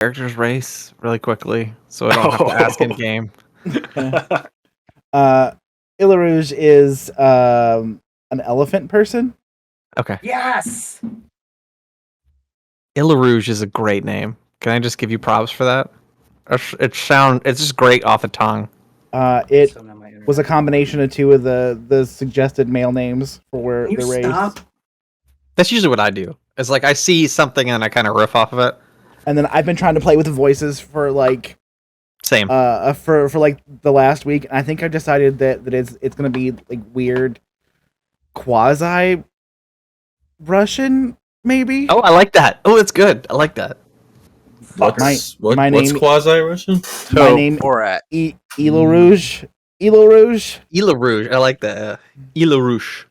character's race really quickly, so I don't have to ask in game. Ilarouge is an elephant person. Okay. Yes. Ilarouge is a great name. Can I just give you props for that? It's just great off the tongue. It was a combination of two of the suggested male names for the race. Stop? That's usually what I do. It's like I see something and I kind of riff off of it. And then I've been trying to play with the voices for like same for like the last week. And I think I decided that it's gonna be like weird quasi Russian, maybe. Oh, I like that. Oh, it's good. I like that. What's quasi-Russian? My name Ilarouge. Ilarouge. Ilarouge. I like that. Ilarouge.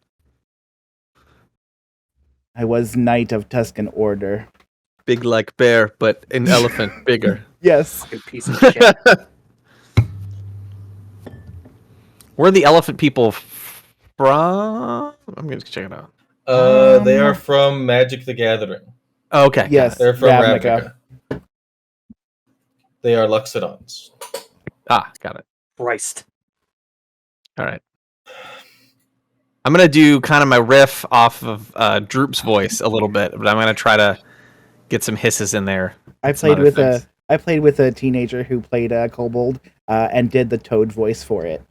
I was Knight of Tuscan Order. Big like bear, but an elephant bigger. Yes. Good piece of shit. Where are the elephant people from? I'm gonna check it out. They are from Magic the Gathering. Oh, okay. Yes. They're from Ravnica. Ravnica. They are Luxodons. Ah, got it. Christ. All right. I'm gonna do kind of my riff off of Droop's voice a little bit, but I'm gonna try to get some hisses in there. I played with a teenager who played Kobold and did the Toad voice for it.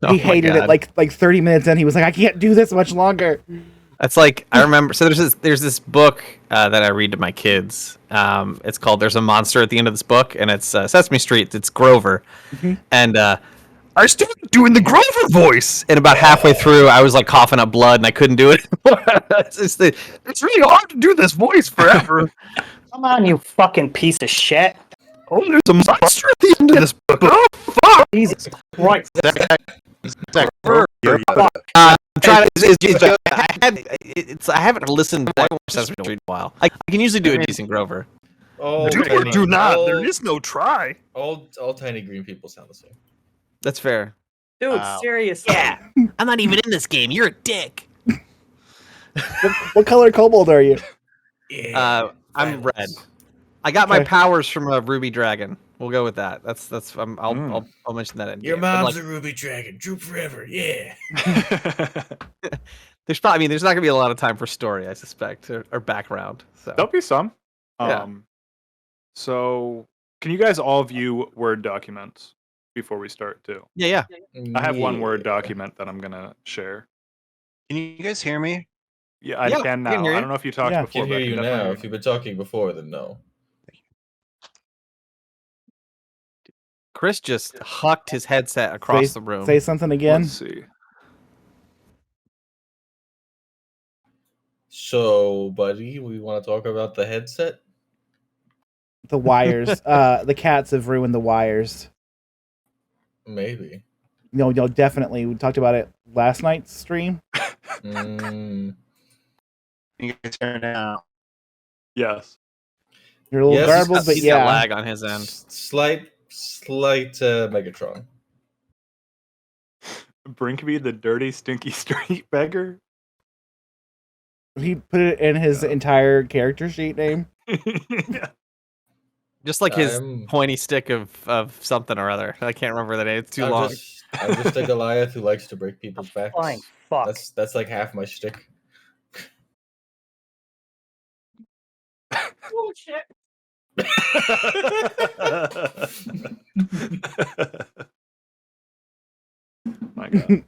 He hated it like 30 minutes in. He was like, I can't do this much longer. That's like, I remember. So there's this book that I read to my kids. It's called "There's a Monster at the End of This Book," and it's Sesame Street. It's Grover, and I started doing the Grover voice, and about halfway through, I was like coughing up blood, and I couldn't do it. It's really hard to do this voice forever. Come on, you fucking piece of shit. Oh, there's a monster at the end of this book. Oh, fuck! Jesus Christ. I'm trying to. I haven't listened to Sesame Street in a while. I can usually do a decent Grover. Do not. There is no try. All tiny green people sound the same. That's fair. Dude, seriously. Yeah, I'm not even in this game. You're a dick. What color Kobold are you? I'm red. I got my powers from a ruby dragon. We'll go with that. I'll mention that in. Your mom's a ruby dragon. Droop forever. Yeah. There's not gonna be a lot of time for story, I suspect, or background. So There'll be some. Yeah. So can you guys all view Word documents before we start too? Yeah. I have one Word document that I'm gonna share. Can you guys hear me? Yeah, I can now. I don't know if you talked I before. can hear but you definitely now. hear If you've been talking before, then no. Chris just hucked his headset across the room. Say something again. Let's see. So, buddy, we want to talk about the headset? The wires. The cats have ruined the wires. Maybe. No, definitely. We talked about it last night's stream. You guys hear now? Yes. You're a little garbled, but he's yeah. got lag on his end. Slight Megatron. Brinkby, the dirty, stinky street beggar. He put it in his entire character sheet name. Just like his pointy stick of something or other. I can't remember the name. It's too long. I'm just a Goliath who likes to break people's backs. Fine, fuck. That's like half my shtick. Oh, shit. My God.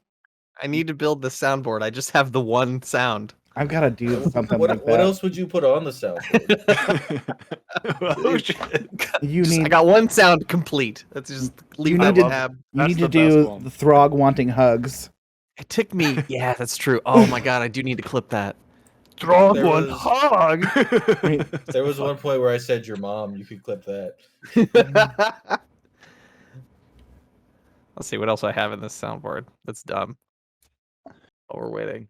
I need to build the soundboard. I just have the one sound. I've got to do something What like that. What else would you put on the soundboard? Oh, shit. I got one sound complete. Let's just leave that tab. You need to do the Throg wanting hugs. It took me. Yeah, that's true. Oh my God, I do need to clip that. Throg There one was- hog. There was one point where I said your mom. You could clip that. Let's see what else I have in this soundboard. That's dumb. Oh, we're waiting.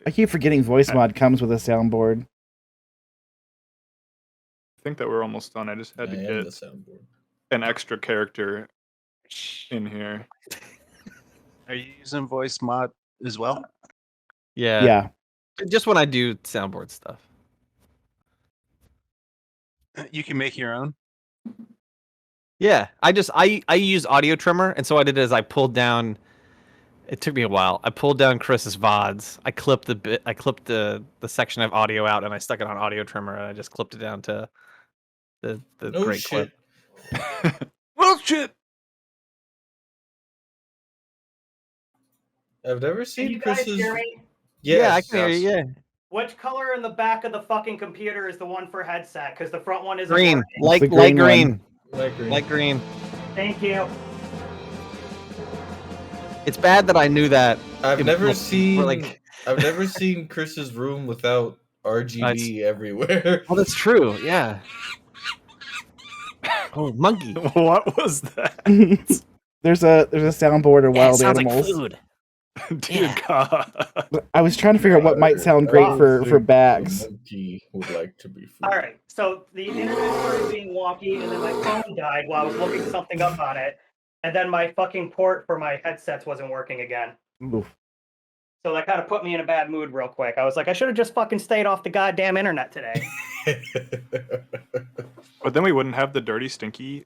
I keep forgetting voice mod comes with a soundboard. I think that we're almost done. I just had to I am get the soundboard. an extra character in here. Are you using voice mod as well? Yeah. Yeah. Just when I do soundboard stuff. You can make your own. Yeah, I use audio trimmer, and so what I did is I pulled down. It took me a while. I pulled down Chris's VODs. I clipped the section of audio out, and I stuck it on audio trimmer, and I just clipped it down to the No great shit. clip. Well, shit. I've never Can seen you guys Chris's. hear me? Yeah, I Yes. can hear you. Yeah, Which color in the back of the fucking computer is the one for headset? Because the front one isn't green, working. light the green green, Light green. light green. Thank you. It's bad that I knew that. I've never seen. like- I've never seen Chris's room without RGB everywhere. Oh, that's true. Yeah. Oh, monkey. What was that? There's a soundboard of wild sounds animals. like food. Dear God. I was trying to figure out what might sound great I for think bags. a monkey would like to be free. All right, so the internet started being wonky, and then my phone died while I was looking something up on it, and then my fucking port for my headsets wasn't working again. Oof. So that kind of put me in a bad mood real quick. I was like, I should have just fucking stayed off the goddamn internet today. But then we wouldn't have the dirty, stinky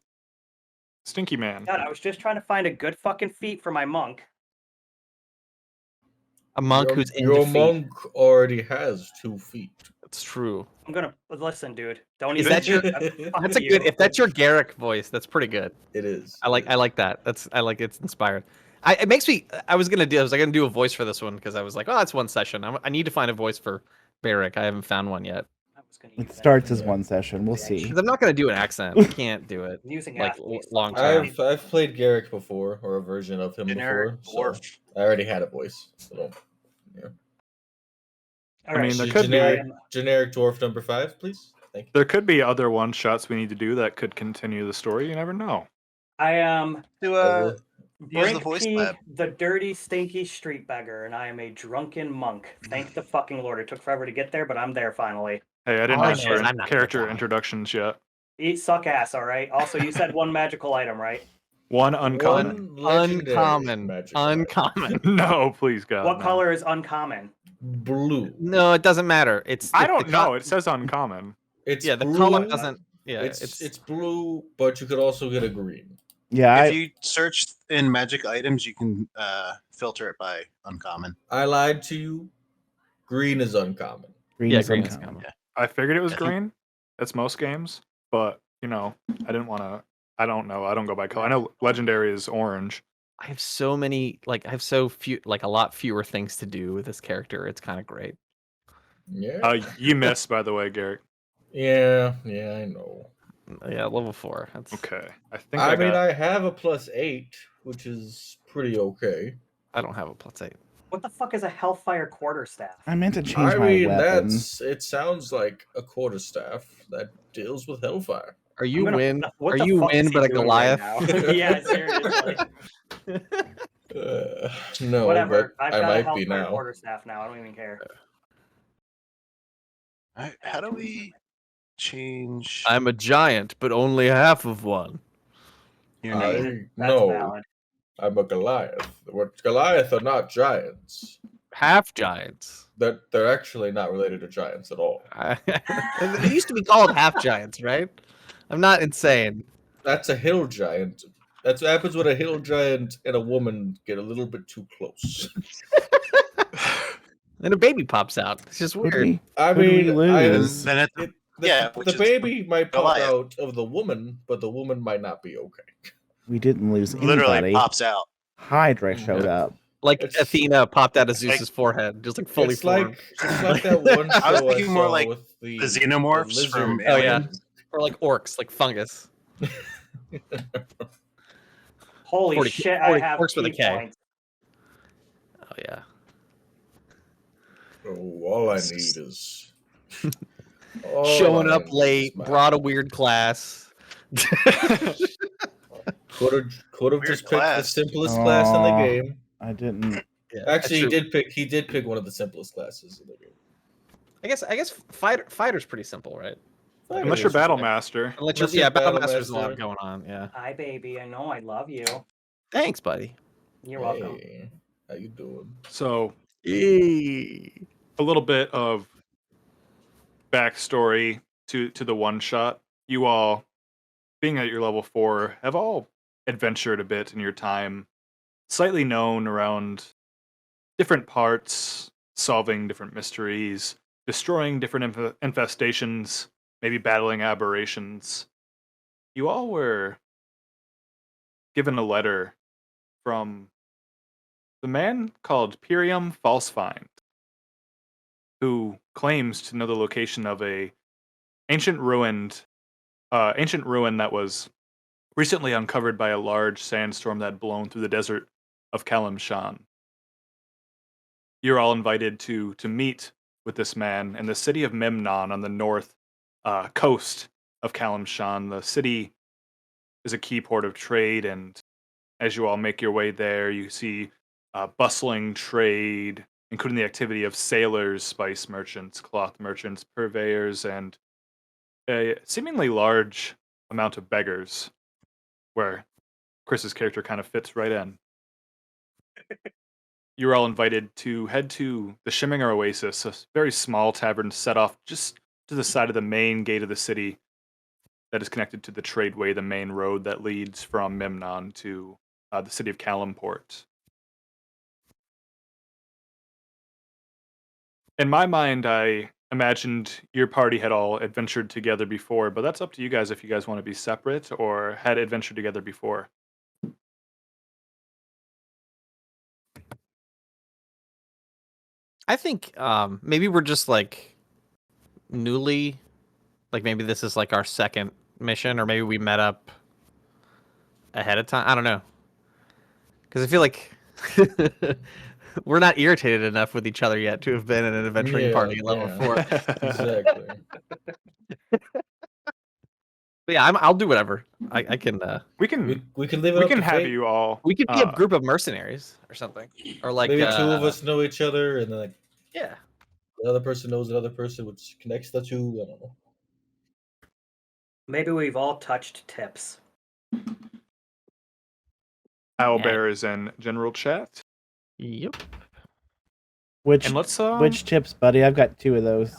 man. God, I was just trying to find a good fucking feat for my monk. A monk your, who's in your defeat. monk already has 2 feet. That's true. I'm gonna listen, dude. Don't Is even. that your? That's a good. If that's your Garrick voice, that's pretty good. It is. I like that. I like it's inspired. It makes me. I was gonna do a voice for this one because I was like, oh, that's one session. I need to find a voice for Barrick. I haven't found one yet. It starts as one session. We'll see. Because I'm not gonna do an accent. I can't do it. Using Like athletes. long term. I've played Garrick before, or a version of him Generic before. So dwarf. I already had a voice. So, All I mean, right, there could generic, be generic dwarf number 5, please. Thank you. there could be other one shots we need to do that could continue the story. You never know. I am Do use the Brink voice P, lab. the dirty, stinky street beggar, and I am a drunken monk. Thank the fucking Lord. It took forever to get there, but I'm there finally. Hey, I didn't All I ask know is for I'm not character gonna die. introductions yet. Eat suck ass, all right? Also, you said one magical item, right? One uncommon. One legendary Uncommon. magic item. Uncommon. No, please God. What no. color is uncommon? Blue. No, it doesn't matter. It's I the don't co- know. It says uncommon. It's Yeah, the blue. color doesn't. Yeah, It's blue, but you could also get a green. Yeah, If you search in magic items, you can filter it by uncommon. I lied to you. Green is uncommon. green Yeah, is green is uncommon. I figured it was If you- green. That's most games, but I didn't want to. I don't know. I don't go by color. I know legendary is orange. I have so many. I have so few. A lot fewer things to do with this character. It's kind of great. Yeah. You missed, by the way, Garrick. Yeah, I know. Yeah, level 4. That's Okay, I think I mean, got- I have a +8, which is pretty okay. I don't have a +8. What the fuck is a Hellfire quarterstaff? I meant to change I my mean, weapon. it sounds like a quarterstaff that deals with hellfire. Are you I'm gonna- win? what Are the you fuck is win, he but a doing right Goliath? now? Yeah, seriously. No, Whatever. but I've I got a might be Hellfire now. quarterstaff now. I don't even care. How do we change I'm a giant, but only half of one. your name? That's No, valid. I'm a Goliath. What Goliath are not giants. Half giants. That they're actually not related to giants at all. It used to be called half giants, right? I'm not insane. That's a hill giant. That's what happens when a hill giant and a woman get a little bit too close. Then a baby pops out. It's just Who'd weird. we- I Who do we mean, lose? Then it, yeah, the which is baby might pop Goliath. out of the woman, but the woman might not be okay. We didn't lose literally anybody. pops out. Hydra showed up. Like It's- Athena popped out of It's like- Zeus's forehead, just like fully It's like formed. that one show I was thinking more saw like with the xenomorphs lizard from Oh, yeah. Alien. Or like orcs, like fungus. Holy 40 shit, 40 I have works with a key K. points. Oh yeah. Oh, all I need is all Showing I up need late, is my- brought a weird class. Could have Weird just picked the class. simplest class in the Aw. game. I didn't. Yeah, Actually, that's he did pick one of the simplest classes in the game. I guess fighter's pretty simple, right? Unless you're battle master. Unless you're Battle Battle Master's a lot Master. going on. Yeah. Hi, baby. I know I love you. Thanks, buddy. You're welcome. Hey, how you doing? So Eee. a little bit of backstory to the one shot. you all, being at your level 4, have all adventured a bit in your time, slightly known around different parts, solving different mysteries, destroying different infestations, maybe battling aberrations. You all were given a letter from the man called Pirium Falsefind, who claims to know the location of a ancient ruin that was recently uncovered by a large sandstorm that had blown through the desert of Kalimshan. You're all invited to meet with this man in the city of Memnon on the north coast of Kalimshan. The city is a key port of trade, and as you all make your way there, you see bustling trade, including the activity of sailors, spice merchants, cloth merchants, purveyors, and a seemingly large amount of beggars, where Chris's character kind of fits right in. You're all invited to head to the Shimminger Oasis, a very small tavern set off just to the side of the main gate of the city that is connected to the tradeway, the main road that leads from Memnon to the city of Kalimport. In my mind, I imagined your party had all adventured together before, but that's up to you guys if you guys want to be separate or had adventured together before. I think maybe we're just like newly, like maybe this is like our second mission, or maybe we met up ahead of time. I don't know, because I feel like we're not irritated enough with each other yet to have been in an adventuring party at level 4. Exactly. But yeah, I'll do whatever. I can. We can We can leave it we up can to have fate. you all. We could be a group of mercenaries or something, or like Maybe two of us know each other, and then like Yeah. the other person knows another person, which connects the two. I don't know. Maybe we've all touched tips. Owlbear is in general chat. Yep. Which And let's which tips, buddy? I've got 2 of those.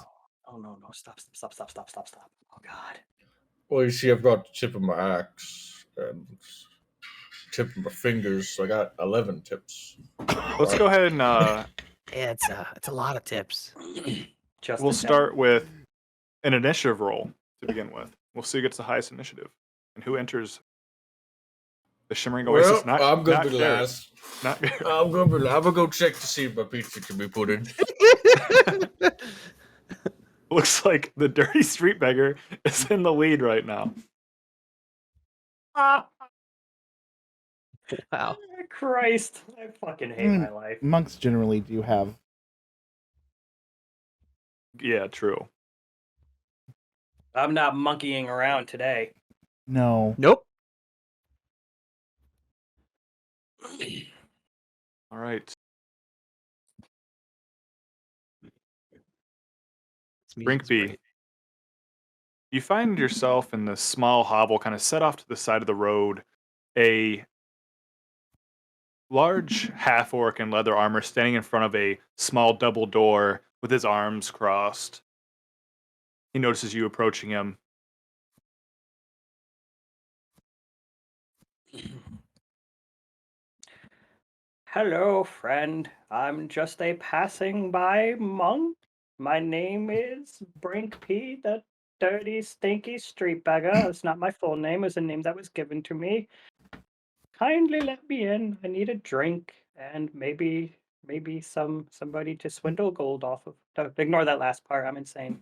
Oh no! Stop! Oh God! Well, you see, I've got the tip of my axe and tip of my fingers, so I got 11 tips. let's go ahead and Yeah, it's a lot of tips. we'll start with an initiative roll to begin with. We'll see who gets the highest initiative and who enters the Shimmering Oasis. Well, I'm gonna be Ferus. last. Not I'm gonna go check to see if my pizza can be put in. Looks like the dirty street beggar is in the lead right now. Wow. Christ! I fucking hate my life. Monks generally do have. Yeah, true. I'm not monkeying around today. No. Nope. All right. Brinkby, you find yourself in this small hovel kind of set off to the side of the road. A large half-orc in leather armor standing in front of a small double door with his arms crossed. He notices you approaching him. Hello, friend. I'm just a passing by monk. My name is Brinkby, the dirty, stinky street beggar. It's not my full name. It's a name that was given to me. Kindly let me in. I need a drink and maybe somebody to swindle gold off of. Ignore that last part. I'm insane.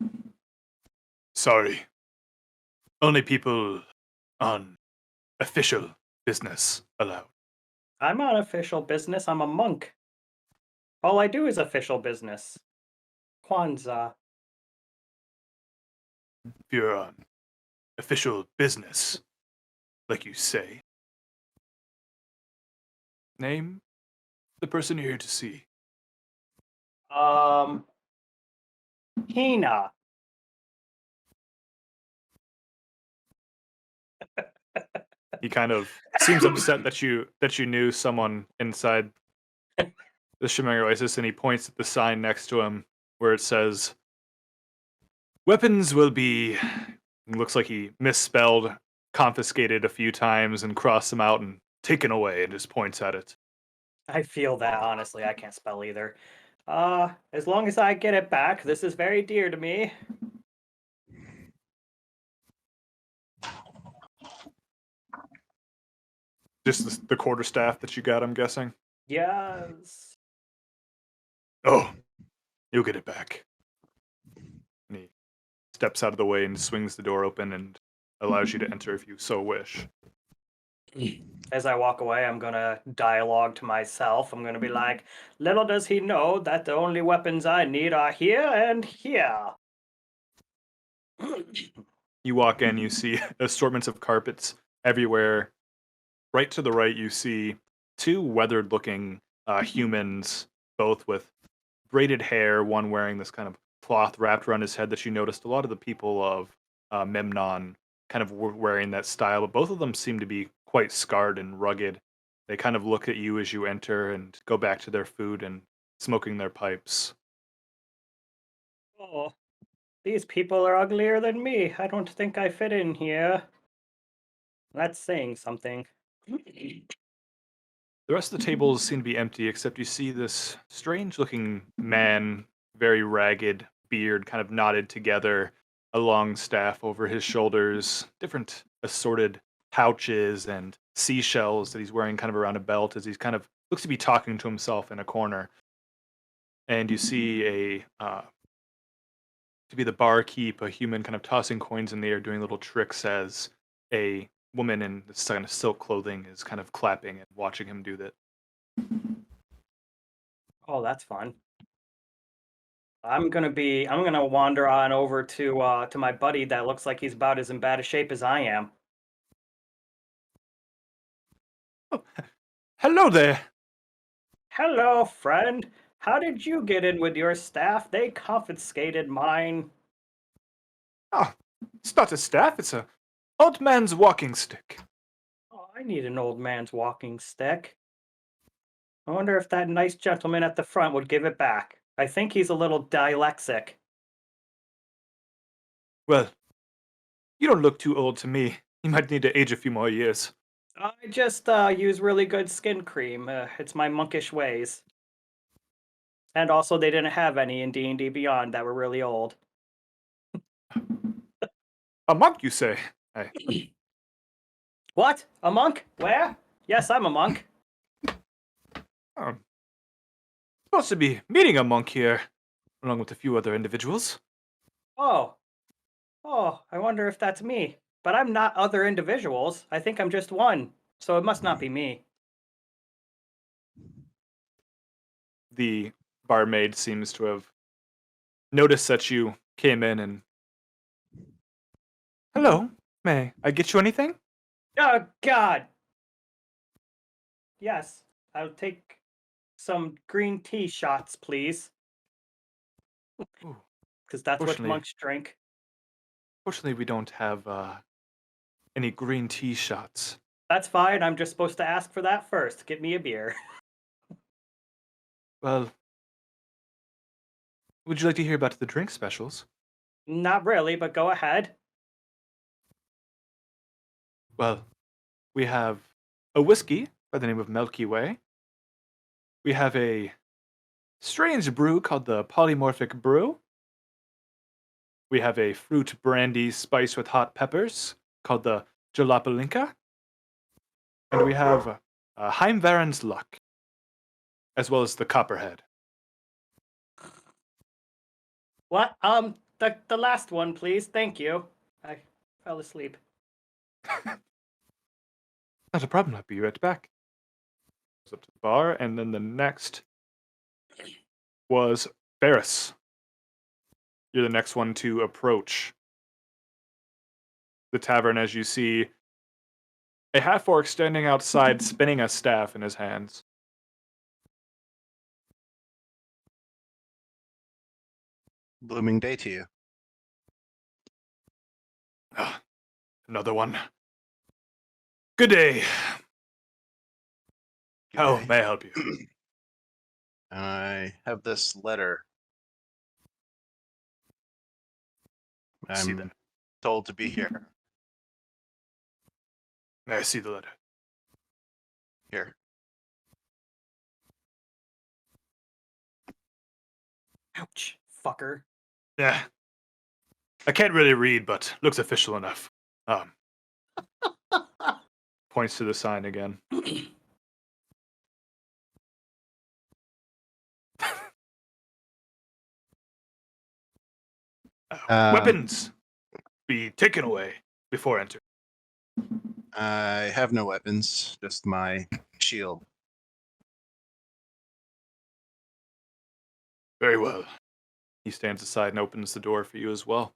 Sorry. Only people on official business allowed. I'm on official business. I'm a monk. All I do is official business. Kwanzaa. If you're on official business, like you say, name the person you're here to see. Hina. He kind of seems upset that you knew someone inside the Shimmering Oasis, and he points at the sign next to him where it says, "Weapons will be It looks like he misspelled confiscated a few times and crossed them out and taken away and just points at it. I feel that, honestly. I can't spell either. As long as I get it back, this is very dear to me. Just the quarterstaff that you got, I'm guessing? Yes. Oh, you'll get it back. And he steps out of the way and swings the door open and allows you to enter if you so wish. As I walk away, I'm gonna dialogue to myself. I'm gonna be like, little does he know that the only weapons I need are here and here. You walk in, you see assortments of carpets everywhere. Right to the right, you see two weathered-looking humans, both with braided hair, one wearing this kind of cloth wrapped around his head that you noticed a lot of the people of Memnon kind of were wearing that style, but both of them seem to be quite scarred and rugged. They kind of look at you as you enter and go back to their food and smoking their pipes. Oh, these people are uglier than me. I don't think I fit in here. That's saying something. The rest of the tables seem to be empty, except you see this strange-looking man, very ragged, beard kind of knotted together, a long staff over his shoulders, different assorted pouches and seashells that he's wearing kind of around a belt as he's kind of looks to be talking to himself in a corner. And you see to be the barkeep, a human kind of tossing coins in the air, doing little tricks as a woman in this kind of silk clothing is kind of clapping and watching him do that. Oh, that's fun. I'm gonna wander on over to my buddy that looks like he's about as in bad a shape as I am. Oh, hello there. Hello, friend. How did you get in with your staff? They confiscated mine. Oh, it's not a staff, it's a old man's walking stick. Oh, I need an old man's walking stick. I wonder if that nice gentleman at the front would give it back. I think he's a little dyslexic. Well, you don't look too old to me. You might need to age a few more years. I just use really good skin cream. It's my monkish ways. And also, they didn't have any in D&D Beyond that were really old. A monk, you say? What? A monk? Where? Yes, I'm a monk. Supposed to be meeting a monk here, along with a few other individuals. Oh. Oh, I wonder if that's me. But I'm not other individuals. I think I'm just one. So it must not be me. The barmaid seems to have noticed that you came in and... Hello, may I get you anything? Oh, God! Yes, I'll take some green tea shots, please. Because that's what Fortunately- monks drink. Fortunately, we don't have any green tea shots. That's fine. I'm just supposed to ask for that first. Get me a beer. Well, would you like to hear about the drink specials? Not really, but go ahead. Well, we have a whiskey by the name of Milky Way. We have a strange brew called the Polymorphic Brew. We have a fruit brandy spiced with hot peppers called the Jalapalinka. And we have Heimvaren's Luck, as well as the Copperhead. What? The last one, please. Thank you. I fell asleep. Not a problem, I'll be right back. Goes up to the bar, and then the next was Ferus. You're the next one to approach the tavern as you see a half-orc standing outside spinning a staff in his hands. Blooming day to you. Another one. Good day. Good How day. may I help you? I have this letter. See I'm that. told to be here. May I see the letter? Here. Ouch, fucker. Yeah. I can't really read, but looks official enough. Points to the sign again. Weapons be taken away before entering. I have no weapons, just my shield. Very well. He stands aside and opens the door for you as well.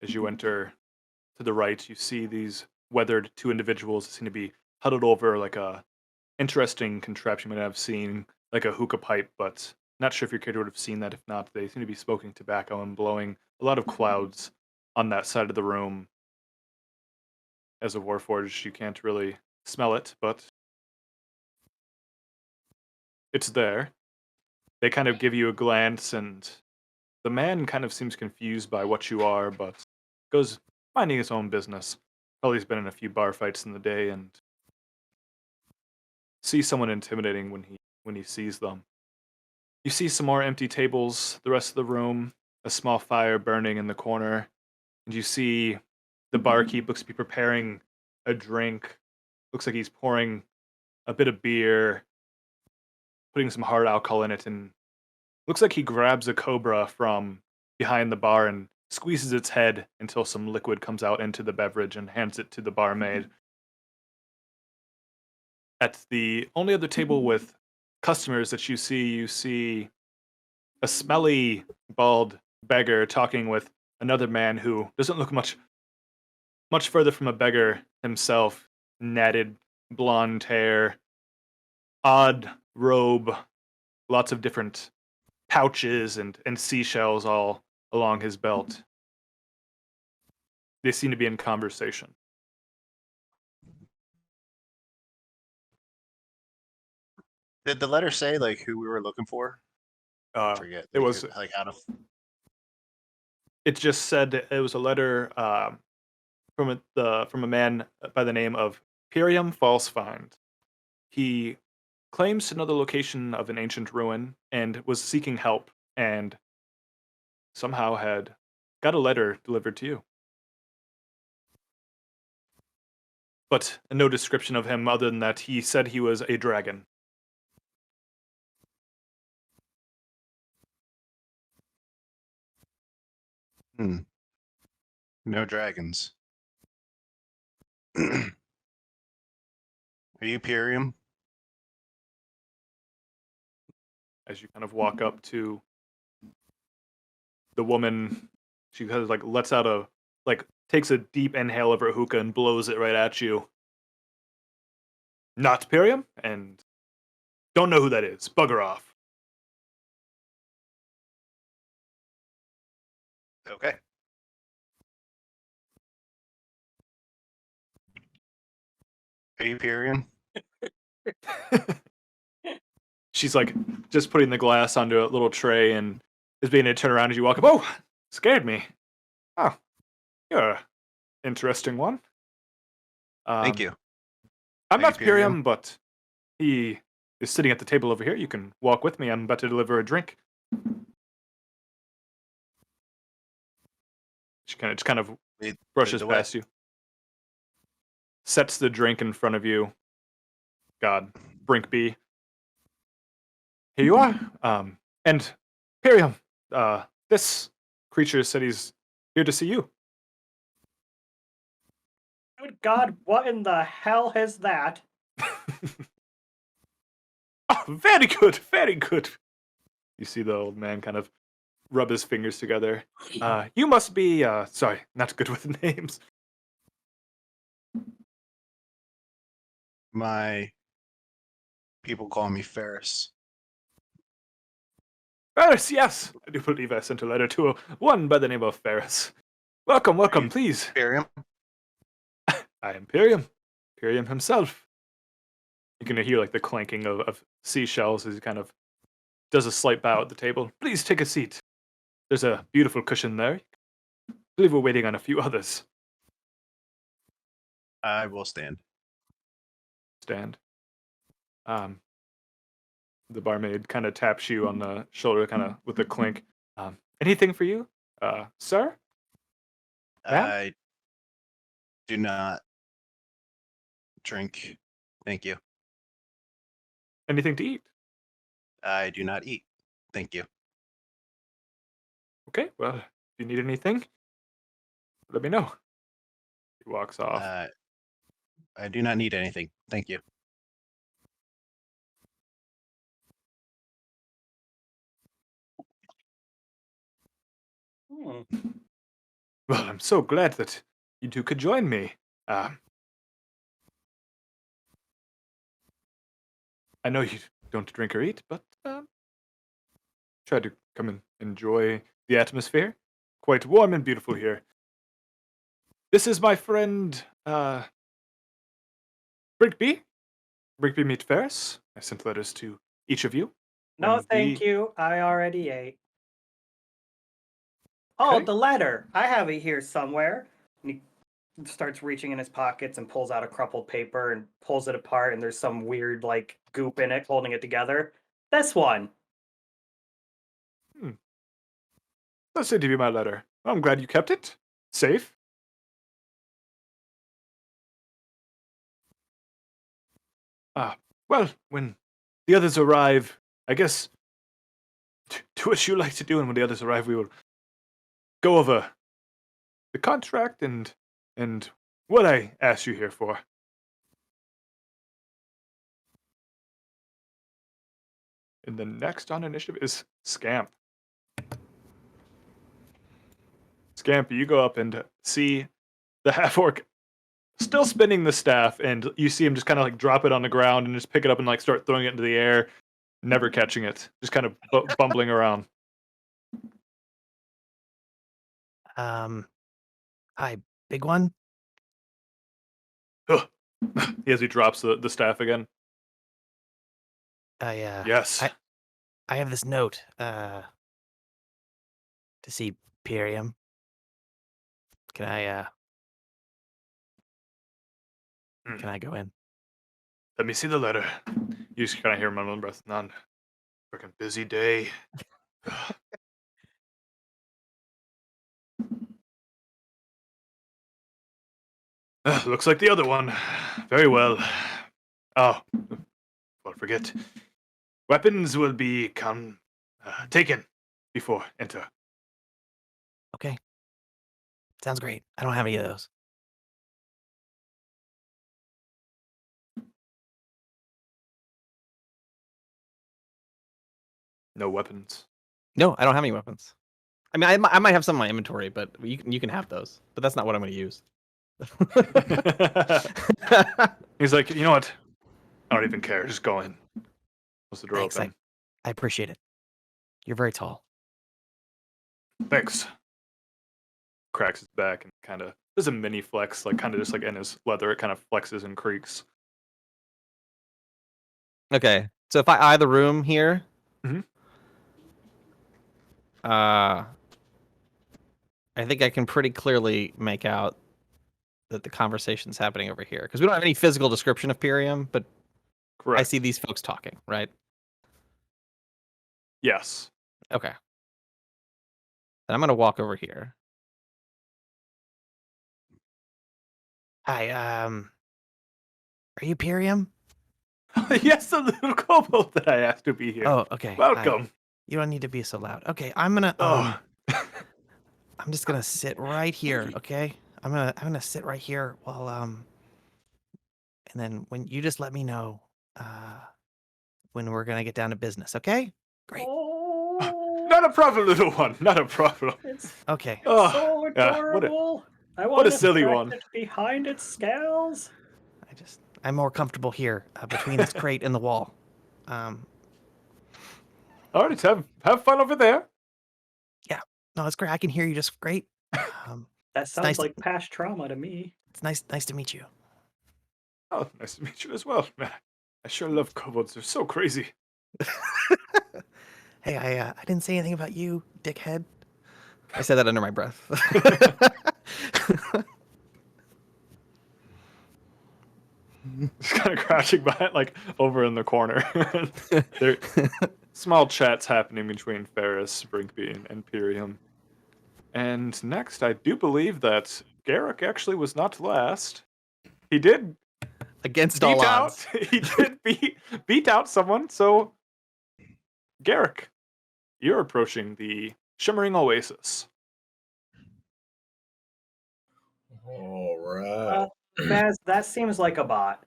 As you enter to the right, you see these weathered two individuals that seem to be huddled over like a interesting contraption you might have seen, like a hookah pipe, but not sure if your character would have seen that. If not, they seem to be smoking tobacco and blowing a lot of clouds on that side of the room. As a Warforged, you can't really smell it, but it's there. They kind of give you a glance, and the man kind of seems confused by what you are, but goes minding his own business. Probably has been in a few bar fights in the day and sees someone intimidating when he sees them. You see some more empty tables, the rest of the room, a small fire burning in the corner, and you see the barkeep looks to be preparing a drink. Looks like he's pouring a bit of beer, putting some hard alcohol in it, and looks like he grabs a cobra from behind the bar and squeezes its head until some liquid comes out into the beverage and hands it to the barmaid. At the only other table with customers that you see a smelly, bald beggar talking with another man who doesn't look much further from a beggar himself. Netted, blonde hair, odd robe, lots of different pouches and seashells all along his belt. They seem to be in conversation. Did the letter say like who we were looking for? I forget. It was like out of. It just said it was a letter from a man by the name of Pyrium Falsefind. He claims to know the location of an ancient ruin and was seeking help, and somehow had got a letter delivered to you. But no description of him other than that he said he was a dragon. No dragons. Are you Pyrium? As you kind of walk up to the woman, she kind of like lets out takes a deep inhale of her hookah and blows it right at you. Not Pyrium, and don't know who that is. Bugger off. Okay. Are you Pyrium? She's like just putting the glass onto a little tray and is beginning to turn around as you walk up. Oh, scared me. Oh, you're an interesting one. Thank you. I'm not Thank you, Pyrium, but he is sitting at the table over here. You can walk with me. I'm about to deliver a drink. She kind of brushes past you. Sets the drink in front of you. God, Brinkby. Here you are. And Pyrium, this creature said he's here to see you. Good God, what in the hell is that? Oh, very good, very good. You see the old man kind of rub his fingers together. You must be, sorry, not good with names. My people call me Ferus. Ferus, yes. I do believe I sent a letter to one by the name of Ferus. Welcome, please. Pyrium? I am Pyrium. Pyrium himself. You can hear like the clanking of seashells as he kind of does a slight bow at the table. Please take a seat. There's a beautiful cushion there. I believe we're waiting on a few others. I will stand. Stand. The barmaid kind of taps you on the shoulder, kind of with a clink. Anything for you, sir? Ma'am? I do not drink. Thank you. Anything to eat? I do not eat. Thank you. Okay, well, if you need anything, let me know. He walks off. I do not need anything. Thank you. Hmm. Well, I'm so glad that you two could join me. I know you don't drink or eat, but try to come and enjoy the atmosphere. Quite warm and beautiful here. This is my friend, Brigby. Brigby meet Ferus. I sent letters to each of you. No, And thank we- you. I already ate. Oh, Okay. the letter. I have it here somewhere. And he starts reaching in his pockets and pulls out a crumpled paper and pulls it apart, and there's some weird, like, goop in it holding it together. This one. That seemed to be my letter. Well, I'm glad you kept it. Safe. Well, when the others arrive, I guess, do what you like to do, and when the others arrive, we will go over the contract and what I asked you here for. And the next on initiative is Scamp. Scamp, you go up and see the half-orc still spinning the staff, and you see him just kind of like drop it on the ground and just pick it up and like start throwing it into the air, never catching it, just kind of bumbling around. Hi, big one. As he drops the staff again. Yes. I have this note to see Pyrium. Can I go in? Let me see the letter. You just kind of hear him under the breath. None. Freaking busy day. Looks like the other one. Very well. Oh, don't forget. Weapons will be taken before enter. Okay. Sounds great. I don't have any of those. No weapons. No, I don't have any weapons. I mean, I might have some in my inventory, but you can have those. But that's not what I'm going to use. He's like, you know what? I don't even care. Just go in. Close the door Thanks, open. I appreciate it. You're very tall. Thanks. Cracks his back and kind of does a mini flex, like kind of just like in his leather, it kind of flexes and creaks. Okay, so if I eye the room here, Mhm. I think I can pretty clearly make out that the conversation's happening over here because we don't have any physical description of Pyrium, but Correct. I see these folks talking, right? Yes. Okay. Then I'm gonna walk over here. Hi, are you Pyrium? Yes, the little kobold that I asked to be here. Oh, okay. Welcome. Hi. You don't need to be so loud. Okay, I'm gonna I'm just gonna sit right here, okay? I'm gonna sit right here while and then when you just let me know when we're gonna get down to business, okay? Great. Oh, Not a problem, little one. Not a problem. it's Okay. Oh, so yeah, adorable. I what a want to silly scratch one. it behind its scales. I'm more comfortable here between this crate and the wall. All right, have fun over there. No, it's great. I can hear you just great. That sounds nice to- like past trauma to me. It's nice to meet you. Oh, nice to meet you as well, man. I sure love kobolds. They're so crazy. Hey, I didn't say anything about you, dickhead. I said that under my breath. Just kind of crouching by it, like over in the corner. There, small chats happening between Ferus, Brinkby, and Imperium. And next, I do believe that Garrick actually was not last. He did Against all odds. He did beat out someone. So, Garrick, you're approaching the Shimmering Oasis. All right. Baz, that seems like a bot.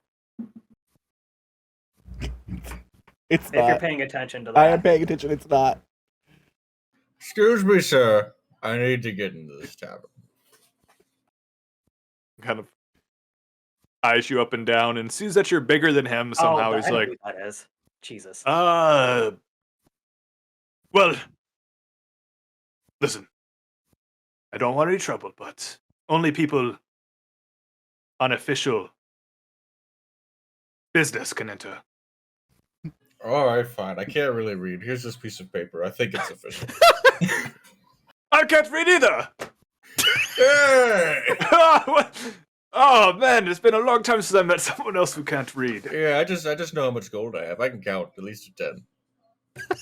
It's If you're not. paying attention to I that. am paying attention. It's not. Excuse me, sir. I need to get into this tavern. Kind of eyes you up and down and sees that you're bigger than him. Somehow he's I know like, who that is. Jesus. well, listen, I don't want any trouble, but only people on official business can enter. All right, fine. I can't really read. Here's this piece of paper. I think it's official. I can't read either. Hey! Oh man, it's been a long time since I met someone else who can't read. Yeah, I just know how much gold I have. I can count at least to 10.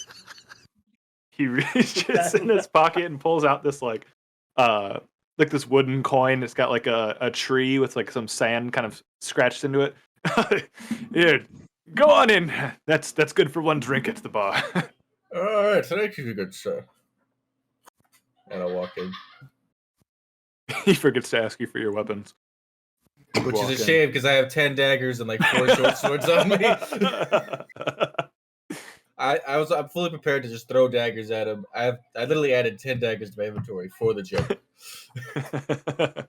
He reaches in his pocket and pulls out this like this wooden coin. It's got like a tree with like some sand kind of scratched into it. Here, go on in. That's good for one drink at the bar. All right, thank you, good sir. And I walk in. He forgets to ask you for your weapons. Which is a shame because I have 10 daggers and like 4 short swords on me. I'm fully prepared to just throw daggers at him. I literally added 10 daggers to my inventory for the joke. All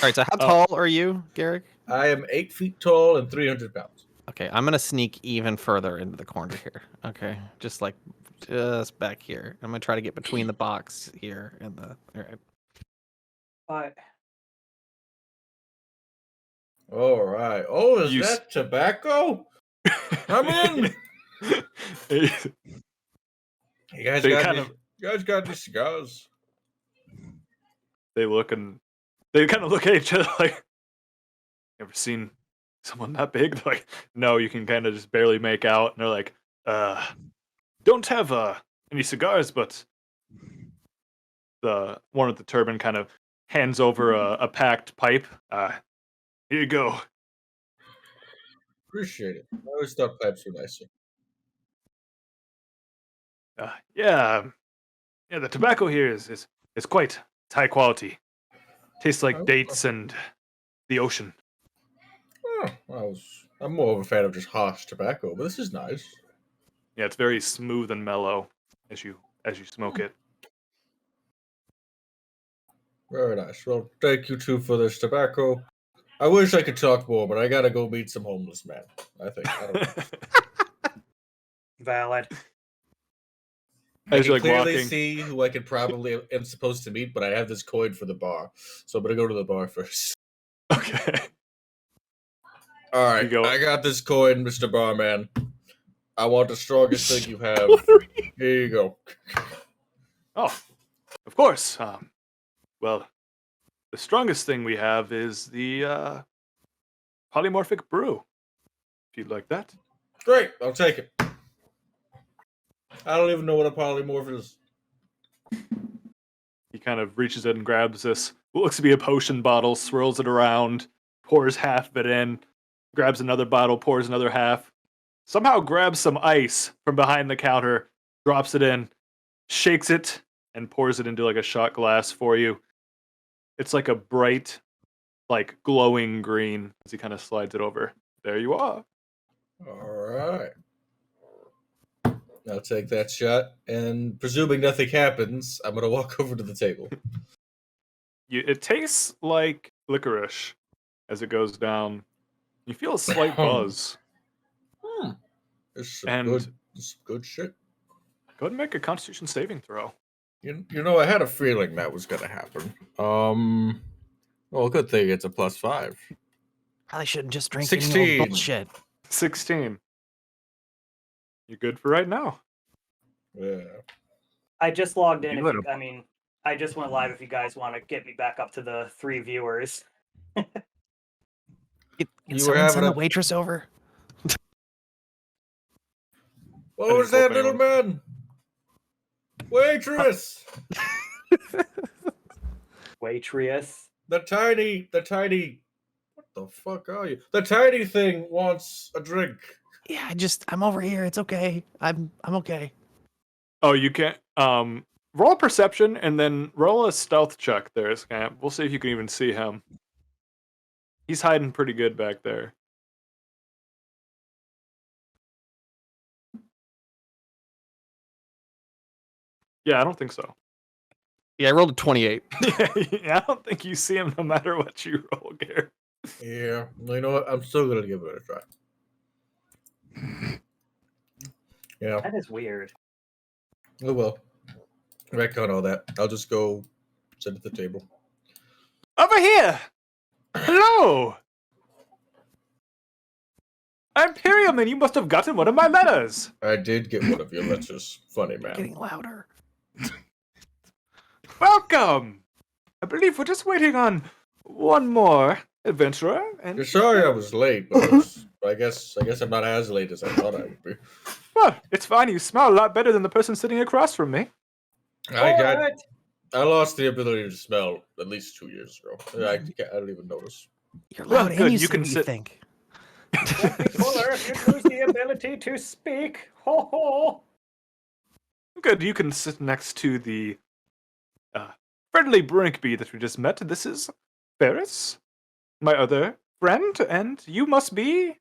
right, so how tall are you, Garrick? I am 8 feet tall and 300 pounds. Okay, I'm gonna sneak even further into the corner here. Okay, just back here. I'm gonna try to get between the box here and the. All right. But All right. Oh, is that tobacco? I'm in. You guys got these cigars? They look and they kind of look at each other like, ever seen someone that big? They're like, no, you can kind of just barely make out. And they're like, don't have any cigars, but the one with the turban kind of hands over a packed pipe. Here you go. Appreciate it. I always thought pipes were nicer. Yeah, the tobacco here is quite high quality. Tastes like dates and the ocean. Oh, I'm more of a fan of just harsh tobacco, but this is nice. Yeah, it's very smooth and mellow as you smoke it. Very nice. Well, thank you two for this tobacco. I wish I could talk more, but I gotta go meet some homeless man. I think. I don't know. valid. I can clearly see who I could probably am supposed to meet, but I have this coin for the bar, so I'm gonna go to the bar first. Okay. All right, I got this coin, Mr. Barman. I want the strongest thing you have. Here you go. Oh, of course. Well, the strongest thing we have is the Polymorphic Brew. If you'd like that. Great, I'll take it. I don't even know what a polymorph is. He kind of reaches in and grabs this, what looks to be a potion bottle, swirls it around, pours half of it in, grabs another bottle, pours another half, somehow grabs some ice from behind the counter, drops it in, shakes it, and pours it into like a shot glass for you. It's like a bright, like glowing green as he kind of slides it over. There you are. All right. I'll take that shot, and presuming nothing happens, I'm going to walk over to the table. It tastes like licorice as it goes down. You feel a slight buzz. This is some good shit. Go ahead and make a Constitution saving throw. You know, I had a feeling that was going to happen. Well, good thing it's a +5. Probably shouldn't just drink 16. any old bullshit. 16. You're good for right now. Yeah. I just logged in. You would I just went live. If you guys want to get me back up to the 3 viewers. Can You were someone having send the a- waitress over? What was that, little man? Waitress! Waitress. The tiny. What the fuck are you? The tiny thing wants a drink. Yeah, I'm over here. It's okay. I'm okay. Oh, you can't. Roll a perception and then roll a stealth check there, Scamp. We'll see if you can even see him. He's hiding pretty good back there. Yeah, I don't think so. Yeah, I rolled a 28. Yeah, I don't think you see him no matter what you roll, Gary. Yeah. Well, you know what? I'm still gonna give it a try. Yeah. That is weird. Oh well. Retcon all that. I'll just go sit at the table. Over here! Hello! I'm Imperium, and you must have gotten one of my letters. I did get one of your letters. Funny man. Getting louder. Welcome! I believe we're just waiting on one more adventurer, and You're sorry I was late, but I guess I'm not as late as I thought I would be. well, it's fine. You smell a lot better than the person sitting across from me. I lost the ability to smell at least 2 years ago. I don't even notice. You're Well, loud, good, and you you can can sit- think. Don't be fuller if you lose the ability to speak. Ho ho. Good, you can sit next to the friendly Brinkby that we just met. This is Ferus, my other friend, and you must be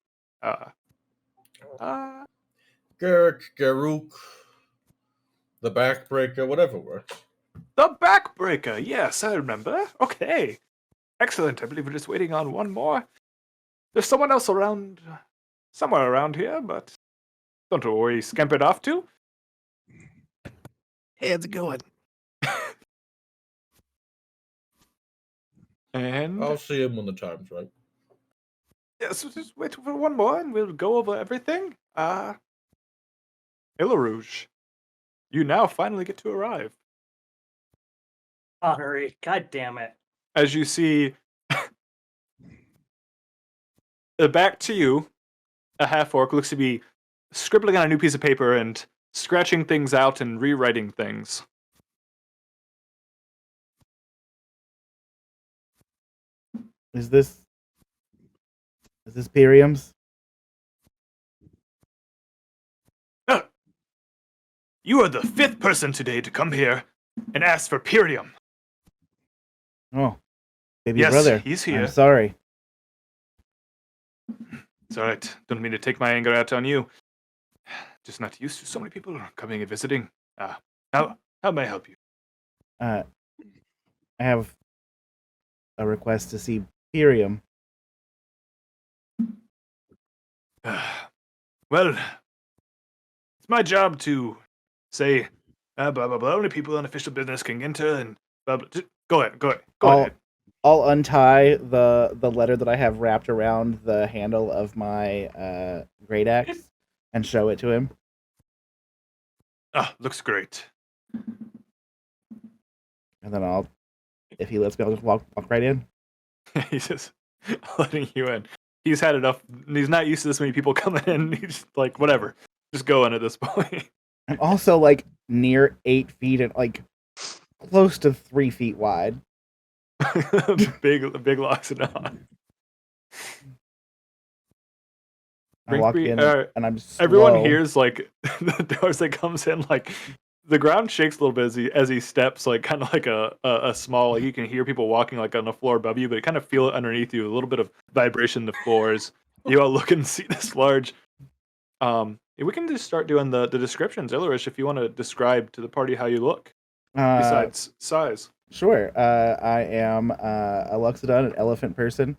Garrick, Garuk, the backbreaker, whatever works. the Backbreaker. Yes, I remember. Okay, excellent. I believe we're just waiting on one more. There's someone else around, somewhere around here, but don't worry, scampered off to. Hey, how's it going? And I'll see him when the time's right. yes, we'll just wait for one more, and we'll go over everything. Rouge, you now finally get to arrive. Honorary. God damn it. As you see, back to you, a half-orc looks to be scribbling on a new piece of paper and scratching things out and rewriting things. Is this Pyrium's? You are the 5th person today to come here and ask for Pyrium. Oh, baby Yes, brother. he's here. I'm sorry. It's alright. Don't mean to take my anger out on you. Just not used to so many people coming and visiting. How may I help you? I have a request to see Pyrium. Well, it's my job to say, blah, blah, blah. Only people on official business can enter, and blah, blah. Just go ahead. Go ahead. I'll untie the letter that I have wrapped around the handle of my great axe and show it to him. Looks great. And then if he lets me, I'll just walk right in. He's just letting you in. He's had enough. He's not used to this many people coming in. He's like, whatever. Just go in at this point. I'm also like near 8 feet and like close to 3 feet wide. big locks it on. I walk in and I'm slow. Everyone hears like the doors that comes in, like the ground shakes a little bit as he steps, like kind of like a small. Like you can hear people walking like on the floor above you, but you kind of feel it underneath you. A little bit of vibration in the floors. You all look and see this large. We can just start doing the descriptions, Ilarish, if you want to describe to the party how you look. Besides size. Sure. I am a Luxodon, an elephant person.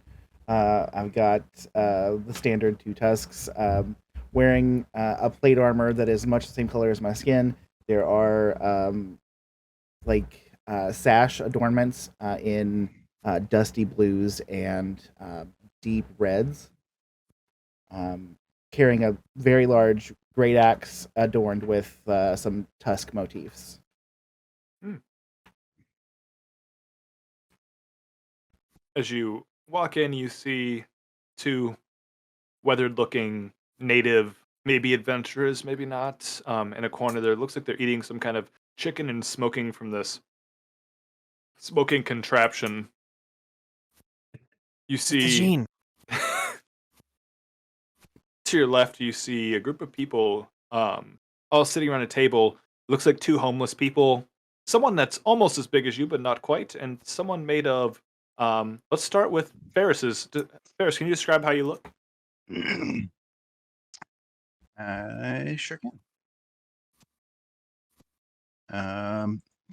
I've got the standard 2 tusks, wearing a plate armor that is much the same color as my skin. There are sash adornments in dusty blues and deep reds. Carrying a very large great axe adorned with some tusk motifs. As you walk in, you see two weathered-looking native, maybe adventurers, maybe not, in a corner there. It looks like they're eating some kind of chicken and smoking from this smoking contraption. You It's a see Gene. to your left, you see a group of people all sitting around a table. Looks like two homeless people. Someone that's almost as big as you, but not quite, and someone made of. Let's start with Ferus's. Ferus, can you describe how you look? I sure can.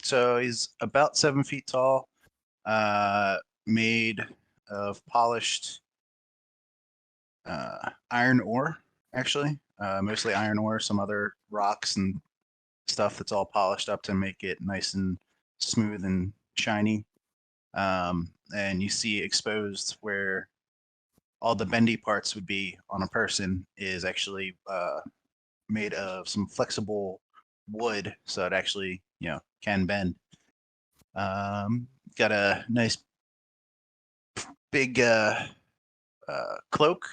So he's about 7 feet tall, made of polished iron ore, actually. Mostly iron ore, some other rocks and stuff that's all polished up to make it nice and smooth and shiny. And you see exposed where all the bendy parts would be on a person is actually made of some flexible wood, so it actually can bend. Got a nice big cloak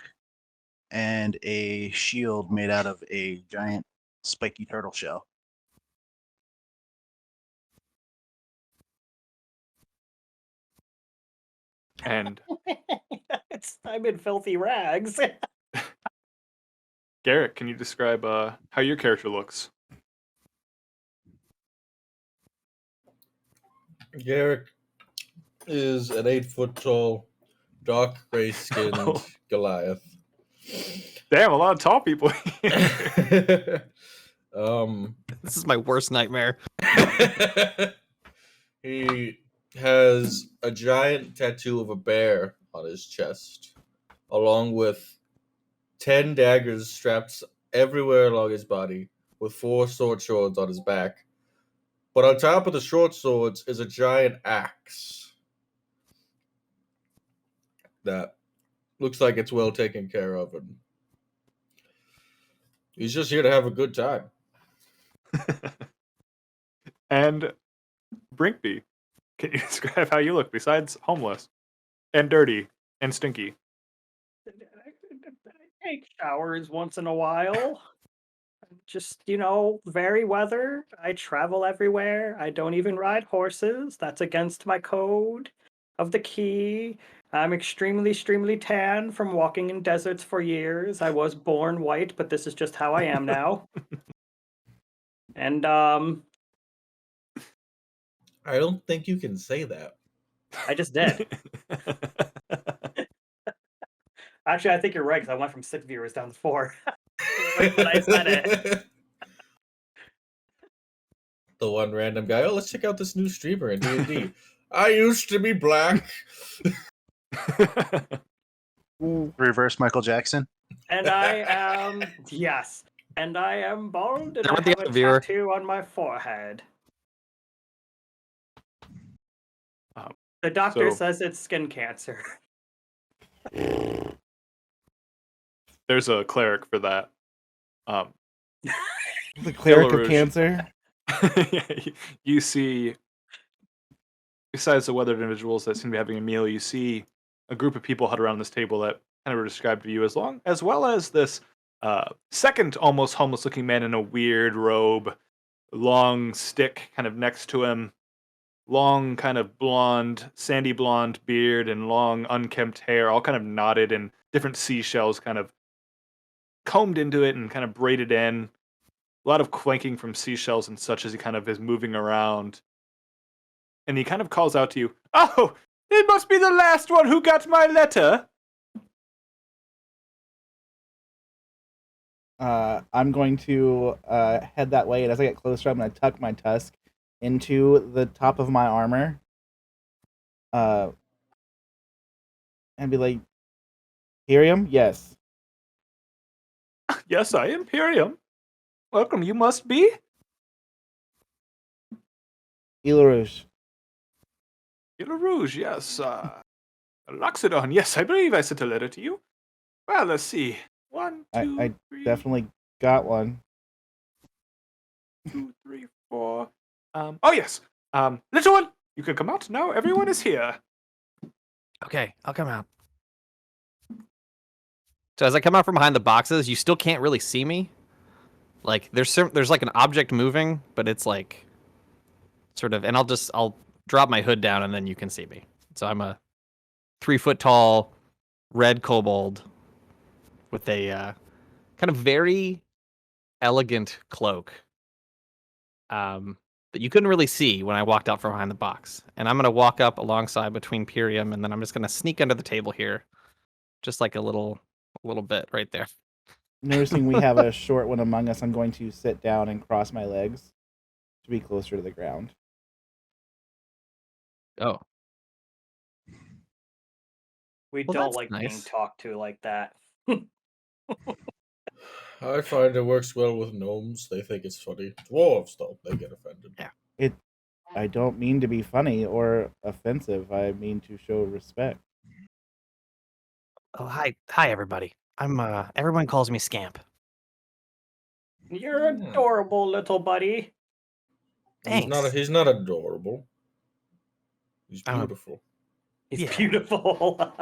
and a shield made out of a giant spiky turtle shell. And I'm in filthy rags. Garrett, can you describe how your character looks? Garrick is an 8-foot tall, dark gray skinned Oh. Goliath. Damn, a lot of tall people here. This is my worst nightmare. He has a giant tattoo of a bear on his chest, along with 10 daggers strapped everywhere along his body, with 4 short swords on his back. But on top of the short swords is a giant axe that looks like it's well taken care of, and he's just here to have a good time. And Brinkby, can you describe how you look besides homeless and dirty and stinky? I take showers once in a while. Just, very weather. I travel everywhere. I don't even ride horses. That's against my code of the key. I'm extremely, extremely tan from walking in deserts for years. I was born white, but this is just how I am now. And, I don't think you can say that. I just did. Actually, I think you're right, because I went from 6 viewers down to 4. Right when I said it. The one random guy, let's check out this new streamer in D&D. I used to be black. Reverse Michael Jackson. And I am, yes. And I am bald, and There I went the have other a viewer. tattoo on my forehead. The doctor says it's skin cancer. There's a cleric for that. The cleric of Belarus. cancer. You see, besides the weathered individuals that seem to be having a meal, you see a group of people huddled around this table that kind of were described to you as well as this second almost homeless looking man in a weird robe, long stick kind of next to him, long kind of blonde, sandy blonde beard and long unkempt hair, all kind of knotted and different seashells kind of combed into it and kind of braided in. A lot of clanking from seashells and such as he kind of is moving around. And he kind of calls out to you, "Oh, it must be the last one who got my letter." I'm going to head that way, and as I get closer, I'm going to tuck my tusk into the top of my armor, and be like, "Imperium, yes." "Yes, I, Imperium. Welcome, you must be?" Ile Rouge. "Ile Rouge, yes. Loxodon, yes, I believe I sent a letter to you. Well, let's see. 1, 2, I 3. definitely Got one. 2, 3, 4. Oh yes. Little one, you can come out now. Everyone is here. Okay, I'll come out. So as I come out from behind the boxes, you still can't really see me. Like there's like an object moving, but it's like sort of, and I'll drop my hood down and then you can see me. So I'm a 3 foot tall red kobold with a kind of very elegant cloak that you couldn't really see when I walked out from behind the box. And I'm gonna walk up alongside between Pyrium, and then I'm just gonna sneak under the table here, just like a little bit right there. Noticing we have a short one among us, I'm going to sit down and cross my legs to be closer to the ground. Oh, We Well, don't that's like being nice. talked to like that. I find it works well with gnomes. They think it's funny. Dwarves don't. They get offended. Yeah. I don't mean to be funny or offensive. I mean to show respect. Oh, hi everybody. I'm everyone calls me Scamp. You're adorable, little buddy. Thanks. He's not adorable. He's I'm a- beautiful. He's Yeah. beautiful.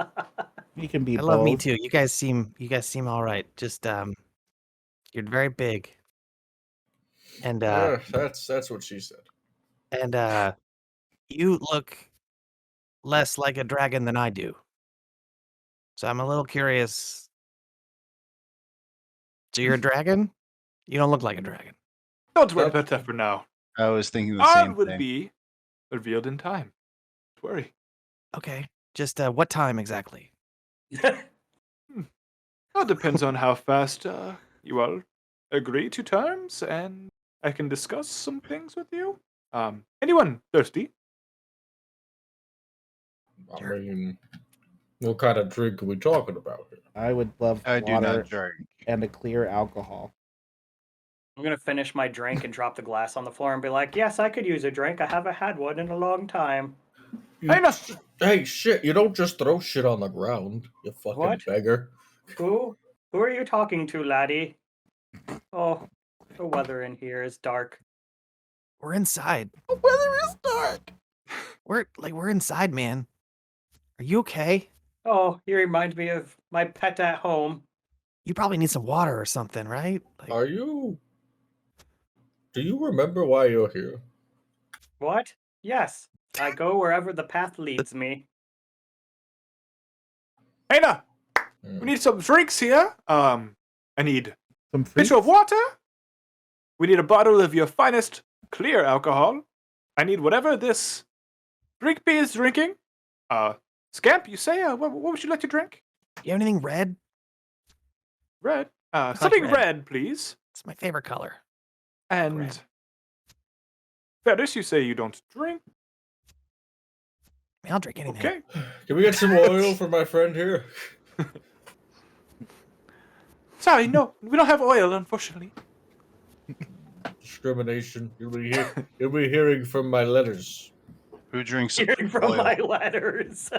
You can be I love me both. too. You guys seem all right. Just you're very big. And That's what she said. and you look less like a dragon than I do. So I'm a little curious. So you're a dragon? You don't look like a dragon. Don't worry That's- about that for now. I was thinking the All same will thing. be revealed in time. Don't worry. Okay. Just what time exactly? That depends on how fast you all agree to terms, and I can discuss some things with you. Anyone thirsty? I mean, what kind of drink are we talking about here? I would love I do water not drink. and a clear alcohol. I'm gonna finish my drink and drop the glass on the floor and be like, "Yes, I could use a drink. I haven't had one in a long time." Hey, shit! You don't just throw shit on the ground, you fucking What? beggar. Who are you talking to, laddie? Oh, the weather in here is dark. We're inside. The weather is dark. We're inside, man. Are you okay? Oh, you remind me of my pet at home. You probably need some water or something, right? Like, Are you? Do you remember why you're here? What? Yes, I go wherever the path leads me. Hena, Hmm. we need some drinks here. I need Some a pitcher of water. We need a bottle of your finest clear alcohol. I need whatever this drink bee is drinking. Scamp, you say? What would you like to drink? you have anything red? Red. like Something red. red, please. It's my favorite color. And Red. Ferus, you say you don't drink. I mean, I'll drink anything. Okay. Can we get some oil for my friend here? Sorry, no, we don't have oil, unfortunately. Discrimination. You'll be hearing from my letters. Who drinks Hearing from oil? my letters.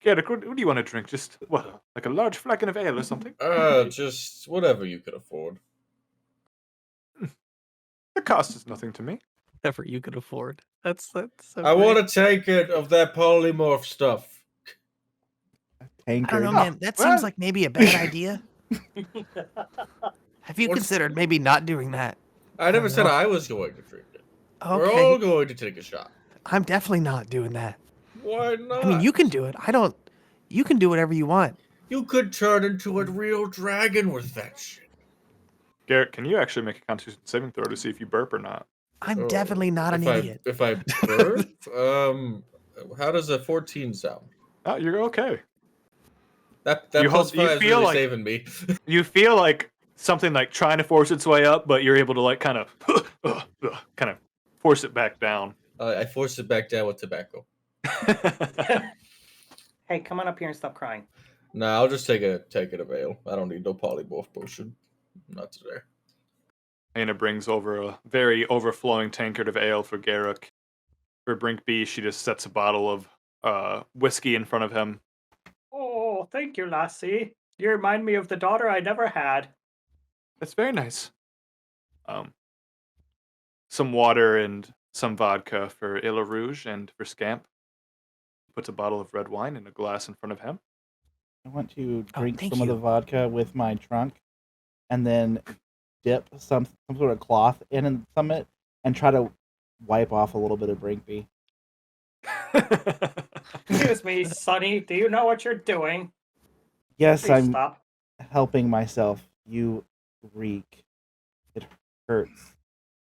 Garrick, what do you want to drink? Just what, like a large flagon of ale or something? Just whatever you can afford. The cost is nothing to me. Whatever you could afford. That's so I want to take it of that polymorph stuff. I don't know, Tankard. man. That well- seems like maybe a bad idea. Have you considered maybe not doing that? I never said I was going to drink it. Okay. We're all going to take a shot. I'm definitely not doing that. Why not? I mean, you can do it. You can do whatever you want. You could turn into a real dragon with that shit. Garrett, can you actually make a Constitution saving throw to see if you burp or not? I'm Oh, definitely not an idiot. If I burp, how does a 14 sound? Oh, you're okay. That You plus hold- you 5 is feel really like- saving me. You feel like something like trying to force its way up, but you're able to like kind of force it back down. I forced it back down with tobacco. Hey, come on up here and stop crying. Nah, I'll just take it of ale. I don't need no polymorph potion. Not today. Anna brings over a very overflowing tankard of ale for Garrick. For Brinkby, she just sets a bottle of whiskey in front of him. Oh, thank you, lassie. You remind me of the daughter I never had. That's very nice. Some water and some vodka for Illa Rouge and for Scamp. Puts a bottle of red wine in a glass in front of him. I want to Oh, drink thank some of the you. vodka with my trunk, and then dip some sort of cloth in some of it, and try to wipe off a little bit of Brinkby. Excuse me, Sonny. Do you know what you're doing? Yes, Please I'm stop. helping myself. You reek. It hurts.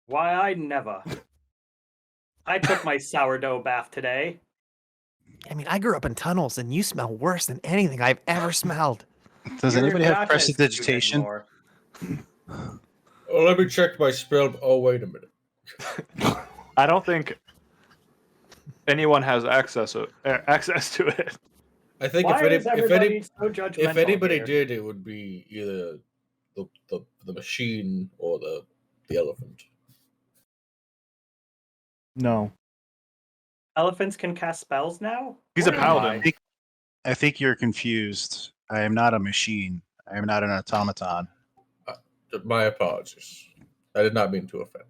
Why, I never. I took my sourdough bath today. I mean, I grew up in tunnels, and you smell worse than anything I've ever smelled. Does You're anybody have not as cute prestidigitation? anymore. Oh, let me check my spell. Oh, wait a minute. I don't think anyone has access to it. I think Why is everybody so judgmental if anybody here? did, it would be either the machine or the elephant. No. Elephants can cast spells now? He's a What am paladin. I? I think you're confused. I am not a machine. I am not an automaton. My apologies. I did not mean to offend.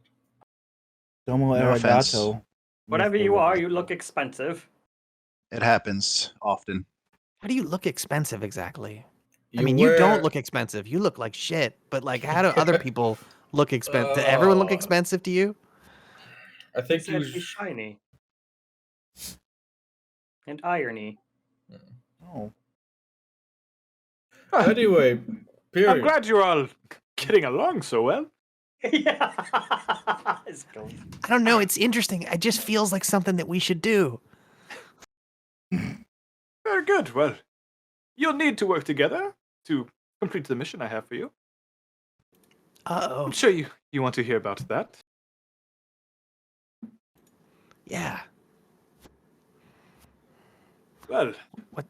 Domo No offense. arigato. Whatever Mr. you are, you Roboto. look expensive. It happens often. How do you look expensive exactly? I You mean, you don't wear look expensive. You look like shit. But like, how do other people look expensive? Does everyone look expensive to you? I He think said you. he's shiny. And irony. Oh. Anyway, I'm period. glad you're all getting along so well. Yeah. It's cool. I don't know. It's interesting. It just feels like something that we should do. Very good. Well, you'll need to work together to complete the mission I have for you. Uh-oh. I'm sure you want to hear about that. Yeah. Well, What?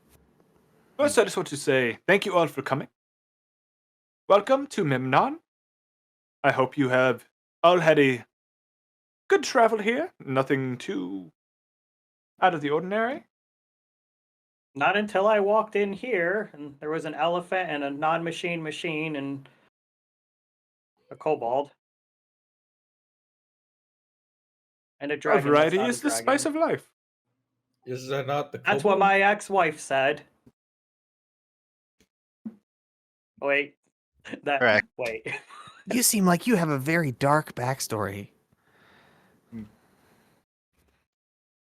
first I just want to say thank you all for coming. Welcome to Memnon. I hope you have all had a good travel here. Nothing too out of the ordinary. Not until I walked in here and there was an elephant and a non-machine machine and a kobold. And a A dragon. variety That's not is a the spice dragon. of life. Is that not the? That's what kobold? my ex-wife said. Wait. Correct. Wait. You seem like you have a very dark backstory.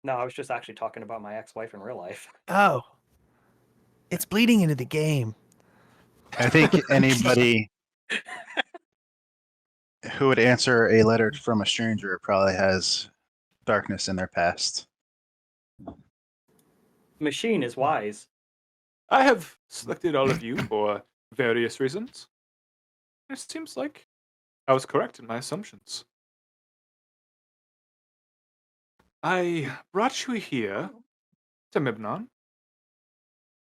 No, I was just actually talking about my ex-wife in real life. Oh. It's bleeding into the game. I think anybody who would answer a letter from a stranger probably has darkness in their past. Machine is wise. I have selected all of you for various reasons. It seems like I was correct in my assumptions. I brought you here to Mibnon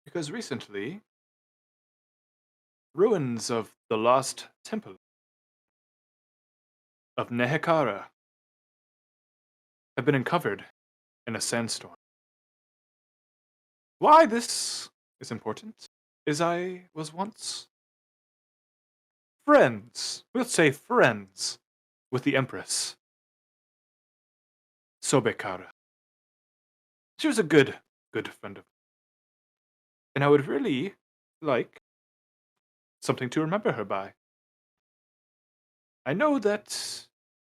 because recently ruins of the lost temple of Nehekara have been uncovered in a sandstorm. Why this is important is I was once friends, we'll say friends, with the Empress, Sobekara. She was a good friend of mine. And I would really like something to remember her by. I know that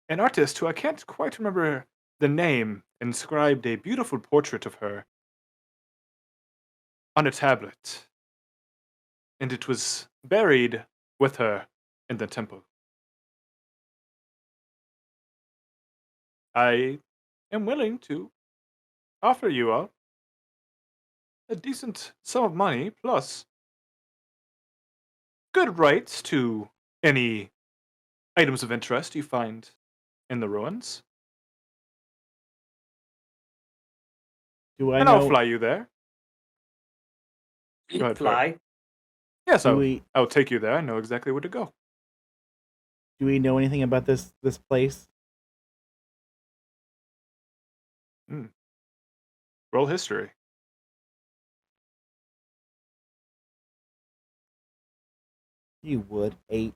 an artist who I can't quite remember the name inscribed a beautiful portrait of her on a tablet, and it was buried with her in the temple. I am willing to offer you all a decent sum of money plus good rights to any items of interest you find in the ruins. Do I And I'll know? fly you there. Go ahead, Ferry. Fly. Yes, Do I'll take you there. I know exactly where to go. we know anything about this place? Roll history. You would 8.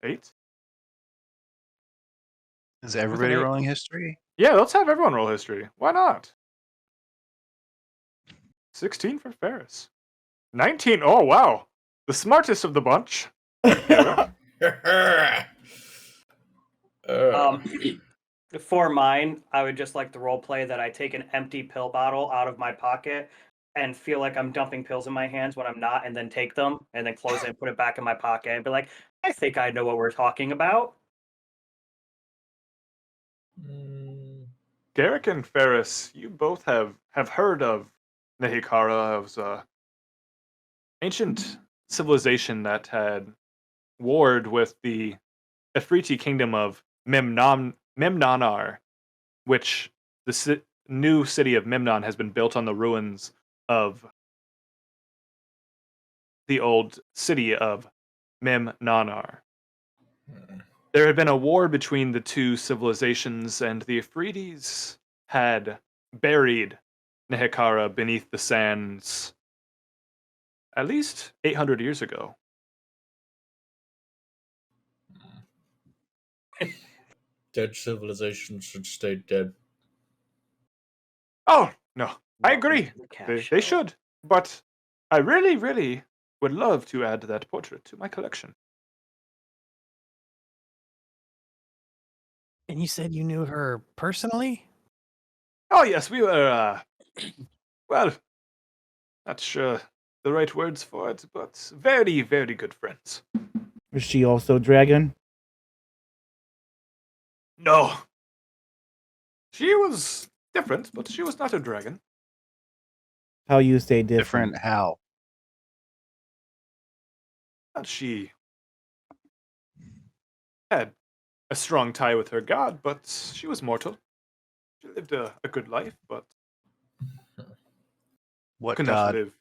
8? Is everybody eight. rolling history? Yeah, let's have everyone roll history. Why not? 16 for Ferris. 19. Oh, wow. The smartest of the bunch. For mine, I would just like to role play that I take an empty pill bottle out of my pocket and feel like I'm dumping pills in my hands when I'm not, and then take them and then close it and put it back in my pocket and be like, I think I know what we're talking about. Garrick and Ferris, you both have heard of Nehikara, as a ancient civilization that had warred with the Efreeti kingdom of Memnonar, which the new city of Memnon has been built on the ruins of the old city of Memnonar. There had been a war between the two civilizations, and the Efreetis had buried Nehekara beneath the sands at least 800 years ago. Dead civilizations should stay dead. Oh, no, I agree. Welcome to the cash They show. should, but I really, really would love to add that portrait to my collection. And you said you knew her personally? Oh, yes, we were, well, not sure the right words for it, but very, very good friends. Is she also dragon? No. She was different, but she was not a dragon. How you say different? Different how? And she had a strong tie with her god, but she was mortal. She lived a good life, but What could not god? live.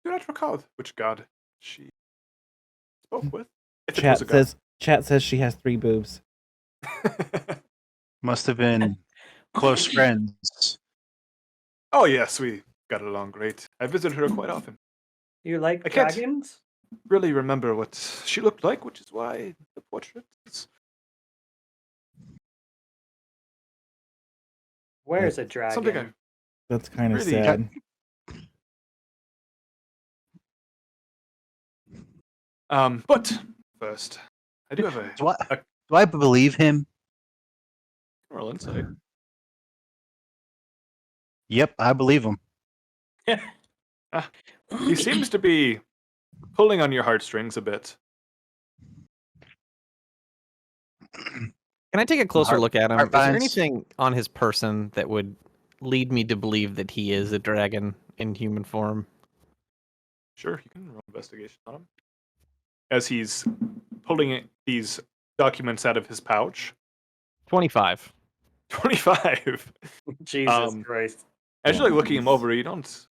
Do not recall which god she spoke with. If it was a god. Chat says she has 3 boobs. Must have been close friends. Oh, yes, we got along great. I visited her quite often. You like I can't- dragons? Really remember what she looked like, which is why the portrait is... Where's a dragon? something I That's kind of Really? sad. But first, I do have a Do I believe him? moral insight. Yep, I believe him. He seems to be pulling on your heartstrings a bit. Can I take a closer Heart- look at him? Is heart there vines. anything on his person that would lead me to believe that he is a dragon in human form? Sure, you can roll investigation on him. As he's pulling these documents out of his pouch. 25. 25. Jesus Christ. As you're looking him over, you don't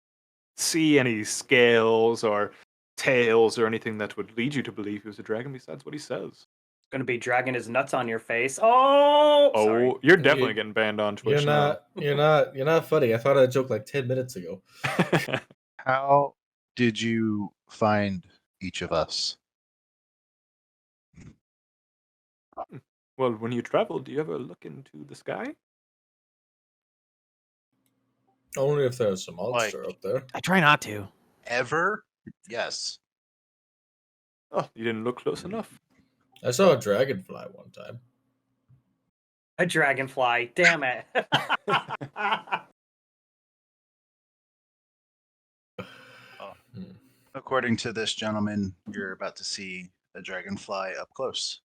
see any scales or tails or anything that would lead you to believe he was a dragon besides what he says. Gonna be dragging his nuts on your face. Oh, Oh, sorry. you're definitely getting banned on Twitch You're not funny. I thought of that joke like 10 minutes ago. now. How did you find each of us? Well, when you travel, do you ever look into the sky? Only if there's a monster up there. I try not to. Ever? Yes. Oh, you didn't look close enough. I saw a dragonfly one time. A dragonfly. Damn it. According to this gentleman, you're about to see a dragonfly up close.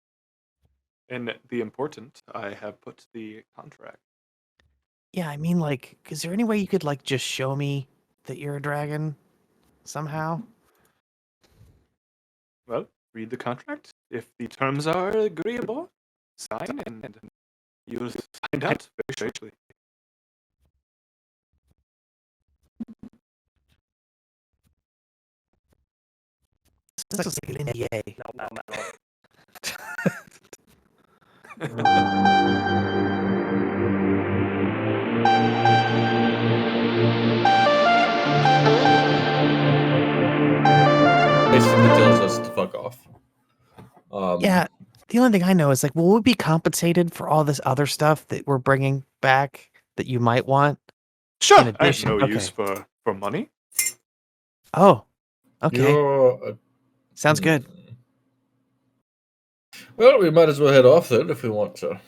And the important, I have put the contract. Yeah, I mean, like, is there any way you could, like, just show me that you're a dragon somehow? Well, read the contract. If the terms are agreeable, sign and you'll find out very shortly. This is like an NDA. No. Yeah. The only thing I know is like, will we be compensated for all this other stuff that we're bringing back that you might want? Sure. In I have addition- no okay. use for money. Oh, okay. You're Sounds good. Well, we might as well head off then if we want to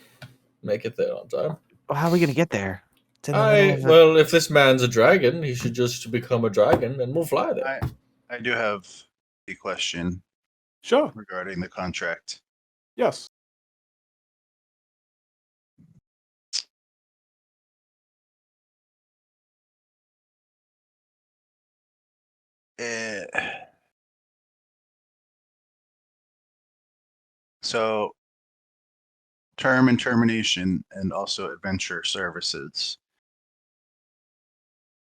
make it there on time. Well, how are we going to get there? It's in the middle of the... Well, if this man's a dragon, he should just become a dragon and we'll fly there. I do have a question Sure. regarding the contract. Yes. So, term and termination, and also adventure services.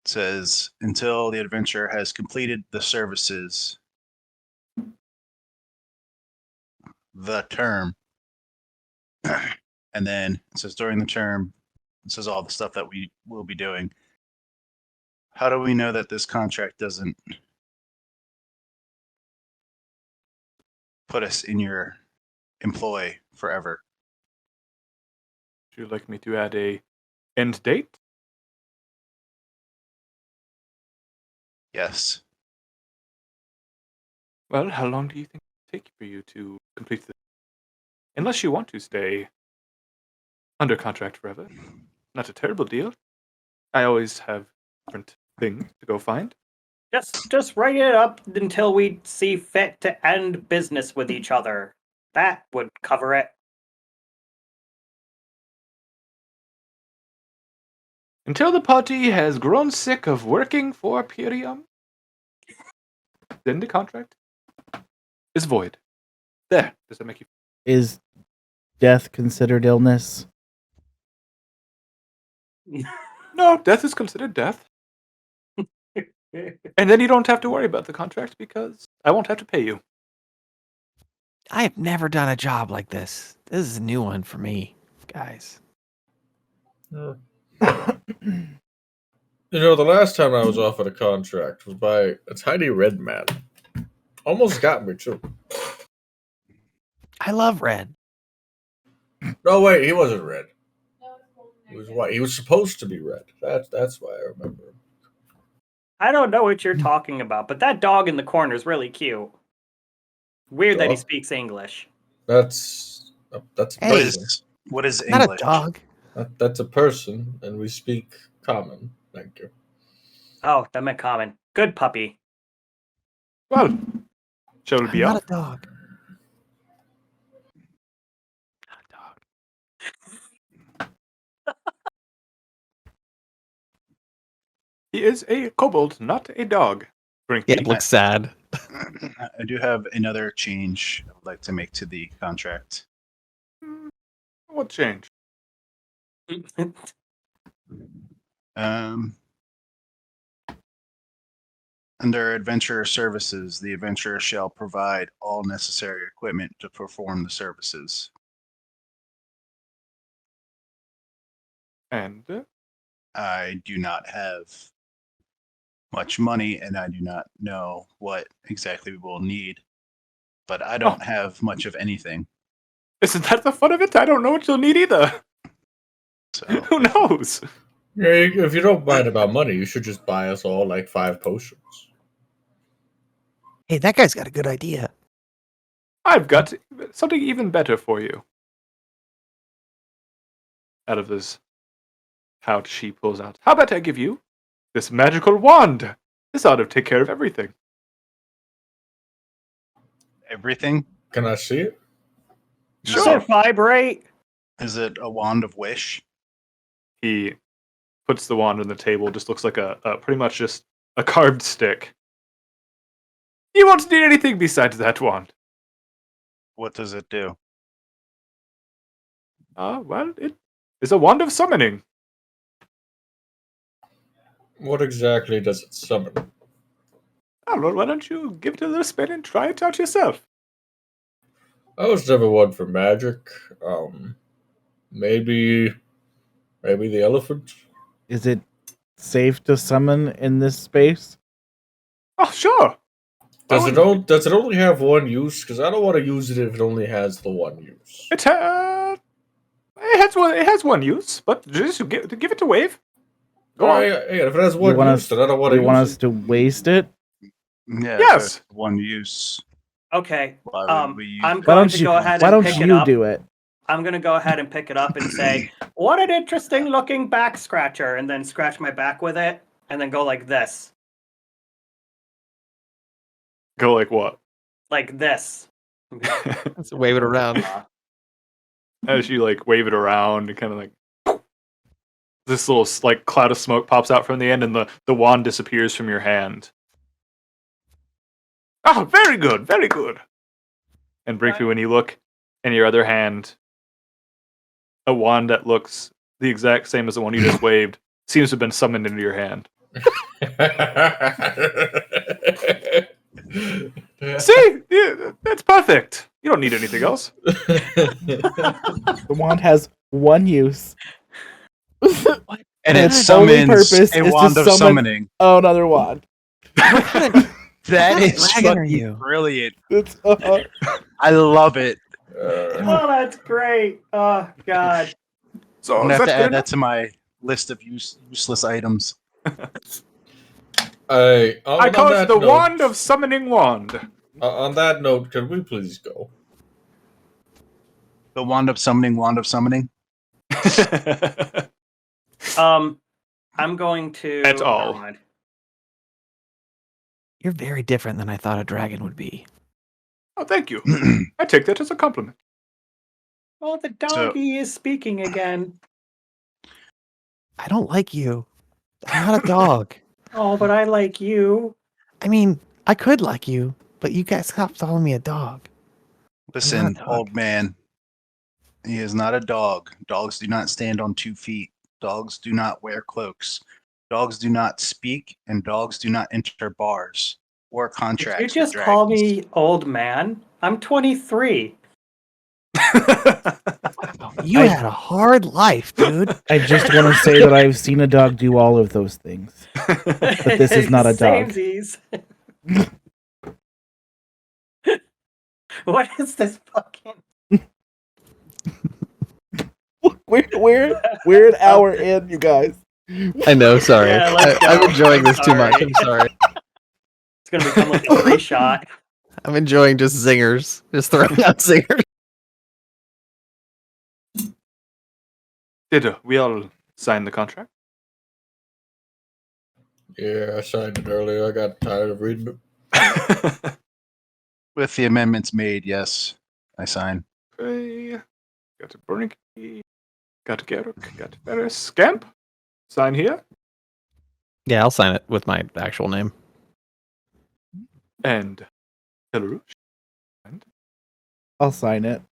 It says until the adventurer has completed the services, the term, and then it says during the term, it says all the stuff that we will be doing. How do we know that this contract doesn't put us in your employ forever? Would you like me to add a end date? Yes. Well, how long do you think it will take for you to complete this? Unless you want to stay under contract forever. Not a terrible deal. I always have different things to go find. Just write it up until we see fit to end business with each other. That would cover it. Until the party has grown sick of working for Purium, then the contract is void. There. Does that make you... Is death considered illness? No, death is considered death. And then you don't have to worry about the contract because I won't have to pay you. I have never done a job like this. This is a new one for me, guys. You know, the last time I was offered a contract was by a tiny red man. Almost got me, too. I love red. No, wait, he wasn't red. He was white. He was supposed to be red. That's why I remember him. I don't know what you're talking about, but that dog in the corner is really cute. Weird that he Dog? speaks English. That's a Hey. person. What is Not English? a dog. That's a person, and we speak common. Thank you. Oh, that meant common. Good puppy. Well, shall we I'm be not off? a dog. Not a dog. He is a kobold, not a dog. Yeah, it looks sad. I do have another change I would like to make to the contract. What change? Under adventurer services, the adventurer shall provide all necessary equipment to perform the services. And I do not have much money, and I do not know what exactly we will need, but I don't have much of anything. isn't that the fun of it? I don't know what you'll need either. So Who knows? Yeah, if you don't mind about money, you should just buy us all like 5 potions. Hey, that guy's got a good idea. I've got something even better for you. Out of this pouch she pulls out. How about I give you this magical wand? This ought to take care of everything. everything? Can I see it? Does it vibrate? Is it a wand of wish? He puts the wand on the table. Just looks like a pretty much just a carved stick. You won't need anything besides that wand. What does it do? Well, it is a wand of summoning. What exactly does it summon? Oh, Lord, why don't you give it a little spin and try it out yourself? I was never one for magic. Maybe the elephant. Is it safe to summon in this space? Oh, sure. Does it only have one use? Because I don't want to use it if it only has the one use. It has one use, but just give it a wave. Go on. Yeah, if it has one want use, then I don't want to You use want it. us to waste it? Yeah. Yes. if it's one use. Okay. Why would we use I'm it? Why going don't to you? go ahead Why and don't pick it you up. do it? I'm going to go ahead and pick it up and say, "What an interesting looking back scratcher," and then scratch my back with it, and then go like this, Go like what? like this. Let's wave it around. As you like wave it around, and kind of like this little like cloud of smoke pops out from the end, and the wand disappears from your hand. Oh, very good, very good. And Brinkby, when you look in your other hand, a wand that looks the exact same as the one you just waved seems to have been summoned into your hand. See? Yeah, that's perfect. You don't need anything else. The wand has one use. And it its only summons purpose a is to wand of summon- summoning. Oh, another wand. That What is dragon are fucking you? brilliant. It's I love it. Oh, that's great. Oh, God. So I'm gonna is have that to good add enough? that to my list of useless items. I call it the note, Wand of Summoning Wand. On that note, can we please go? The wand of summoning, wand of summoning. I'm going to. That's all. Never mind. You're very different than I thought a dragon would be. Oh, thank you. I take that as a compliment. Oh, the doggy is speaking again. I don't like you. I'm not a dog. Oh, but I like you. I mean, I could like you, but you guys stopped calling me a dog. Listen, dog. old man. He is not a dog. Dogs do not stand on 2 feet. Dogs do not wear cloaks. Dogs do not speak, and dogs do not enter bars or Did contracts. you with just call dragons. me old man? I'm 23. You had a hard life, dude. I just want to say that I've seen a dog do all of those things. But this is not a dog. Samesies. What is this fucking? We're an hour in, you guys. I know, sorry. Yeah, let's go. I'm enjoying this too Sorry. much. I'm sorry. It's gonna become like a 3-shot. I'm enjoying just zingers. Just throwing out zingers. Did we all sign the contract? Yeah, I signed it earlier. I got tired of reading it. With the amendments made, yes, I sign. Okay. Got to Brinky. Got to Garrick. Got to Ferus. Scamp. Sign here. Yeah, I'll sign it with my actual name. And Hilarouche. I'll sign it.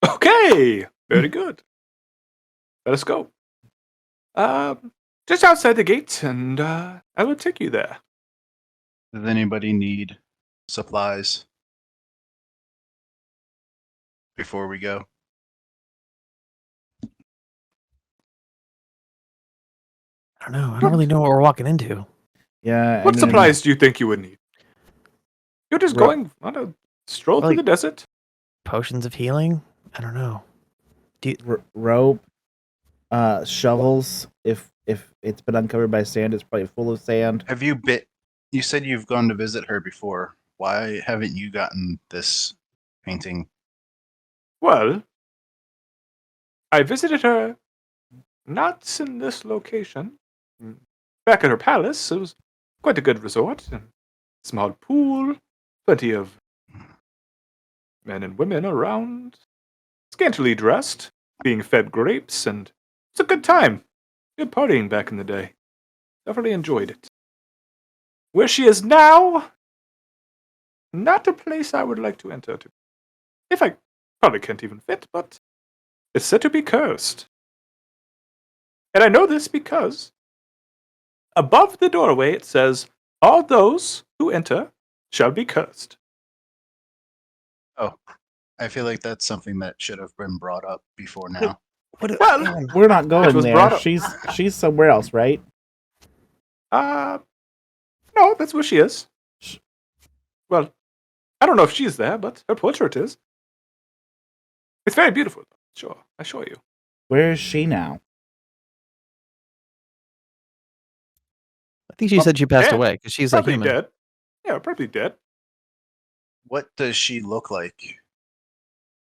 Okay. Very good. Let us go. Just outside the gate, and I will take you there. Does anybody need supplies before we go? I don't know. I don't really know what we're walking into. Yeah. What supplies do you think you would need? You're just Ro- going on a stroll through Like- the desert? Potions of healing? I don't know. Rope, shovels. If it's been uncovered by sand, it's probably full of sand. Have you You said you've gone to visit her before. Why haven't you gotten this painting? Well, I visited her not in this location. Back at her palace, it was quite a good resort. And small pool, plenty of men and women around, scantily dressed, being fed grapes, and it's a good time. Good partying back in the day. Definitely enjoyed it. Where she is now, not a place I would like to enter to. If I probably can't even fit, but it's said to be cursed. And I know this because above the doorway it says, all those who enter shall be cursed. Oh, I feel like that's something that should have been brought up before now. Well, We're not going was there. brought up. She's somewhere else, right? no, that's where she is. Well, I don't know if she's there, but her portrait is. It's very beautiful. Sure, I assure you. Where is she now? I think she said she passed dead. away because she's like Probably human. dead. Yeah, probably dead. What does she look like?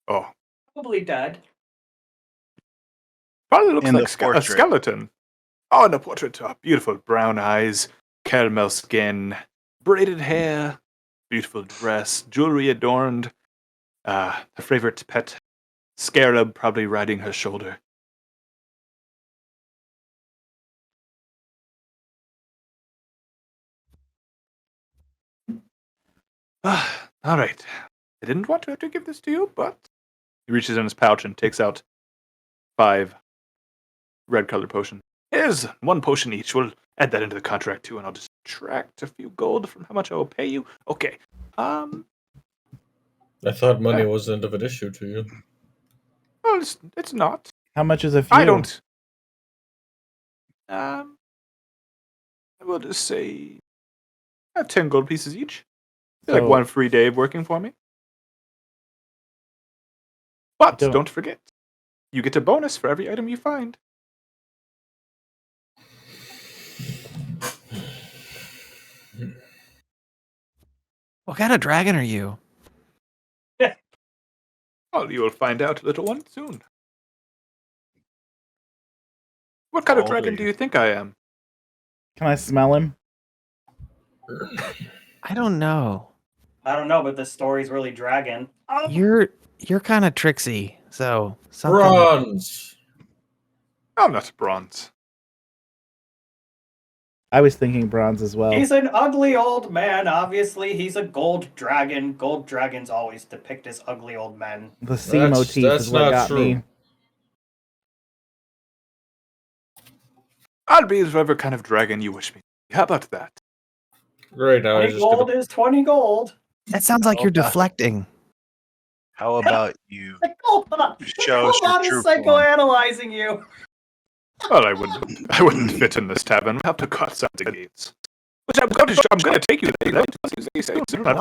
Oh, Probably dead. probably looks In the like a portrait. skeleton. Oh, in the portrait. Oh, beautiful brown eyes, caramel skin, braided hair, beautiful dress, jewelry adorned. Her favorite pet, scarab, probably riding her shoulder. All right. I didn't want to have to give this to you, but he reaches in his pouch and takes out 5 red-colored potions. Here's 1 potion each. We'll add that into the contract too, and I'll just subtract a few gold from how much I will pay you. Okay. I thought money wasn't of an issue to you. Well, it's not. How much is a few? I don't. I will just say 10 gold pieces each. Like 1 free day of working for me. But don't forget, you get a bonus for every item you find. What kind of dragon are you? Well, you will find out, little one, soon. What kind of dragon do you think I am? Can I smell him? I don't know. I don't know, but the story's really dragging. Oh, You're kind of tricksy, so something. Bronze. I'm not bronze. I was thinking bronze as well. he's an ugly old man. Obviously, he's a gold dragon. Gold dragons always depict as ugly old men. The sea motif is what not got true. me. I'll be whatever kind of dragon you wish me. How about that? Great. Now 20 gold is 20 gold. That sounds like you're deflecting. How about you Hold on. show us Hold on, your is true form? psychoanalyzing you. Well, I wouldn't fit in this tavern. We'll have to cut some the gates. Which I'm going to take you there. I don't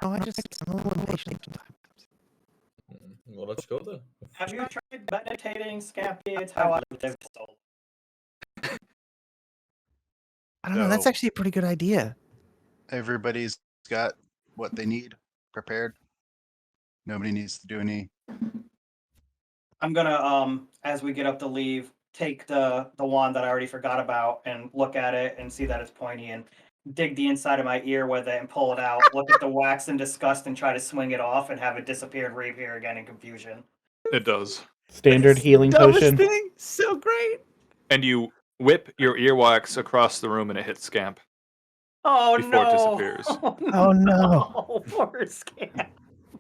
know. I'm a little impatient sometimes. Well, let's go then. Have you tried meditating, Scampy? It's how I live soul. I don't know. That's So- actually a pretty good idea. Everybody's got what they need prepared. Nobody needs to do any. I'm gonna, as we get up to leave, take the wand that I already forgot about and look at it and see that it's pointy and dig the inside of my ear with it and pull it out, look at the wax in disgust and try to swing it off and have it disappear and reappear again in confusion. It does. Standard healing Dumbest potion. thing. So great. And you whip your earwax across the room and it hits Scamp. Oh Before no! it disappears. Oh, no. Poor Scamp.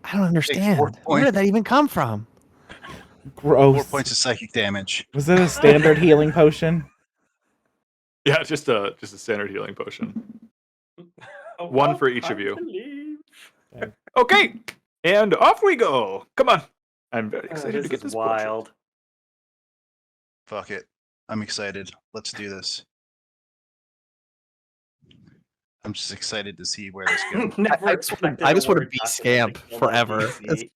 I don't understand. 4 Where did that even come from? Gross. 4 points of psychic damage. Was it a standard healing potion? Yeah, just a standard healing potion. One for each of you. Leave. Okay, and off we go. Come on. I'm very excited to This get is this wild. Fuck it. I'm excited. Let's do this. I'm just excited to see where this goes. Never I expected just a wanna word be document to Scamp kill my forever. PC.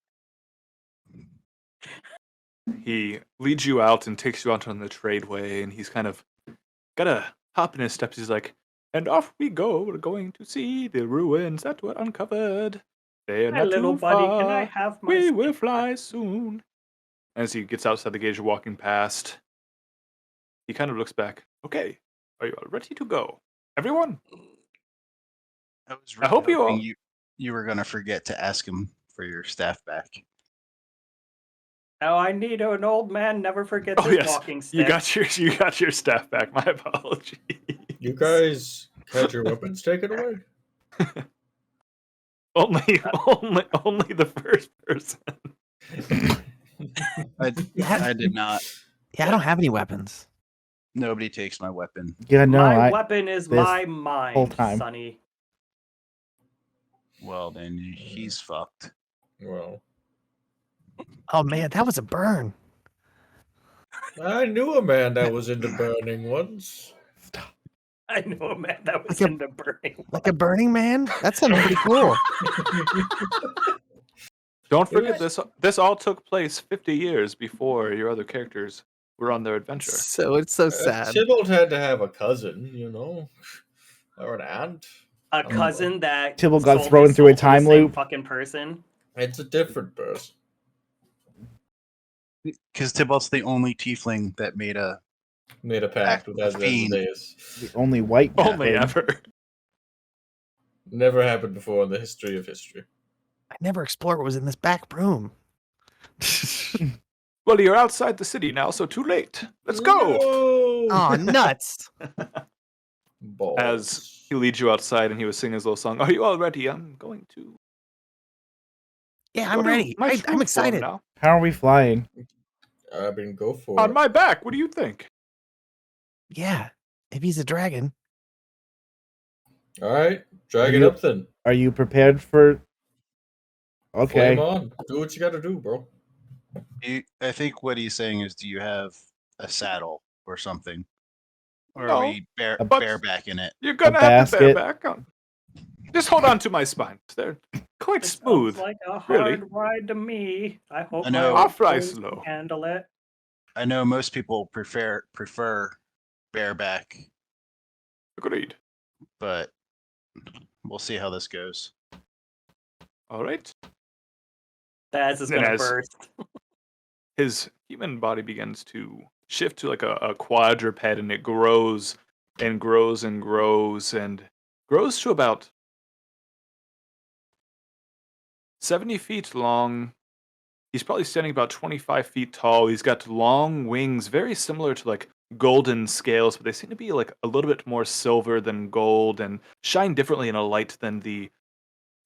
He leads you out and takes you out on the tradeway, and he's kind of got a hop in his steps. He's like, and off we go. We're going to see the ruins that were uncovered. They are My not little too buddy, far. can I have my We will skipper? fly soon. As he gets outside the gate, you're walking past. He kind of looks back. Okay, are you all ready to go? Everyone? I was I hope you hoping all- you were gonna forget to ask him for your staff back. Oh, I need an old man never forgets Oh his yes, walking stick. you got your staff back. My apologies. You guys had your weapons taken away? only the first person. I did not. Yeah, I don't have any weapons. Nobody takes my weapon. Yeah, no, my I. weapon is this my whole mind, time. Sonny. Well, then he's fucked. Well, Oh man, that was a burn. I knew a man that was into burning once. I know a man that was Like a- in the burning. Like a Burning Man? That sounds pretty cool. Don't forget this. This all took place 50 years before your other characters were on their adventure. So it's so sad. Tybalt had to have a cousin, you know, or an aunt. A cousin that Tybalt got sold thrown his through a soul to the time same loop. fucking person. It's a different person. Because Tybalt's the only tiefling that made a Made a pact with Fiend. Asmodeus. The only white Only halfling. ever. Never happened before in the history of history. I never explored what was in this back room. Well, you're outside the city now, so too late. Let's go. No! Oh, nuts. Balls. As he leads you outside and he was singing his little song. Are you all ready? I'm going to. Yeah, go I'm to ready. my swoop I'm form excited. now. How are we flying? I mean, go for On it. my back. What do you think? Yeah, if he's a dragon. All right, drag it you- up then. Are you prepared for? Flame Okay. on. Do what you got to do, bro. I think what he's saying is, do you have a saddle or something? Or No, are we but- barebacking it? You're gonna A have to basket. bareback on. Just hold on to my spine. They're quite It smooth. sounds like a really. hard ride to me. I hope I know. my I'll fly old slow. can handle it. I know most people prefer bareback, Agreed. but we'll see how this goes. All right. That is And gonna as- burst. His human body begins to shift to like a quadruped, and it grows and grows and grows and grows to about 70 feet long. He's probably standing about 25 feet tall. He's got long wings, very similar to like golden scales, but they seem to be like a little bit more silver than gold and shine differently in a light than the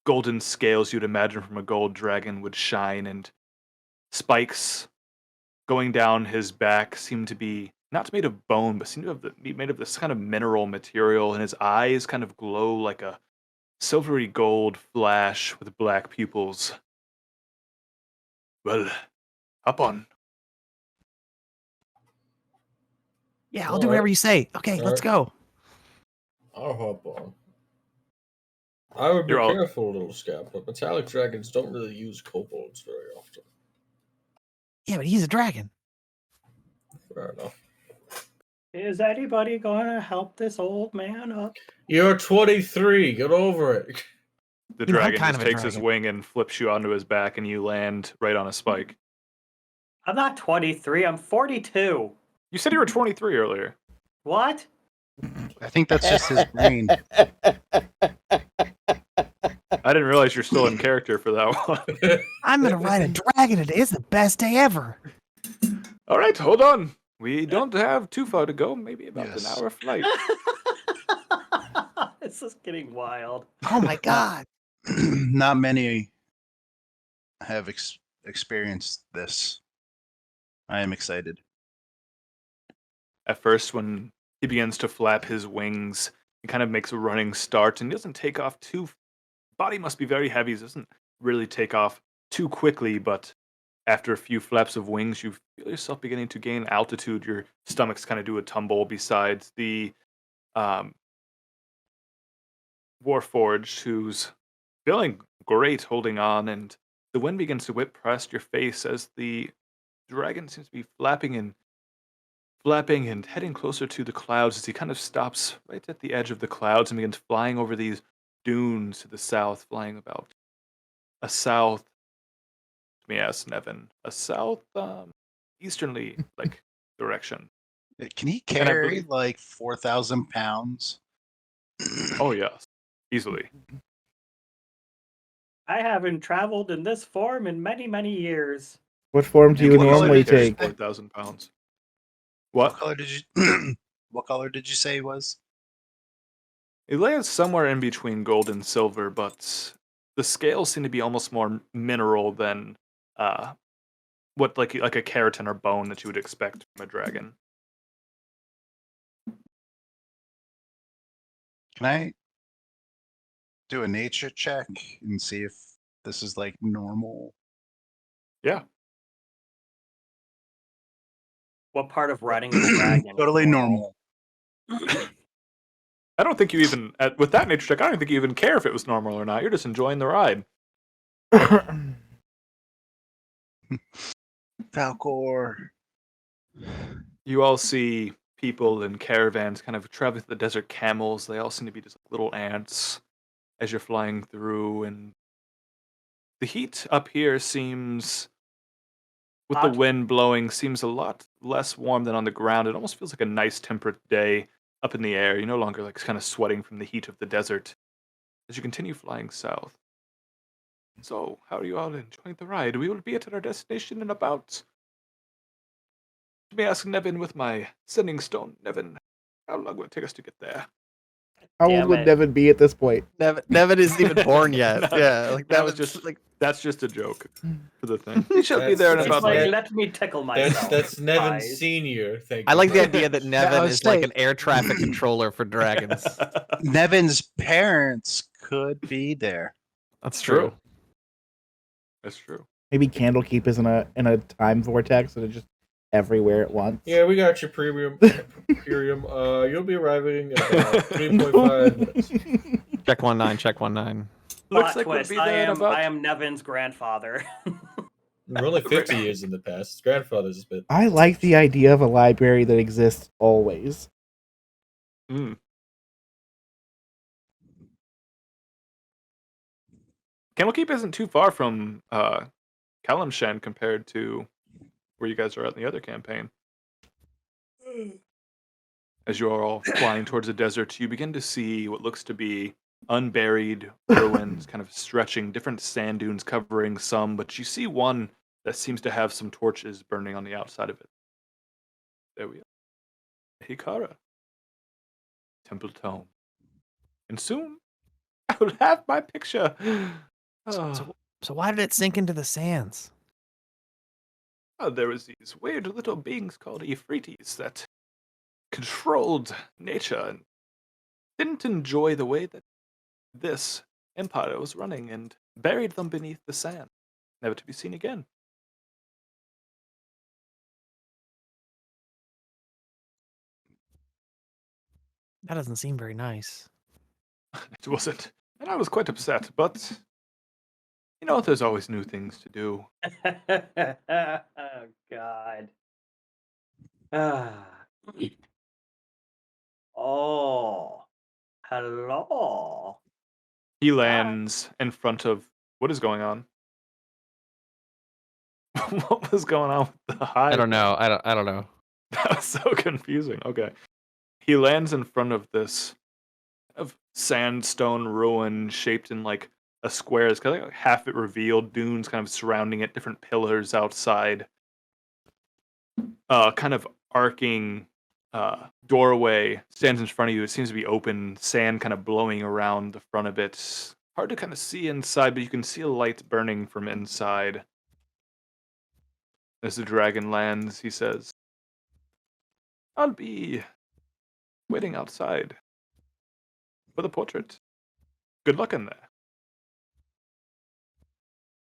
golden scales you'd imagine from a gold dragon would shine. And spikes going down his back seem to be not made of bone, but seem to be made of this kind of mineral material. And his eyes kind of glow like a silvery gold flash with black pupils. Well, hop on. Yeah, I'll do whatever you say. Okay, let's go. I'll hop on. I would be You're all- careful, little Scamp, but metallic dragons don't really use kobolds very often. Yeah, but he's a dragon. Fair enough. Is anybody gonna help this old man up? You're 23. Get over it. The You know, I'm dragon kind just of a takes his dragon. wing and flips you onto his back, and you land right on a spike. I'm not 23. I'm 42. You said you were 23 earlier. What? I think that's just his brain. I didn't realize you're still in character for that one. I'm gonna ride a dragon today. It's the best day ever. All right, hold on. We don't have too far to go. Maybe about Yes. an hour flight. This is getting wild. Oh my god. Not many have experienced this. I am excited. At first, when he begins to flap his wings, he kind of makes a running start and he doesn't take off too. Body must be very heavy. He doesn't really take off too quickly, but after a few flaps of wings, you feel yourself beginning to gain altitude. Your stomachs kind of do a tumble. Besides the Warforged, who's feeling great, holding on, and the wind begins to whip past your face as the dragon seems to be flapping and heading closer to the clouds as he kind of stops right at the edge of the clouds and begins flying over these dunes to the south, flying about a south. Let me ask Nevin, a south easternly like direction. Can he And I carry believe- like 4,000 pounds? Oh yes, easily. I haven't traveled in this form in many, many years. What form do you And what color normally carries take? 4,000 pounds. What What? color did you? What color did you say he was? It lands somewhere in between gold and silver, but the scales seem to be almost more mineral than what like a keratin or bone that you would expect from a dragon. Can I do a nature check and see if this is like normal? Yeah. What part of riding a dragon? is Totally normal. I don't think you even with that nature check. I don't think you even care if it was normal or not. You're just enjoying the ride. Falcor. You all see people in caravans kind of traveling through the desert camels. They all seem to be just little ants as you're flying through, and the heat up here seems, with the Hot. wind blowing, seems a lot less warm than on the ground. It almost feels like a nice temperate day up in the air. You're no longer like kind of sweating from the heat of the desert as you continue flying south. So, how are you all enjoying the ride? We will be at our destination in about. Let me ask Nevin with my sending stone. Nevin, how long will it take us to get there? How old Damn would it. Devin be at this point? Nevin isn't even born yet. No, Yeah, like that was Nevin's, just like that's just a joke for the thing. We shall be there in That's about Like, Ned- let me tickle myself. That's Nevin Guys. Senior. Thank you. I like the very idea much. that Nevin was is like saying- an air traffic controller for dragons. Nevin's parents could be there. That's True. true. That's true. Maybe Candlekeep is in a time vortex and it's just everywhere at once. Yeah, we got your premium. You'll be arriving in about 3.5 minutes. Check 19. Check 19. Looks Plot like we'll twist. be there in about. I am Nevin's grandfather. We're only 50 years in the past. Grandfather's a bit. I like the idea of a library that exists always. Mm. Candlekeep isn't too far from Kalimshan compared to where you guys are at in the other campaign. As you are all flying towards the desert, you begin to see what looks to be unburied ruins kind of stretching, different sand dunes covering some, but you see one that seems to have some torches burning on the outside of it. There we are. Hikara. Temple Tome. And soon, I will have my picture. So why did it sink into the sands? There was these weird little beings called Euphrates that controlled nature and didn't enjoy the way that this empire was running and buried them beneath the sand, never to be seen again. That doesn't seem very nice. It wasn't, and I was quite upset, but you know, there's always new things to do. Oh, God. Ah. Oh. Hello. He lands in front of what is going on? What was going on with the hive? I don't know. I don't know. That was so confusing. Okay. He lands in front of this of sandstone ruin shaped in like a square. It's kind of like half it revealed, dunes kind of surrounding it, different pillars outside. Kind of arcing doorway stands in front of you. It seems to be open, sand kind of blowing around the front of it. Hard to kind of see inside, but you can see a light burning from inside. As the dragon lands, he says, I'll be waiting outside for the portrait. Good luck in there.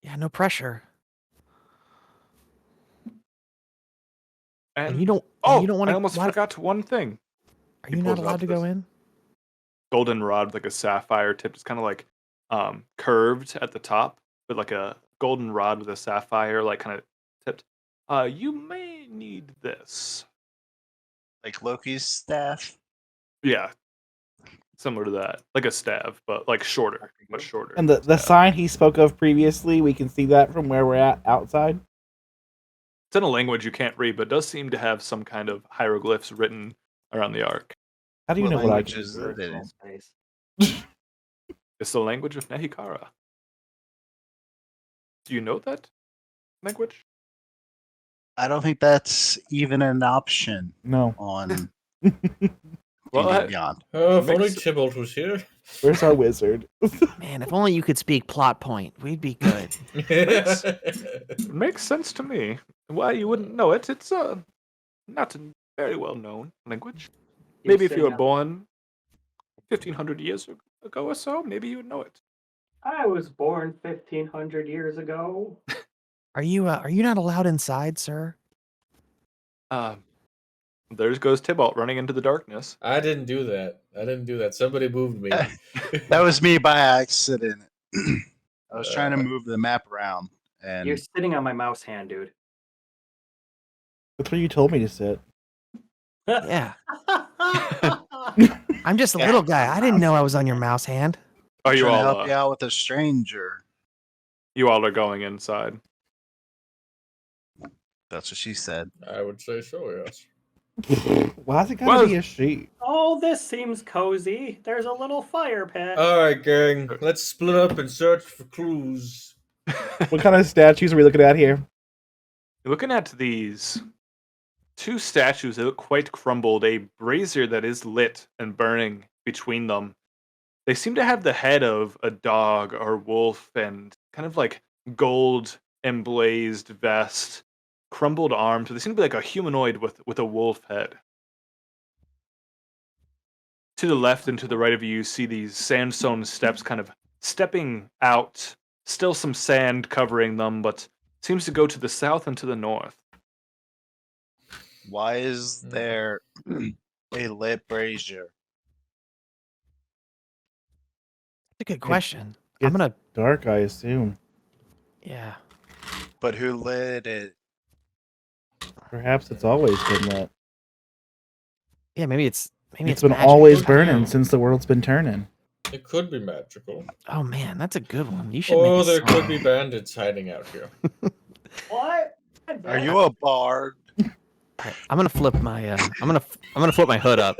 Yeah, no pressure. And you don't. oh, you don't want I to. almost forgot one thing. Are He you not pulls out allowed to go this in? Golden rod with like a sapphire tip. It's kind of like curved at the top, but like a golden rod with a sapphire, like kind of tipped. You may need this. Like Loki's staff. Yeah, similar to that, like a staff, but like shorter, much shorter. And the staff. sign he spoke of previously, we can see that from where we're at outside. It's in a language you can't read, but does seem to have some kind of hieroglyphs written around the arc. How do you What know what I language can is do? it in? Personal space. It's the language of Nehikara. Do you know that language? I don't think that's even an option No. on Well, D&D Beyond. Oh, if Makes- only Tybalt was here. Where's our wizard? Man, if only you could speak plot point, we'd be good. It makes sense to me. Why you wouldn't know it? It's not a very well known language. Maybe if you were born 1,500 years ago or so, maybe you would know it. I was born 1,500 years ago. Are you not allowed inside, sir? There goes Tybalt running into the darkness. I didn't do that. Somebody moved me. That was me by accident. I was trying to move the map around, and You're sitting on my mouse hand, dude. That's where you told me to sit. Yeah. I'm just a little guy. I didn't know I was on your mouse hand. Oh, I'm you trying to all help you out with a stranger. you all are going inside. That's what she said. I would say so, yes. Why's it gotta Well- be a sheep? Oh, this seems cozy. There's a little fire pit. All right, gang. Let's split up and search for clues. What kind of statues are we looking at here? You're looking at these two statues that look quite crumbled, a brazier that is lit and burning between them. They seem to have the head of a dog or wolf and kind of like gold emblazed vest, crumbled arms. So they seem to be like a humanoid with a wolf head. To the left and to the right of you see these sandstone steps kind of stepping out. Still some sand covering them, but seems to go to the south and to the north. Why is there a lit brazier? That's a good question. It's I'm gonna. dark, I assume. Yeah. But who lit it? Perhaps it's always been lit. Yeah. Maybe it's It's been magic. always I don't burning know. since the world's been turning. It could be magical. Oh man, that's a good one. You should make Or a there song. could be bandits hiding out here. What? Are you a bard? Alright, I'm gonna flip my. I'm gonna flip my hood up.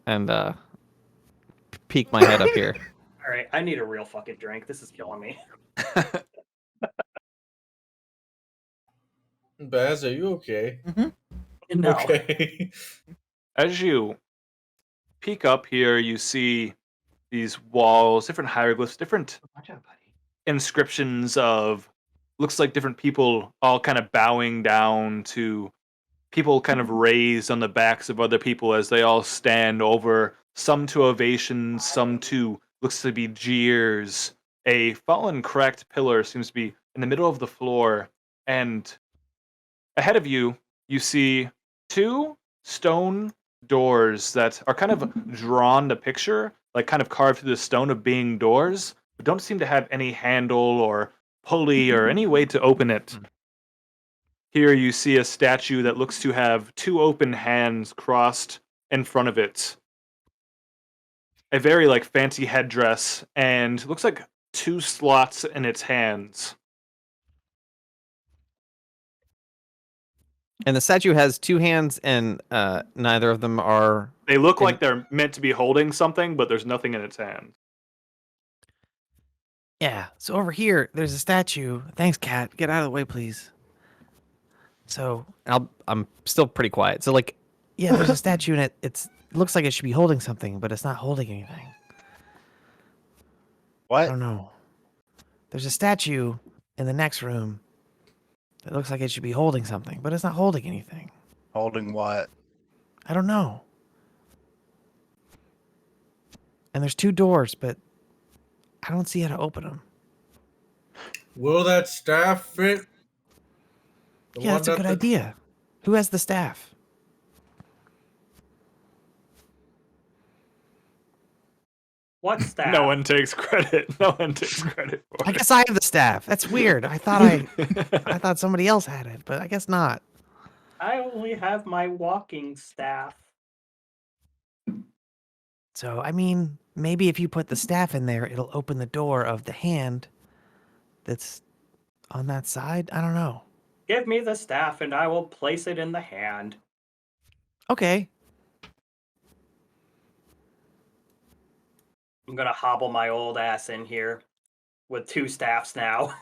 And peek my head up here. All right, I need a real fucking drink. This is killing me. Baz, are you okay? No. Okay. As you peek up here, you see these walls, different hieroglyphs, different Watch out, buddy. inscriptions of looks like different people all kind of bowing down to people kind of raised on the backs of other people as they all stand over, some to ovations, some to looks to be jeers. A fallen cracked pillar seems to be in the middle of the floor, and ahead of you you see two stone doors that are kind of drawn to picture, like kind of carved through the stone of being doors, but don't seem to have any handle or pulley or any way to open it. Here you see a statue that looks to have two open hands crossed in front of it. A very like fancy headdress and looks like two slots in its hands. And the statue has two hands, and neither of them are. They look And- like they're meant to be holding something, but there's nothing in its hand. Yeah. So over here, there's a statue. Thanks, cat. Get out of the way, please. So I'm still pretty quiet. So like, yeah, there's a statue, and it looks like it should be holding something, but it's not holding anything. I What? don't know. There's a statue in the next room that looks like it should be holding something, but it's not holding anything. Holding what? I don't know. And there's two doors, but I don't see how to open them. Will that staff fit? The Yeah, one that's a that good the- idea. Who has the staff? What's that? No one takes credit. No one takes credit for I it. guess I have the staff. That's weird. I thought somebody else had it, but I guess not. I only have my walking staff. So, I mean, maybe if you put the staff in there, it'll open the door of the hand that's on that side. I don't know. Give me the staff and I will place it in the hand. Okay. I'm gonna hobble my old ass in here with two staffs now.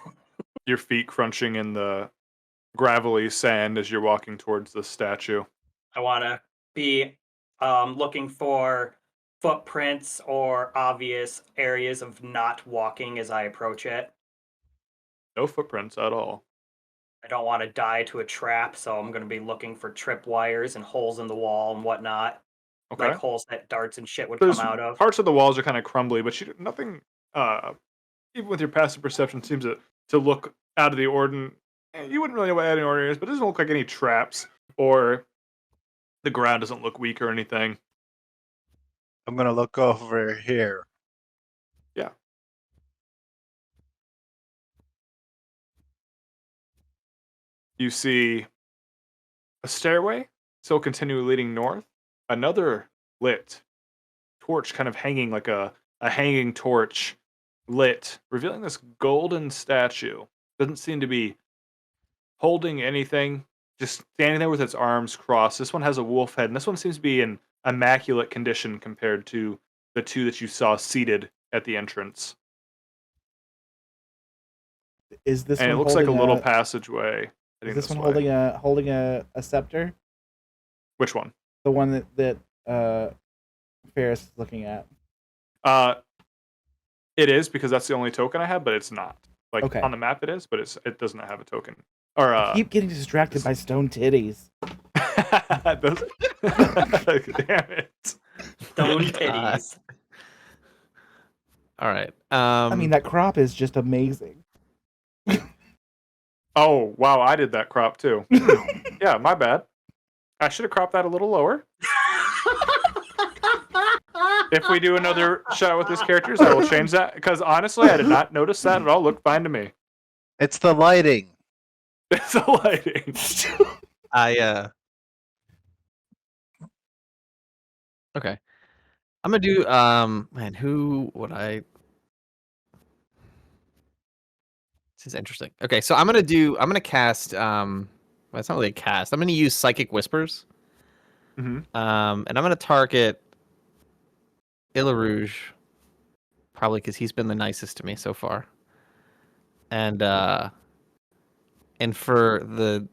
Your feet crunching in the gravelly sand as you're walking towards the statue. I want to be looking for footprints or obvious areas of not walking as I approach it. No footprints at all. I don't want to die to a trap, so I'm going to be looking for tripwires and holes in the wall and whatnot. Okay. Like holes that darts and shit would There's come out of. parts of the walls are kind of crumbly, but nothing. Even with your passive perception, seems to look out of the ordinary. You wouldn't really know what out of the ordinary is, but it doesn't look like any traps. or the ground doesn't look weak or anything. I'm gonna look over here. Yeah. You see a stairway still continually leading north. Another lit torch kind of hanging like a hanging torch lit, revealing this golden statue. Doesn't seem to be holding anything, just standing there with its arms crossed. This one has a wolf head, and this one seems to be in immaculate condition compared to the two that you saw seated at the entrance. Is this And it one looks like a holding little passageway Is heading this this one way. holding a scepter? Which one? The one that Ferris is looking at. It is, because that's the only token I have, but it's not. Like Okay. on the map it is, but it doesn't have a token. Or I keep getting distracted by stone titties. Damn it. Stone titties. All right. I mean, that crop is just amazing. Oh, wow, I did that crop too. Yeah, my bad. I should have cropped that a little lower. If we do another shot with his characters, I will change that. Because honestly, I did not notice that at all. Looked fine to me. It's the lighting. It's the lighting. Okay. I'm gonna do man, who would I This is interesting. Okay, so I'm gonna cast well, it's not really a cast. I'm gonna use Psychic Whispers. Mm-hmm. And I'm gonna target Ilarouge, probably because he's been the nicest to me so far. And for the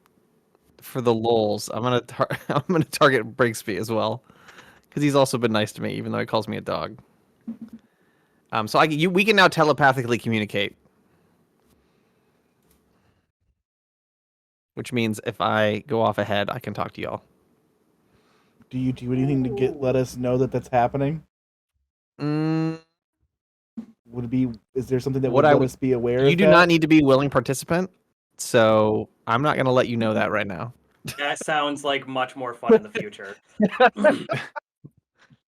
lulz, I'm gonna target Brigsby as well, because he's also been nice to me, even though he calls me a dog. So we can now telepathically communicate, which means if I go off ahead, I can talk to y'all. Do you do anything to let us know that that's happening? Mm, Would it be? Is there something that What would I let would- us be aware you of do that? not need to be a willing participant, so I'm not gonna let you know that right now. That sounds like much more fun in the future.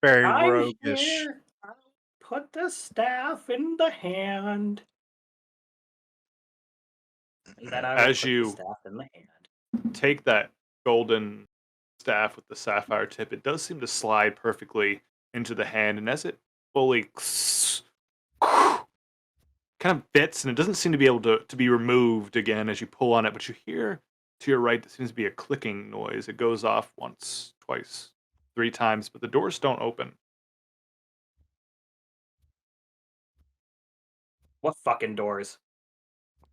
Very I'm roguish. here. I'll put the staff in the hand. And then I will As put you- the staff in the hand. Take that golden staff with the sapphire tip. It does seem to slide perfectly into the hand, and as it fully kind of fits, and it doesn't seem to be able to be removed again as you pull on it, but you hear to your right, there seems to be a clicking noise. It goes off once, twice, 3 times, but the doors don't open. What fucking doors?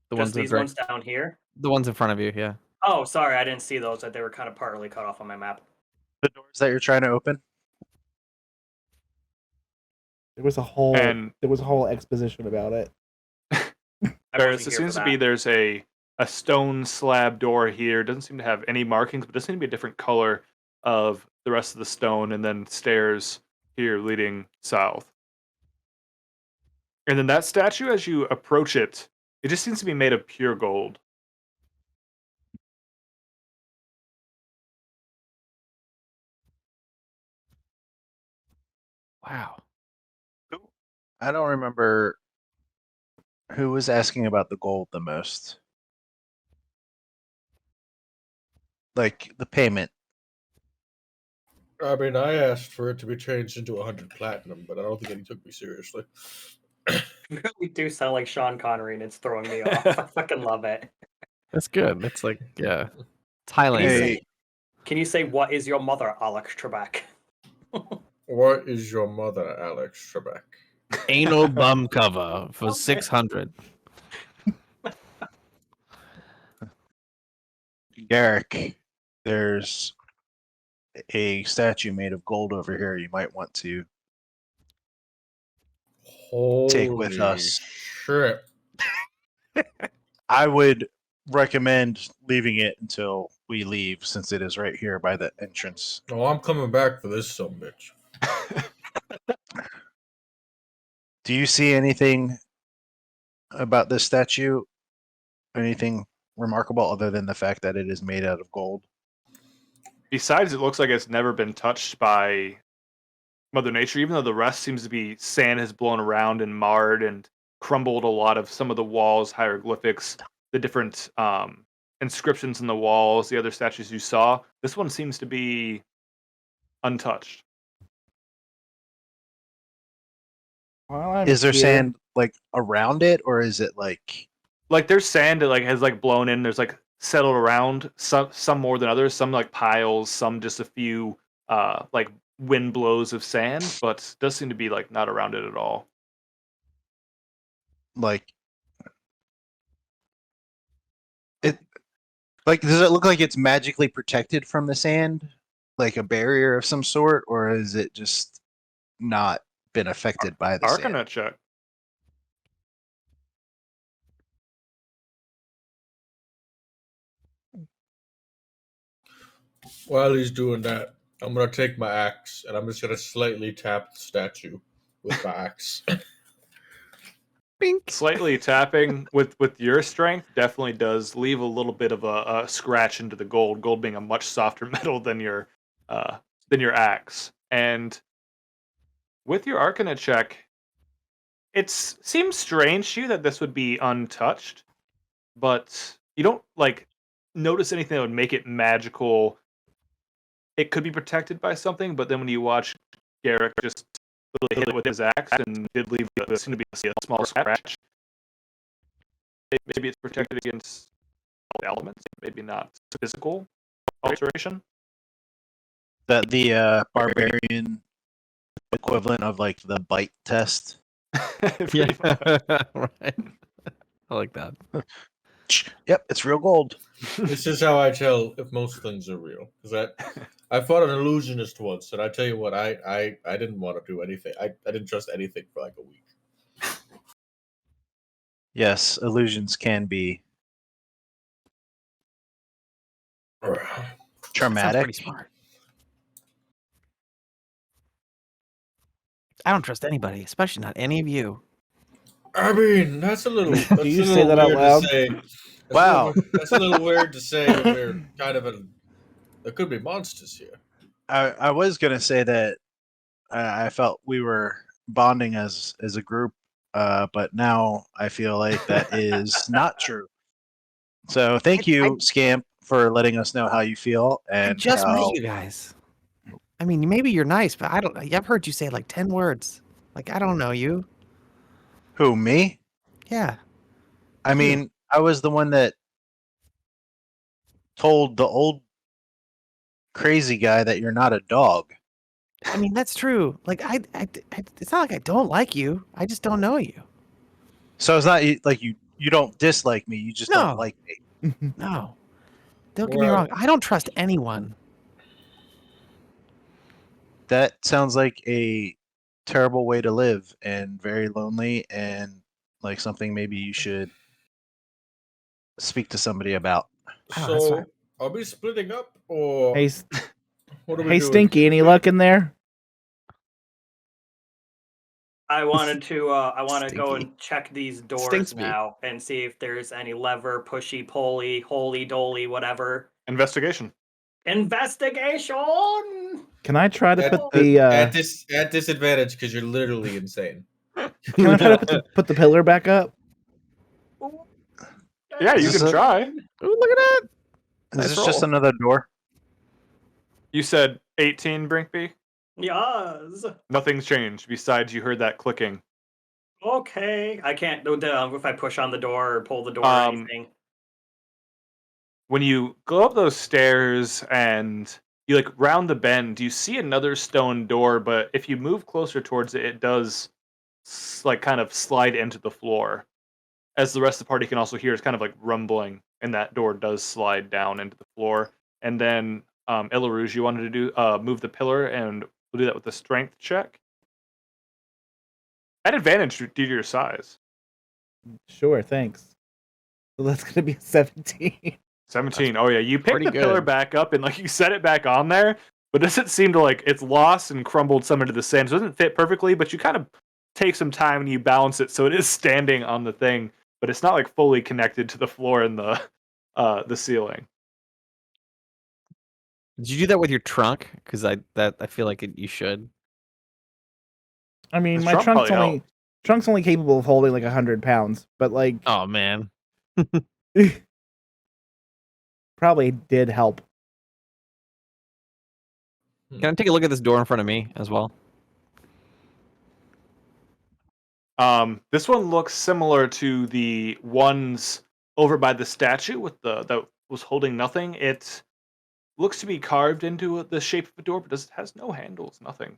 The Just ones these ones down here? the ones in front of you, yeah. Oh, sorry, I didn't see those. They were kind of partly cut off on my map. The doors that you're trying to open. There was a whole And exposition about it. there wasn't here seems for to be that. there's a stone slab door here. Doesn't seem to have any markings, but does seem to be a different color of the rest of the stone, and then stairs here leading south. And then that statue, as you approach it, it just seems to be made of pure gold. Wow. I don't remember who was asking about the gold the most. Like the payment. I mean, I asked for it to be changed into 100 platinum, but I don't think he took me seriously. You really do sound like Sean Connery, and it's throwing me off. I fucking love it. That's good. It's like, yeah. Thailand. Hey. Can you say, what is your mother, Alex Trebek? What is your mother, Alex Trebek? Anal bum cover for 600. Garrick, there's a statue made of gold over here you might want to take with Holy us. Shit. I would recommend leaving it until we leave, since it is right here by the entrance. Oh, I'm coming back for this sumbitch. Do you see anything about this statue? Anything remarkable other than the fact that it is made out of gold? besides, it looks like it's never been touched by Mother Nature, even though the rest seems to be sand has blown around and marred and crumbled a lot of some of the walls, hieroglyphics, the different inscriptions in the walls, the other statues you saw. This one seems to be untouched. While I'm Is there here- sand like around it, or is it like Like there's sand that like has like blown in. There's like settled around some more than others. Some like piles. Some just a few like wind blows of sand, but does seem to be like not around it at all. like it? Like, does it look like it's magically protected from the sand, like a barrier of some sort, or is it just not been affected by the sand? Arcana check. While he's doing that, I'm gonna take my axe and I'm just gonna slightly tap the statue with my axe. Bink. Slightly tapping with your strength definitely does leave a little bit of a scratch into the gold. Gold being a much softer metal than your axe. And with your Arcana check, it seems strange to you that this would be untouched, but you don't like notice anything that would make it magical. It could be protected by something, but then when you watch Garrick just really hit it with his axe and did leave what seemed to be a small scratch, maybe it's protected against elements, maybe not physical alteration. That the barbarian equivalent of like the bite test. Yeah. Pretty much. Right. I like that. Yep, it's real gold. This is how I tell if most things are real. Because I fought an illusionist once, and I tell you what, I didn't want to do anything. I didn't trust anything for like a week. Yes, illusions can be Sounds traumatic. pretty smart. I don't trust anybody, especially not any of you. I mean, that's a little. That's you a say little that out weird loud? To say. Wow. That's a little weird to say when we're kind of a. There could be monsters here. I was gonna say that I felt we were bonding as a group, but now I feel like that is not true. So thank you, Scamp, for letting us know how you feel. I And just met you guys. I mean, maybe you're nice, but I don't. I've heard you say like 10 words. Like I don't know you. who, me? Yeah. I mean, I was the one that told the old crazy guy that you're not a dog. I mean, that's true. Like it's not like I don't like you. I just don't know you. So it's not like you don't dislike me, you just No. don't like me. No. Don't get me Well- wrong. I don't trust anyone. That sounds like a terrible way to live and very lonely and like something maybe you should speak to somebody about. Oh, that's So, fine. are we splitting up or Hey, what are we hey, doing? Stinky, any luck in there? I wanted to go Stinky. and check these doors Stinks me. now and see if there's any lever, pushy, pulley, holy doly, whatever. Investigation. Investigation. Can I try to At- put the at disadvantage because you're literally insane. can I try to put the pillar back up? Yeah, you Is this can a- try. Ooh, look at that. Is Nice this just roll. another door? You said 18, Brinkby? Yes. Nothing's changed besides you heard that clicking. Okay. I can't do if I push on the door or pull the door or Um, anything. When you go up those stairs and you like round the bend, you see another stone door, but if you move closer towards it, it does like kind of slide into the floor. As the rest of the party can also hear, it's kind of like rumbling, and that door does slide down into the floor. And then Elarouge, you wanted to do move the pillar, and we'll do that with a strength check. At advantage due to your size. Sure, thanks. So that's gonna be a 17. 17. Oh yeah, you pick pretty the pillar good. back up and like you set it back on there, but doesn't seem to like it's lost and crumbled some into the sand. So it doesn't fit perfectly, but you kind of take some time and you balance it so it is standing on the thing, but it's not like fully connected to the floor and the ceiling. Did you do that with your trunk? Because I feel like you should. I mean, The my trunk trunk's probably only capable of holding like 100 pounds, but like Oh man. probably did help. Can I take a look at this door in front of me as well? This one looks similar to the ones over by the statue with that was holding nothing. It looks to be carved into the shape of a door, but it has no handles, nothing.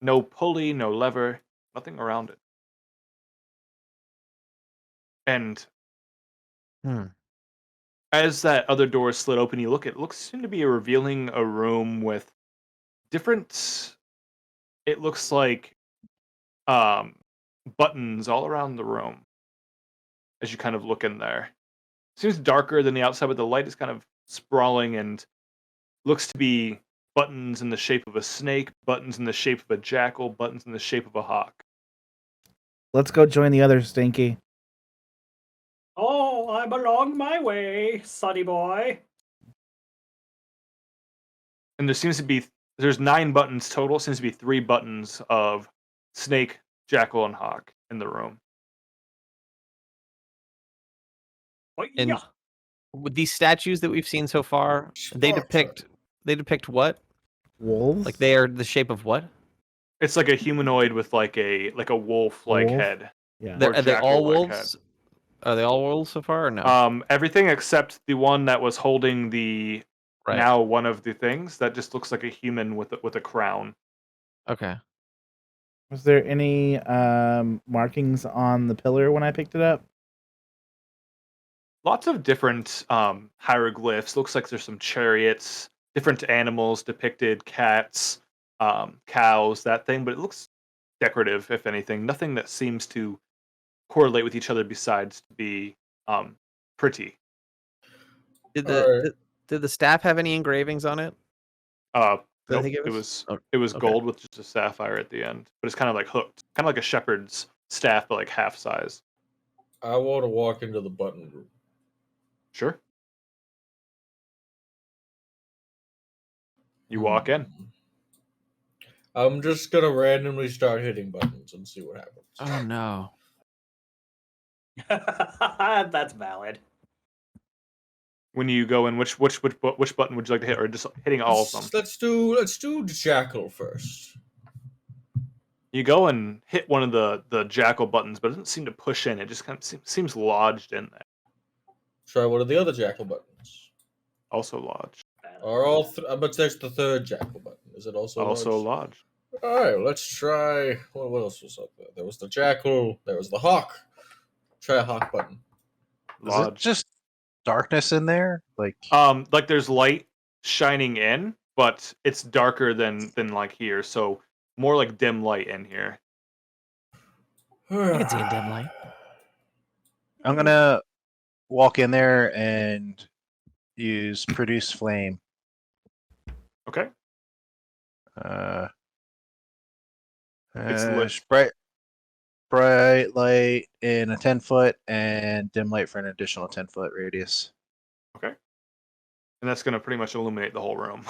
No pulley, no lever, nothing around it. And as that other door is slid open, you look, it looks to be revealing a room with different, it looks like buttons all around the room as you kind of look in there. Seems darker than the outside, but the light is kind of sprawling and looks to be buttons in the shape of a snake, buttons in the shape of a jackal, buttons in the shape of a hawk. Let's go join the other Stinky. Oh, I'm along my way, sonny boy. And there's 9 buttons total. Seems to be 3 buttons of snake, jackal, and hawk in the room. And Yeah. with these statues that we've seen so far, they depict what? Wolves? Like they are the shape of what? It's like a humanoid with like a wolf-like Wolf? head. Yeah. Are they all jackal-like wolves? Are they all wolves so far or no? Everything except the one that was holding the Right. now one of the things that just looks like a human with a crown. Okay. Was there any markings on the pillar when I picked it up? Lots of different hieroglyphs. Looks like there's some chariots, different animals depicted, cats, cows, that thing. But it looks decorative, if anything. Nothing that seems to correlate with each other besides to be pretty. Did Alright. the staff have any engravings on it? Nope, they give it us? was Okay. gold with just a sapphire at the end, but it's kind of like hooked, kind of like a shepherd's staff, but like half size. I want to walk into the button room. Sure. You walk in. I'm just gonna randomly start hitting buttons and see what happens. Oh no. That's valid. When you go in, which button would you like to hit, or just hitting all of them? Let's do the jackal first. You go and hit one of the jackal buttons, but it doesn't seem to push in. It just kind of seems lodged in there. Try one of the other jackal buttons. Also lodged. Are all? But there's the third jackal button. Is it also? Also lodged. All right, let's try. What else was up there? There was the jackal. There was the hawk. Try a hawk button. Is it just darkness in there? Like there's light shining in, but it's darker than like here. So more like dim light in here. I can see a dim light. I'm gonna walk in there and use produce flame. Okay. It's lit. bright light in a 10-foot and dim light for an additional 10-foot radius. Okay. And that's going to pretty much illuminate the whole room.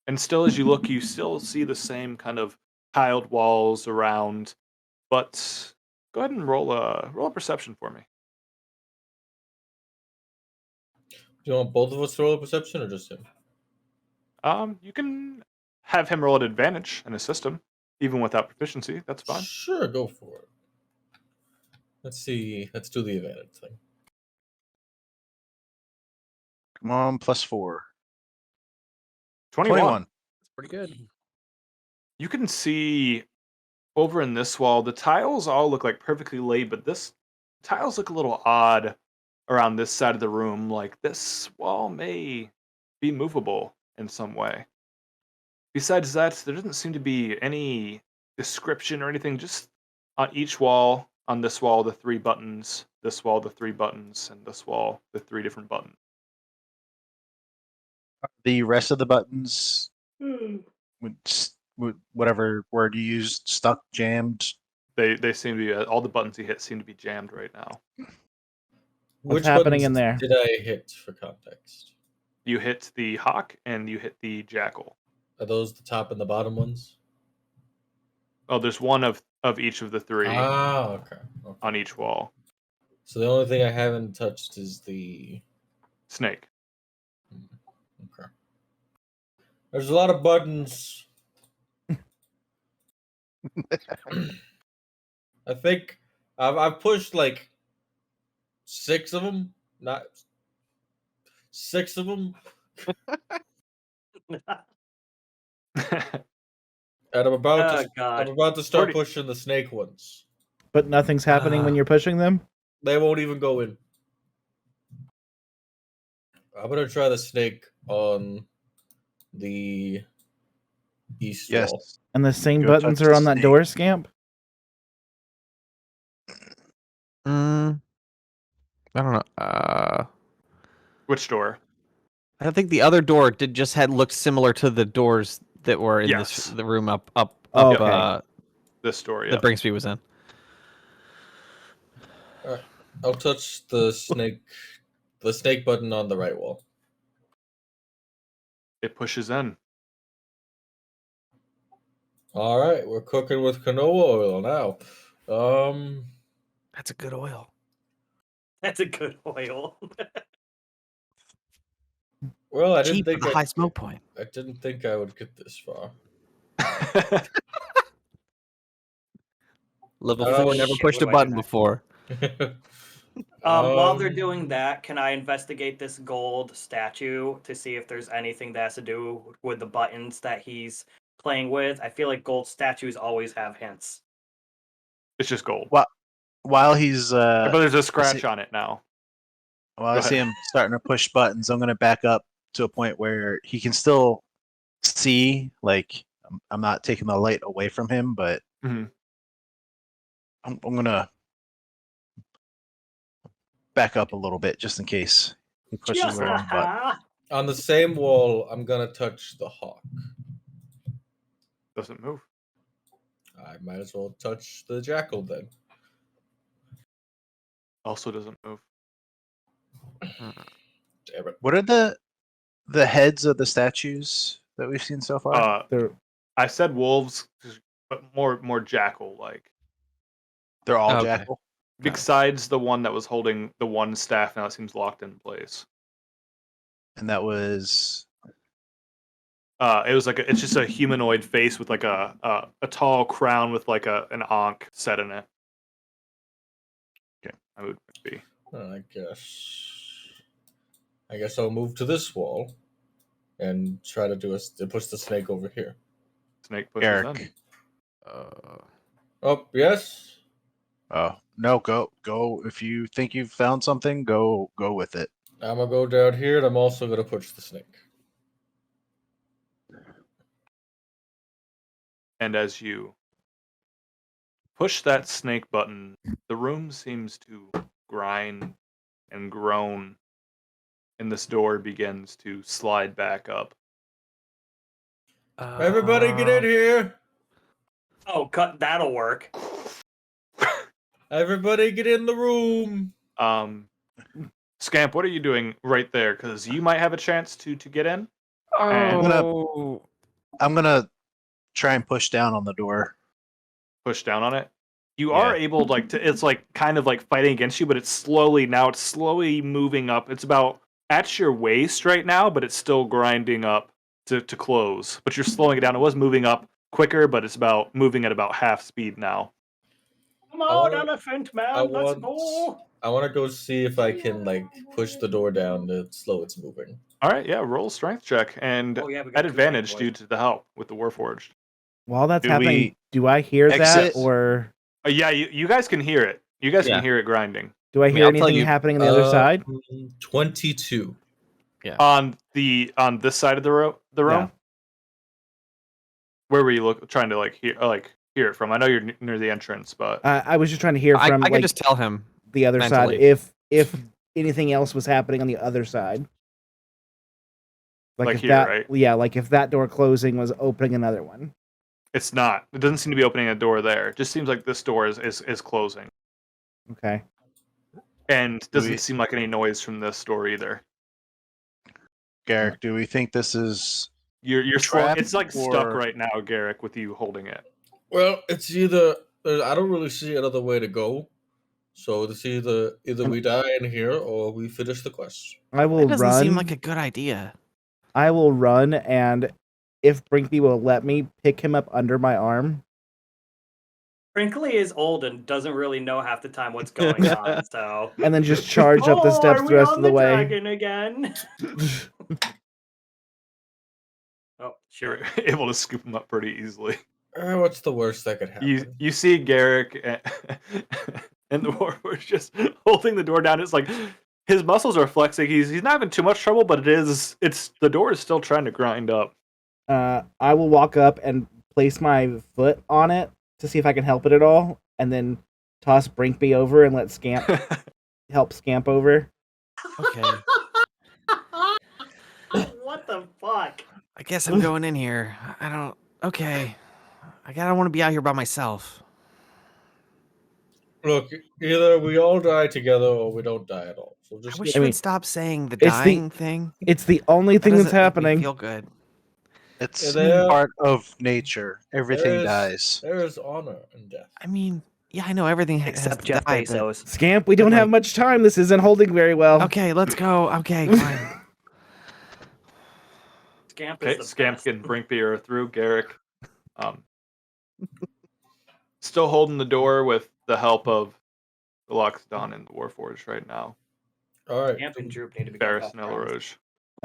And still, as you look, you still see the same kind of tiled walls around. But go ahead and roll a perception for me. Do you want both of us to roll a perception or just him? You can have him roll at advantage and assist him, even without proficiency. That's fine. Sure, go for it. Let's see. Let's do the advantage thing. Come on, +4. 21. That's pretty good. You can see over in this wall, the tiles all look like perfectly laid, but this tiles look a little odd around this side of the room. Like this wall may be movable in some way. Besides that, there doesn't seem to be any description or anything. Just on each wall, on this wall, the 3 buttons, this wall, the 3 buttons, and this wall, the 3 different buttons. The rest of the buttons, whatever word you used, stuck, jammed. They seem to be all the buttons you hit seem to be jammed right now. What's happening in there? Did I hit for context? You hit the hawk and you hit the jackal. Are those the top and the bottom ones? Oh, there's one of each of the three Okay. on each wall. So the only thing I haven't touched is the Snake. Okay. There's a lot of buttons. I think I've pushed like 6 of them. Not 6 of them. And I'm about Oh, to God. start pushing the snake ones. But nothing's happening when you're pushing them? They won't even go in. I'm gonna try the snake on the east Yes. wall. And the same Go buttons touch are the on that snake. door, Scamp? I don't know. Which door? I think the other door looked similar to the doors that were in Yes. the room up. Oh, okay. This door, yeah. That Bringsby was in. All right. I'll touch the snake button on the right wall. It pushes in. All right, we're cooking with canola oil now. That's a good oil. That's a good oil. Well, I Cheap didn't with a high smoke point. I didn't think I would get this far. Level Oh, 4 never shit, pushed what a do I do button next? before. While they're doing that, can I investigate this gold statue to see if there's anything that has to do with the buttons that he's playing with? I feel like gold statues always have hints. It's just gold. While he's But there's a scratch on it now. while I Go see ahead. him starting to push buttons, I'm gonna back up to a point where he can still see. Like I'm not taking the light away from him, but Mhm. I'm gonna back up a little bit just in case he pushes Just the wrong button. On the same wall, I'm gonna touch the hawk. Doesn't move. I might as well touch the jackal then. Also doesn't move. Damn it. What are the heads of the statues that we've seen so far? They're I said wolves, but more jackal-like. They're all Okay. jackal. Besides the one that was holding the one staff, now it seems locked in place. And that was It was like it's just a humanoid face with like a tall crown with like an ankh set in it. Okay. I would be. I guess I'll move to this wall and try to push the snake over here. Snake pushes Eric. in. Oh, yes. Oh no, go if you think you've found something, go with it. I'm gonna go down here and I'm also gonna push the snake. And as you push that snake button, the room seems to grind and groan, and this door begins to slide back up. Everybody get in here! Oh, that'll work. Everybody get in the room! Scamp, what are you doing right there? Because you might have a chance to get in. Oh. I'm gonna try and push down on the door. Push down on it. You Yeah. are able it's like kind of like fighting against you, but it's slowly moving up. It's about at your waist right now, but it's still grinding up to close. But you're slowing it down. It was moving up quicker, but it's about moving at about half speed now. Come on, elephant man, let's go. I want to go see if I can push the door down to slow its moving. All right, yeah, roll a strength check and We got at 2 advantage boys. due to the help with the Warforged. while that's Do happening, we do I hear exit? that or Yeah, you guys can hear it. You guys Yeah. can hear it grinding do I hear I'll tell anything you- happening on the other side? 22. on this side of the room. Yeah. Where were you trying to hear it from? I know you're near the entrance, but I was just trying to hear I from can just tell him. the other mentally. side if anything else was happening on the other side. Like if here, that, right? Yeah, like if that door closing was opening another one. it's not. It doesn't seem to be opening a door there. It just seems like this door is closing, Okay. and doesn't we- seem like any noise from this door either. Garrick, do we think this is You're Trapped it's like stuck or- right now, Garrick, with you holding it. Well, it's either I don't really see another way to go. So it's either we die in here or we finish the quest. I will That doesn't run. seem like a good idea. I will run, and if Brinkby will let me, pick him up under my arm. Brinkley is old and doesn't really know half the time what's going on, so. And then just charge up the steps are the we rest on of the way. dragon again? Oh, You're sure. able to scoop him up pretty easily. What's the worst that could happen? You see Garrick and the warlord's just holding the door down. It's like his muscles are flexing. He's not having too much trouble, but it's the door is still trying to grind up. I will walk up and place my foot on it to see if I can help it at all, and then toss Brinkby over and let Scamp help Scamp over. Okay. What the fuck? I guess I'm going in here. I don't. Okay. I don't want to be out here by myself. Look, either we all die together or we don't die at all. So I just wish I you mean, would stop saying the it's the- dying thing. It's the only That thing that's doesn't make me happening. feel good. It's There- part of nature. Everything there is- dies. There is honor in death. I mean, yeah, I know everything has Except to Jeff die, but- Bezos. Scamp, we don't have like- much time. This isn't holding very well. Okay, let's go. Okay, fine. Scamp is Okay, the Scamp best. can Brinkby are through. Garrick, still holding the door with the help of the Loxodon and the Warforged right now. All right. Scamp and Droop need to become Ferus best and friends. Rouge.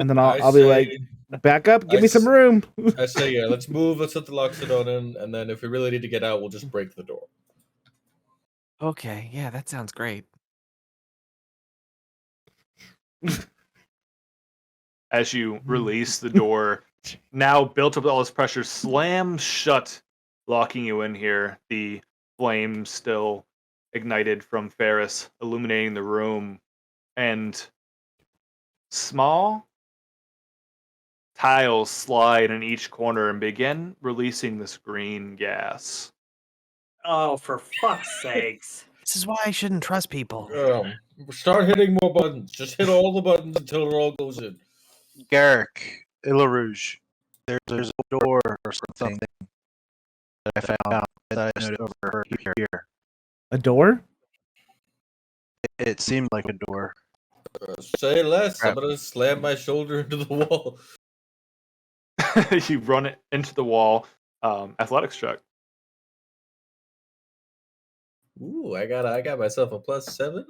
And then I I'll be say- like, back up, give I me some s- room. I say, yeah, let's move. Let's hit the Loxodon in, and then if we really need to get out, we'll just break the door. Okay, yeah, that sounds great. As you release the door, now built up with all this pressure, slams shut, locking you in here. The flames still ignited from Ferus, illuminating the room, and small tiles slide in each corner and begin releasing this green gas. Oh, for fuck's sakes. This is why I shouldn't trust people. Start hitting more buttons. Just hit all the buttons until it all goes in. Garrick, Rouge, there's a door or something that I found that I noted over here. A door? It seemed like a door. Say less. I'm gonna slam my shoulder into the wall. You run it into the wall. Athletics check. Ooh, I got myself a +7.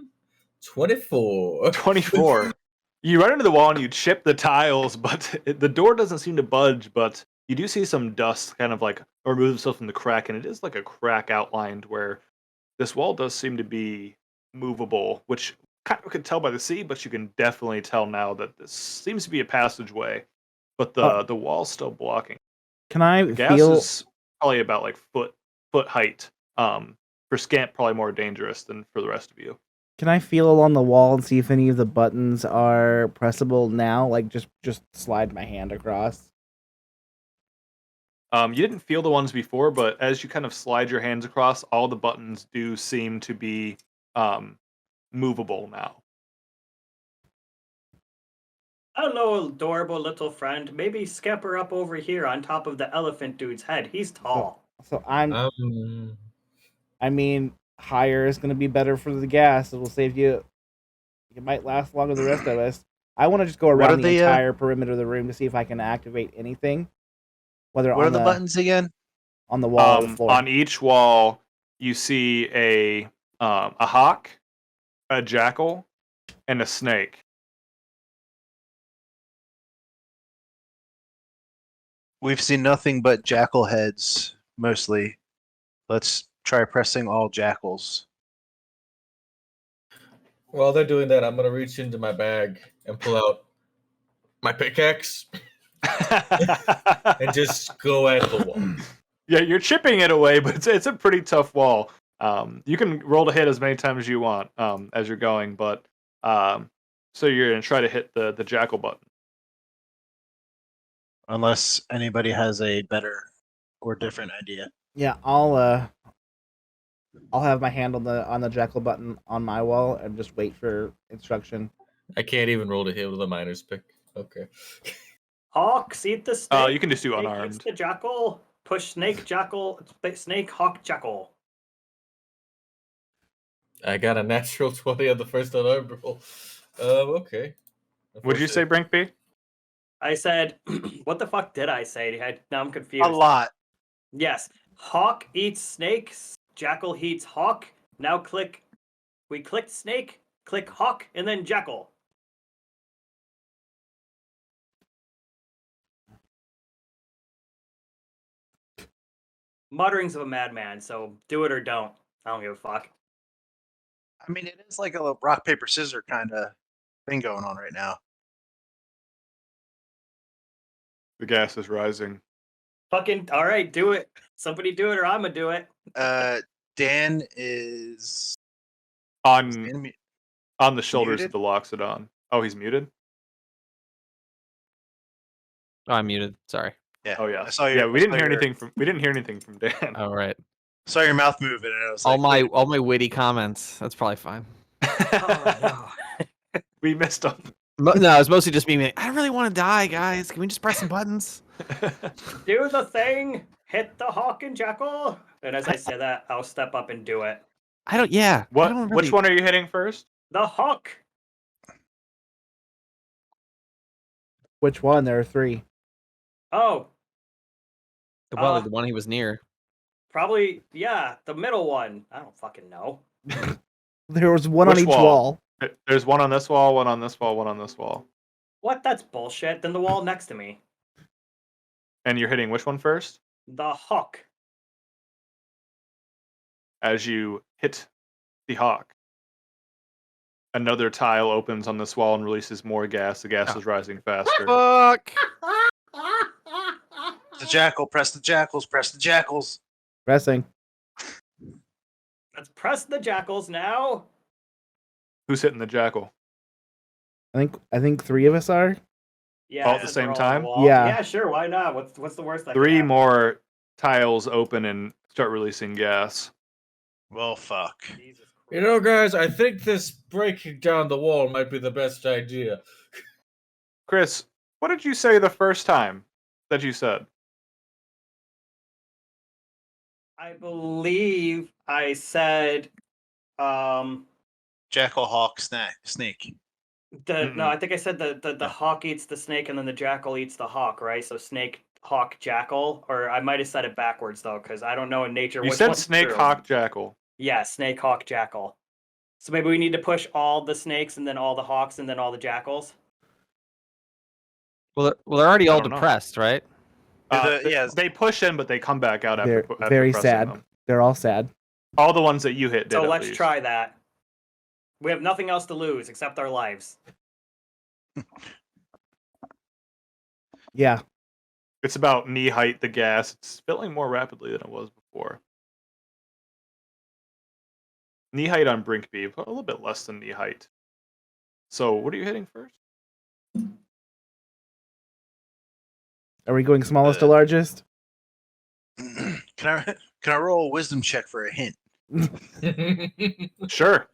24. 24. You run into the wall and you chip the tiles, but the door doesn't seem to budge, but you do see some dust kind of like remove itself from the crack, and it is like a crack outlined where this wall does seem to be movable, which kind of could tell by the sea, but you can definitely tell now that this seems to be a passageway, but the wall's still blocking. Can I The gas feel? is probably about like foot height. For Scamp, probably more dangerous than for the rest of you. Can I feel along the wall and see if any of the buttons are pressable now? Like just slide my hand across. You didn't feel the ones before, but as you kind of slide your hands across, all the buttons do seem to be movable now. Hello, adorable little friend. Maybe scamper up over here on top of the elephant dude's head. He's tall. So I'm. Um, I mean, higher is going to be better for the gas. It will save you. It might last longer than the rest of us. I want to just go What around are the the, entire perimeter of the room to see if I can activate anything. Whether What on are the buttons again? on the wall or the floor. On each wall, you see a hawk, a jackal, and a snake. We've seen nothing but jackal heads, mostly. Let's try pressing all jackals. while they're doing that, I'm gonna reach into my bag and pull out my pickaxe and just go at the wall. Yeah, you're chipping it away, but it's a pretty tough wall. You can roll to hit as many times as you want as you're going, but so you're gonna try to hit the jackal button. Unless anybody has a better or different idea. Yeah, I'll have my hand on the jackal button on my wall and just wait for instruction. I can't even roll to hit with a miner's pick. Okay. Hawks eat the snake. You can just do Snake unarmed. eats the jackal. Push snake, jackal, snake, hawk, jackal. I got a natural 20 on the first unarmed roll. Okay. Would you say Brinkby? I said, what the fuck did I say? Now I'm confused. A lot. Yes. Hawk eats snake. Jackal eats hawk. Now we clicked snake, click hawk, and then jackal. Mutterings of a madman, so do it or don't. I don't give a fuck. I mean, it is like a rock, paper, scissors kind of thing going on right now. The gas is rising. Fucking, alright, do it. Somebody do it or I'm gonna do it. Dan is On Dan the shoulders muted? of the Loxodon. Oh, he's muted? Oh, I'm muted. Sorry. Yeah. Oh, yeah. I saw your, we didn't hear anything from Dan. All right. Saw your mouth moving, and I was All like, my witty comments. That's probably fine. Oh, no. We missed him. No, it's mostly just me being, I don't really want to die, guys. Can we just press some buttons? Do the thing. Hit the hawk and jackal. And as I say that, I'll step up and do it. I don't. Yeah. What? I don't really, Which one are you hitting first? The hawk. Which one? There are 3. Oh, Well, the one he was near. probably, yeah, the middle one. I don't fucking know. There was one Which on each wall? wall. There's one on this wall, one on this wall, one on this wall. What? That's bullshit. Then the wall next to me. And you're hitting which one first? The hawk. As you hit the hawk, another tile opens on this wall and releases more gas. The gas is rising faster. Fuck. the jackal, press the jackals, press the jackals. Pressing. Let's press the jackals now. Who's hitting the jackal? I think 3 of us are. Yeah, All at the since we're same all on time? the wall. Yeah. Yeah, sure. Why not? What's the worst that could 3 happen? more tiles open and start releasing gas. Well, fuck. Jesus You Christ. know, guys, I think this breaking down the wall might be the best idea. Chris, what did you say the first time that you said? I believe I said, Jackal, hawk, snake. no, I think I said the hawk eats the snake and then the jackal eats the hawk, right? So snake, hawk, jackal, or I might have said it backwards though, because I don't know in nature. You which said one's snake, true. hawk, jackal. Yeah, snake, hawk, jackal. So maybe we need to push all the snakes and then all the hawks and then all the jackals. Well, they're already all don't know. depressed, right? They push in, but they come back out They're after very pressing sad. them. They're all sad. All the ones that you hit did. So at let's least. try that. We have nothing else to lose except our lives. Yeah. It's about knee height. The gas. It's filling more rapidly than it was before. Knee height on Brinkby, a little bit less than knee height. So what are you hitting first? Are we going smallest to largest? Can I roll a wisdom check for a hint? Sure.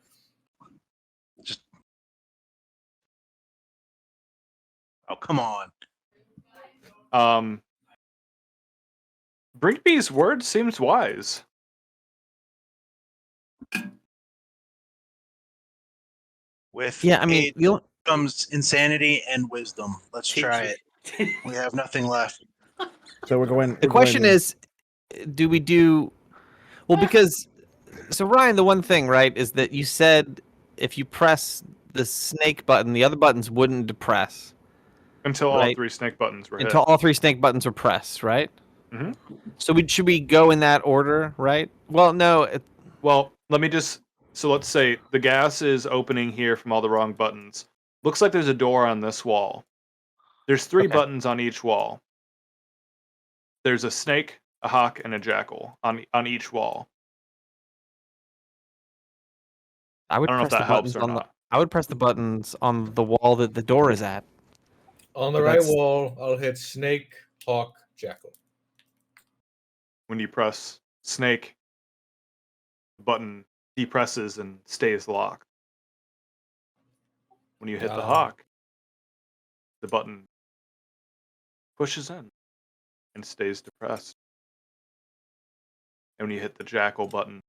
Oh, come on. Brinkby's word seems wise. With Yeah, I mean, aid you don't. comes insanity and wisdom. Let's try it. We have nothing left. So we're going. The question is, do we do? Well, because so Ryan, the one thing, right, is that you said if you press the snake button, the other buttons wouldn't depress Until all Right. 3 snake buttons were hit. until all 3 snake buttons are pressed, right? Mhm. So should we go in that order, right? Well, no. Well, let me just. So let's say the gas is opening here from all the wrong buttons. Looks like there's a door on this wall. There's 3 Okay. buttons on each wall. There's a snake, a hawk, and a jackal on each wall. I would I don't know if press that the helps buttons or on not. I would press the buttons on the wall that the door is at. On the But right that's- wall, I'll hit snake, hawk, jackal. When you press snake, the button depresses and stays locked. When you hit the Ah. hawk, The button pushes in and stays depressed. And when you hit the jackal button,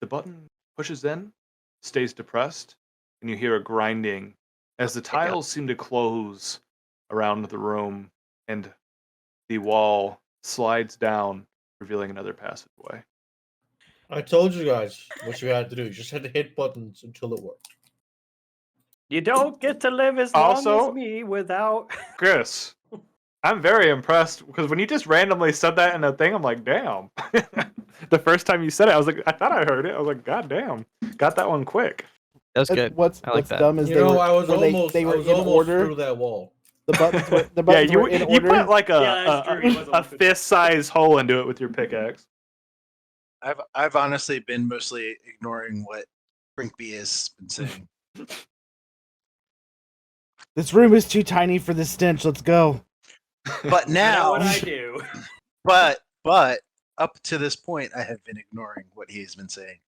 the button pushes in, stays depressed, and you hear a grinding as the tiles seem to close around the room and the wall slides down, revealing another passageway. I told you guys what you had to do. You just had to hit buttons until it worked. You don't get to live as long Also- as me without. Chris, I'm very impressed because when you just randomly said that in a thing, I'm like, damn. The first time you said it, I was like, I thought I heard it. I was like, God damn, got that one quick. That was good. What's I like that. dumb is You they know, were, I was when almost, they I were was in almost order. through that wall. The buttons were Yeah, in you order. put like Yeah, that's true. He was a almost through. fist-sized hole into it with your pickaxe. I've honestly been mostly ignoring what Brinkby has been saying. This room is too tiny for this stench. Let's go. But You know now, what I do. but up to this point, I have been ignoring what he has been saying.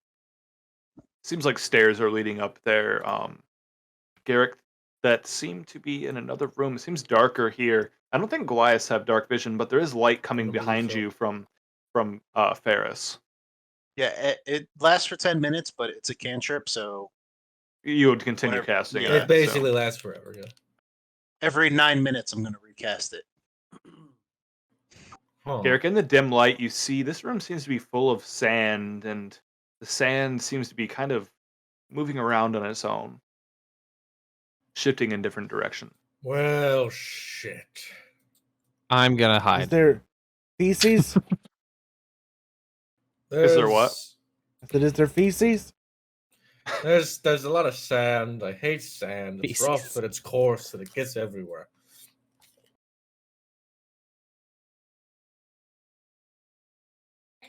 Seems like stairs are leading up there, Garrick, that seem to be in another room. It seems darker here. I don't think Goliaths have dark vision, but there is light coming don't believe behind so. you from Ferus. Yeah, it lasts for 10 minutes, but it's a cantrip, so You would continue Whatever. casting Yeah. it. It basically lasts forever. Yeah. every 9 minutes I'm going to recast it. Huh. Garrick, in the dim light, you see this room seems to be full of sand, and the sand seems to be kind of moving around on its own, shifting in different directions. Well, shit. I'm gonna Is hide. there feces? Is there what? Is there feces? There's a lot of sand. I hate sand. It's rough, Feces. but it's coarse, and it gets everywhere.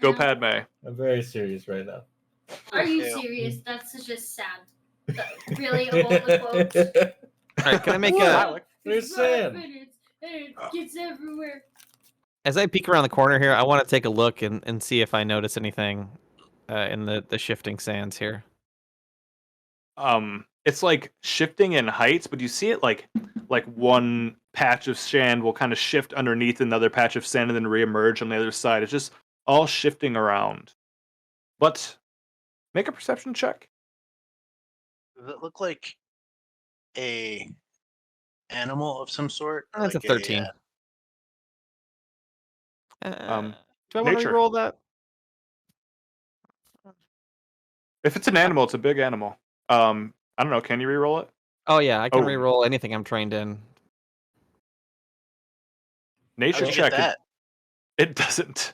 Go Padme. I'm very serious right now. Are you Ew. serious? That's such a sad. Really, of all the quotes. All right, can I make What? a? There's It's rough sand. and it gets everywhere. As I peek around the corner here, I want to take a look and see if I notice anything in the shifting sands here. It's like shifting in heights, but you see it like one patch of sand will kind of shift underneath another patch of sand and then reemerge on the other side. It's just all shifting around. But make a perception check. Does it look like a animal of some sort? That's Like a 13. Do I want nature. to roll that? If it's an animal, it's a big animal. I don't know. Can you reroll it? Oh yeah, I can Oh. re-roll anything I'm trained in. Nature How'd you get check. that? It doesn't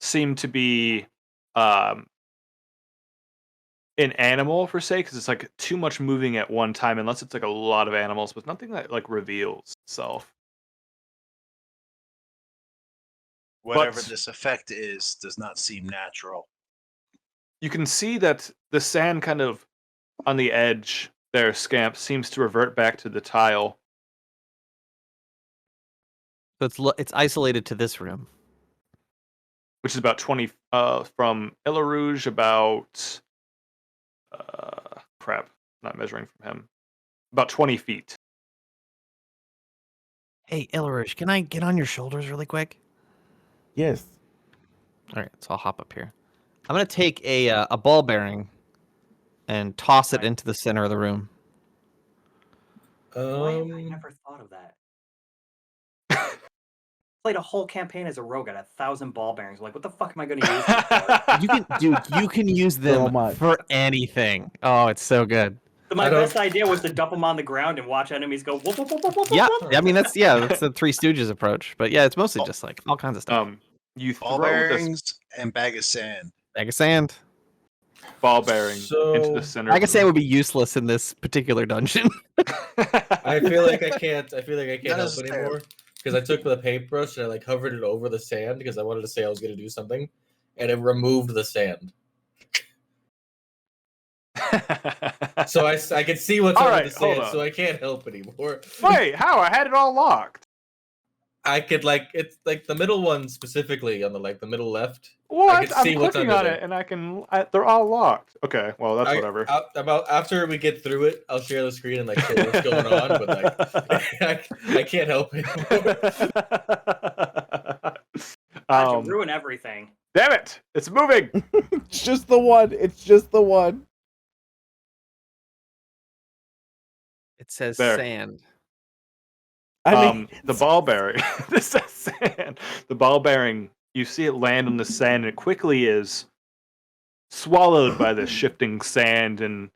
seem to be an animal per se, because it's like too much moving at one time, unless it's like a lot of animals, but nothing that like reveals itself. Whatever But- this effect is does not seem natural. You can see that the sand kind of on the edge there, Scamp, seems to revert back to the tile. So it's isolated to this room. Which is about 20 from Illa Rouge, about crap, not measuring from him. About 20 feet. Hey, Ilarish, can I get on your shoulders really quick? Yes. All right, so I'll hop up here. I'm gonna take a ball bearing and toss it into the center of the room. Why have I never thought of that? Played a whole campaign as a rogue at 1,000 ball bearings. Like, what the fuck am I going to use this for? You can use So them much. for anything. Oh, it's so good. So my I don't- best idea was to dump them on the ground and watch enemies go whoop, whoop, whoop, whoop, whoop, Yeah, whoop. I mean that's the Three Stooges approach. But yeah, it's mostly just like all kinds of stuff. You Ball throw this bearings and bag of sand. Bag of sand. ball bearing into So- the center. Bag of of sand the would be useless in this particular dungeon. I feel like I can't Not help necessarily. anymore because I took the paintbrush and I like hovered it over the sand because I wanted to say I was going to do something, and it removed the sand. So I can see what's All under right, the hold sand, on. so I can't help anymore. Wait, how? I had it all locked. I could it's like the middle one specifically on the middle left. What? I can see I'm what's clicking under on there. it, and they're all locked. Okay, well that's whatever. About after we get through it, I'll share the screen and show what's going on. But I can't help it. God, you ruin everything. Damn it! It's moving. It's just the one. It's just the one. It says There. sand. I mean, The ball bearing. This says sand. The ball bearing. You see it land on the sand, and it quickly is swallowed by the shifting sand. And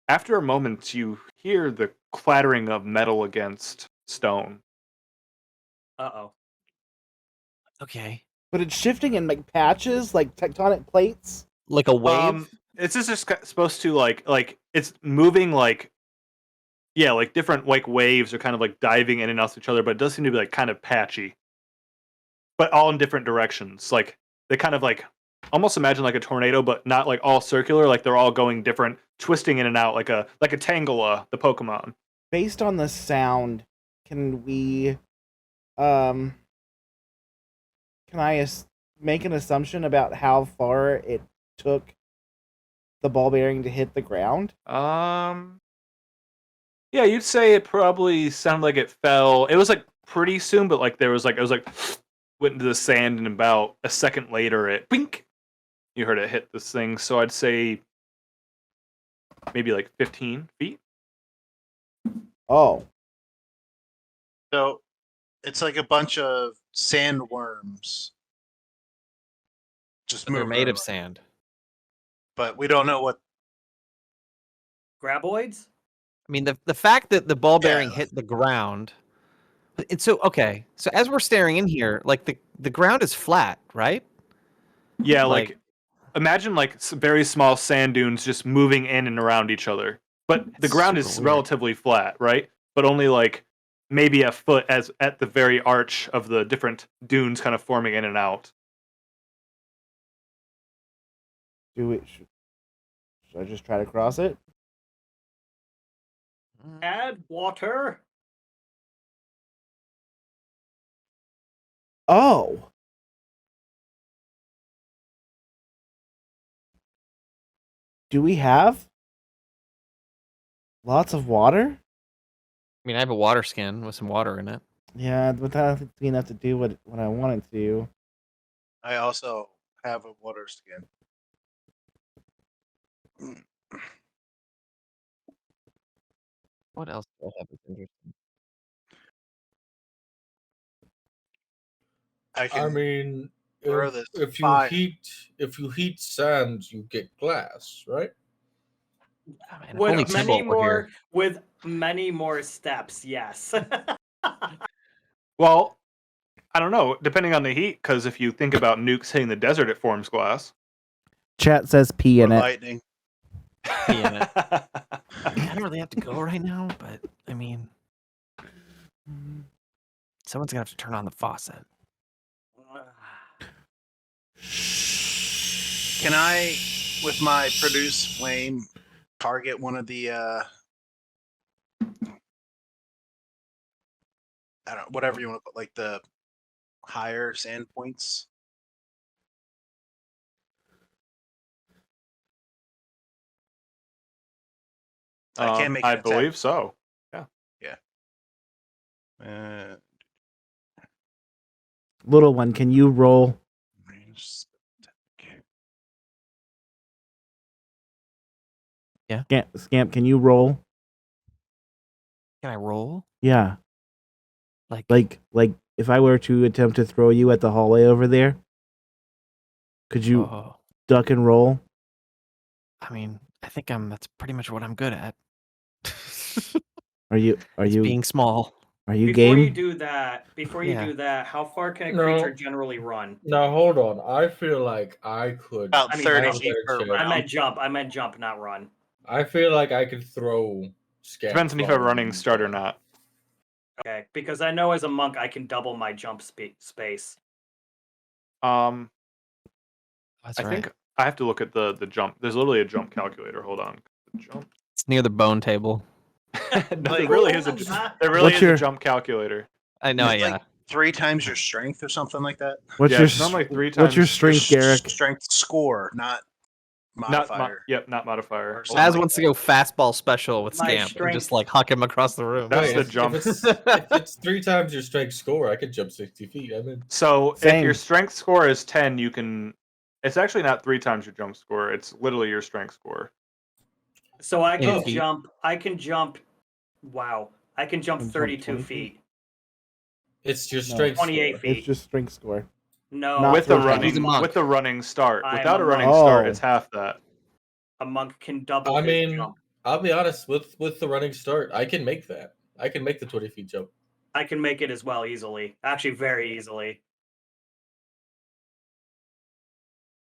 after a moment, you hear the clattering of metal against stone. Uh-oh. Okay. but it's shifting in patches, like tectonic plates. Like a wave. It's just supposed to like it's moving different waves are kind of diving in and out of each other, but it does seem to be kind of patchy, but all in different directions. Like they kind of almost imagine like a tornado, but not all circular. Like they're all going different, twisting in and out like a Tangela, the Pokemon. Based on the sound, can we, can I make an assumption about how far it took the ball bearing to hit the ground? Yeah, you'd say it probably sounded like it fell. It was pretty soon, but there was it was went into the sand, and about a second later it bink. You heard it hit this thing, so I'd say maybe 15 feet. Oh, So it's like a bunch of sandworms. Just They're moving made of around. sand. But we don't know what. Graboids? I mean, the fact that the ball bearing Yeah. hit the ground. And so, okay. So as we're staring in here, the ground is flat, right? Yeah, imagine some very small sand dunes just moving in and around each other. But the That's ground super is weird. relatively flat, right? But only maybe a foot as at the very arch of the different dunes kind of forming in and out. should I just try to cross it? Add water? Oh. Do we have lots of water? I mean, I have a water skin with some water in it. Yeah, but that doesn't be enough to do what I wanted to. I also have a water skin. What else do I have that's interesting? I mean, throw this if fire. you heat sand, you get glass, right? Oh, man, only T-Bolt were here. With many more steps, yes. Well, I don't know, depending on the heat, because if you think about nukes hitting the desert, it forms glass. Chat says pee in it. Lightning. Pee in it. I don't really have to go right now, but I mean, someone's gonna have to turn on the faucet. Can I, with my produce flame, target one of the I don't know, whatever you want to put, the higher sand points? I can't make. I believe so. Yeah. Little one, can you roll? Yeah. Scamp, can you roll? Can I roll? Yeah. Like if I were to attempt to throw you at the hallway over there, could you duck and roll? I mean, I think that's pretty much what I'm good at. Are you being small? Are you Before game? you do that, how far can a creature generally run? Now hold on. I feel like I could. About 30 have a feet better per chance. round. I meant jump, not run. I feel like I could throw Scamp. Depends on if I'm running start or not. Okay, because I know as a monk I can double my jump space. That's I think I have to look at the jump. There's literally a jump calculator. Hold on. Jump. It's near the bone table. No, there really is a jump calculator. I know, yeah. 3 times your strength or something like that. What's Yeah, your it's normally 3 What's your times strength, Your Garrick? strength score, not modifier. Not modifier. Or somethingAz like wants that. to go fastball special with My Scamp and strength- just like huck him across the room. That's Wait, the if jump. if it's 3 times your strength score, I could jump 60 feet. I mean, So if Same. your strength score is 10, you can. It's actually not 3 times your jump score. It's literally your strength score. So I can 8 feet. jump. I can jump. Wow. I can jump Can jump 32 20 feet. it's your No. strength 28 score. feet. It's just strength score. No. Not with the 3 times. He's a monk. with the running start. I am Without a a running monk. start, Oh. it's half that. A monk can double I his mean, jump. I'll be honest, with the running start, I can make that. I can make the 20 feet jump. I can make it as well easily. Actually, very easily.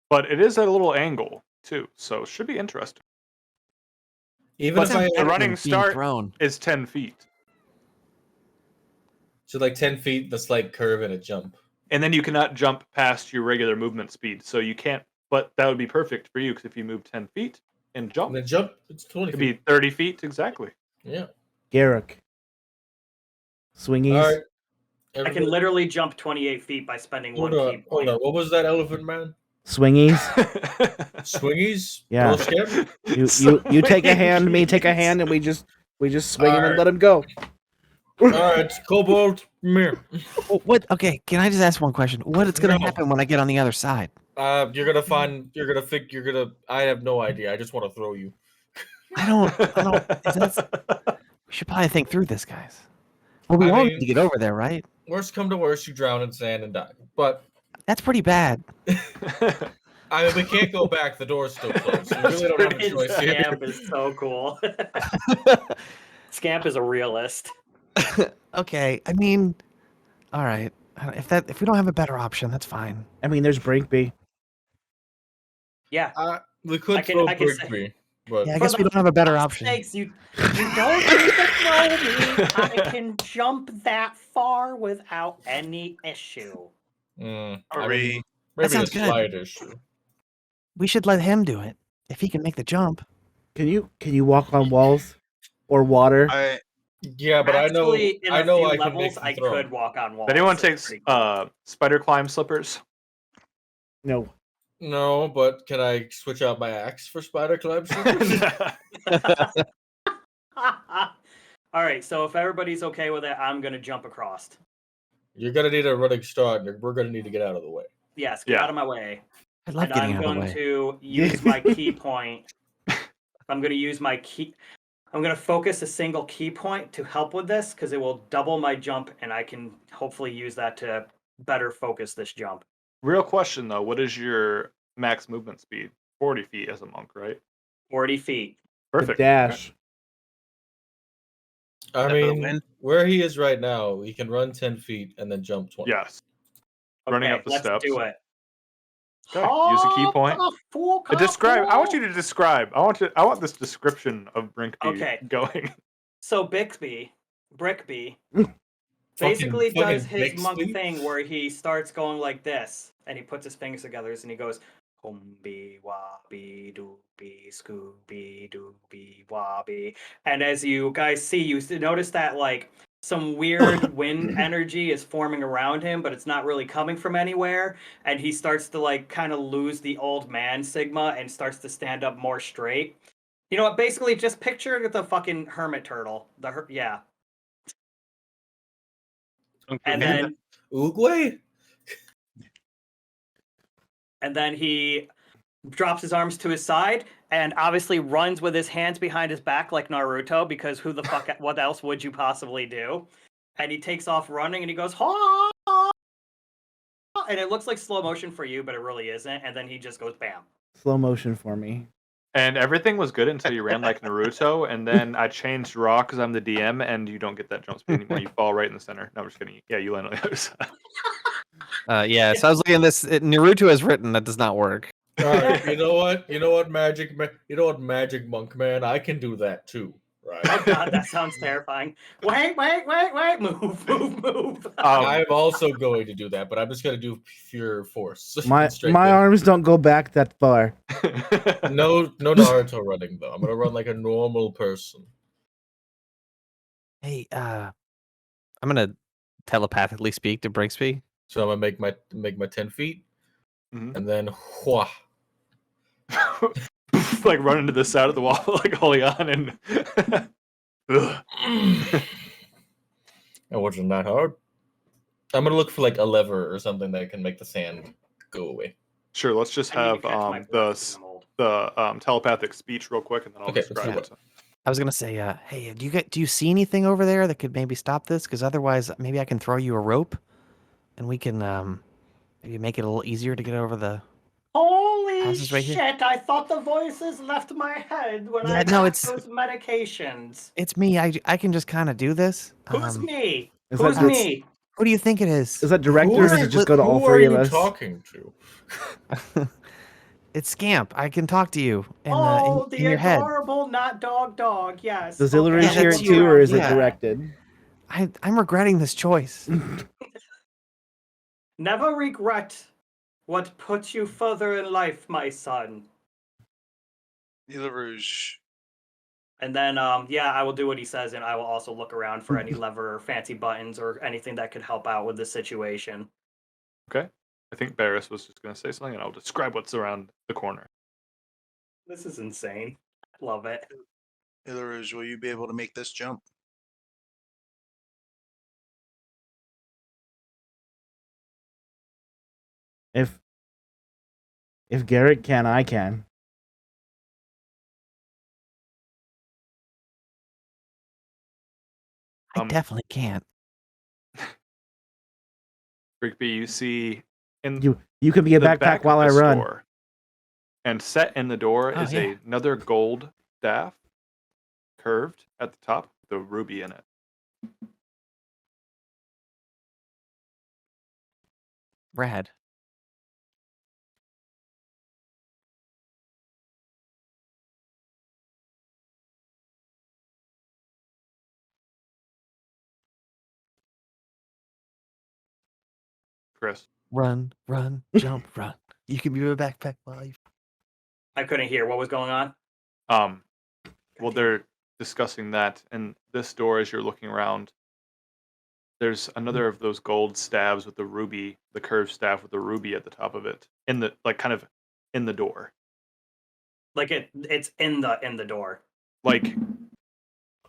But it is at a little angle too, so it should be interesting. Even But if I the running Being start thrown. is 10 feet. so like 10 feet, the slight curve and a jump. And then you cannot jump past your regular movement speed. So you can't, but that would be perfect for you because if you move 10 feet and jump, And then jump, it's 20 it'd feet. be 30 feet exactly. Yeah. Garrick. Swingies. All right. I can Everybody- literally jump 28 feet by spending hold one on, key hold point. on. What was that, Elephant Man? Swingies. Swingies? Yeah. No Scamp? You take a hand, me take a hand, and we just swing him and Alright. let him go. All right, Kobold, come here. What? Okay, can I just ask one question? What is going to No. happen when I get on the other side? You're gonna find. You're gonna think. You're gonna. I have no idea. I just want to throw you. I don't. We should probably think through this, guys. Well, we I all mean- need to get over there, right? Worst come to worst, you drown in sand and die. But That's pretty bad. I mean, we can't go back. The door's still closed. So we really don't have a His choice here. Scamp is so cool. Scamp is a realist. Okay, I mean, all right. If we don't have a better option, that's fine. I mean, there's Brinkby. Yeah. We could I can- throw I can say- Brinkby, but Yeah, I guess we don't have a better option. Sakes, you don't need to throw me. I can jump that far without any issue. I Hurry. mean, maybe a sounds good. slight issue. We should let him do it if he can make the jump. Can you walk on walls or water? Yeah, but Actually, in I a know few I can make levels, the I throw. could walk on walls. If anyone It's takes pretty cool. spider climb slippers? No. No, but can I switch out my axe for spider climbs? All right, so if everybody's okay with it, I'm gonna jump across. You're gonna need a running start, and we're gonna need to get out of the way. Yes, get Yeah. out of my way. I love And getting I'm out of the going way. to use my key point. I'm going to use my key. I'm going to focus a single key point to help with this because it will double my jump, and I can hopefully use that to better focus this jump. Real question though, what is your max movement speed? 40 feet as a monk, right? 40 feet. The Perfect. dash. I That for the mean, win? where he is right now, he can run 10 feet and then jump 20. Yes. Running Okay, up the let's steps. do it. Okay, use a key point. Describe. I want you to. to describe. I want this description of Brinkby Okay. going. So Brickby basically Fucking does his monk Bixby? thing where he starts going like this, and he puts his fingers together and he goes, "Humby wobby doobie scooby doobie wobby." And as you guys see, you notice that like some weird wind energy is forming around him, but it's not really coming from anywhere. And he starts to like kind of lose the old man sigma and starts to stand up more straight. You know what? Basically, just picture the fucking hermit turtle. Yeah. And then Oogway? he drops his arms to his side and obviously runs with his hands behind his back like Naruto, because who the fuck, what else would you possibly do? And he takes off running and he goes, "Ha!" And it looks like slow motion for you, but it really isn't. And then he just goes bam. Slow motion for me. And everything was good until you ran like Naruto, and then I changed raw because I'm the DM, and you don't get that jump speed anymore. You fall right in the center. No, I'm just kidding. Yeah, you land on the other side. Yeah, so I was looking at this. Naruto has written that does not work. All right, you know what, magic monk man, I can do that too, right? Oh god, that sounds terrifying. Wait. Move. I'm also going to do that, but I'm just going to do pure force. My Straight my in. arms don't go back that far. No Naruto running though. I'm going to run like a normal person. Hey, I'm gonna telepathically speak to Brixby. So I'm gonna make my 10 feet, Mhm. and then whoosh. Like run into the side of the wall, like holding on, and Ugh. It wasn't that hard. I'm gonna look for like a lever or something that can make the sand go away. Sure. Let's just I need to have catch my breath 'cause I'm old. the telepathic speech real quick, and then I'll Okay, let's describe do it. I was gonna say, hey, do you see anything over there that could maybe stop this? Because otherwise, maybe I can throw you a rope, and we can maybe make it a little easier to get over the. Holy Houses right here. shit! I thought the voices left my head when Yeah, I no, got it's- those medications. It's me. I can just kind of do this. Who's me? Is Who's that- me? Who do you think it is? Is that director, or does it just go to all Who three are of you us? talking to? It's Scamp. I can talk to you in, Oh, in the your head. adorable not dog. Yes. Does Hillary Yeah, hear that's it too, you. or is it Yeah. directed? I'm regretting this choice. Never regret what puts you further in life, my son. Rouge. And then, I will do what he says, and I will also look around for any lever or fancy buttons or anything that could help out with the situation. Okay. I think Barris was just going to say something, and I'll describe what's around the corner. This is insane. Love it. Rouge, will you be able to make this jump? If Garrett can, I can. I definitely can't. Rigby, you see in You can be a the backpack back while of I the run. store, and set in the door Oh, is yeah. another gold staff, curved at the top, with a ruby in it. Rad. Chris. Run, jump, run. You can be a backpack while you. I couldn't hear what was going on. Well, they're discussing that, and this door, as you're looking around, there's another of those gold stabs with the ruby, the curved staff with the ruby at the top of it, in the kind of in the door. Like it's in the door. Like,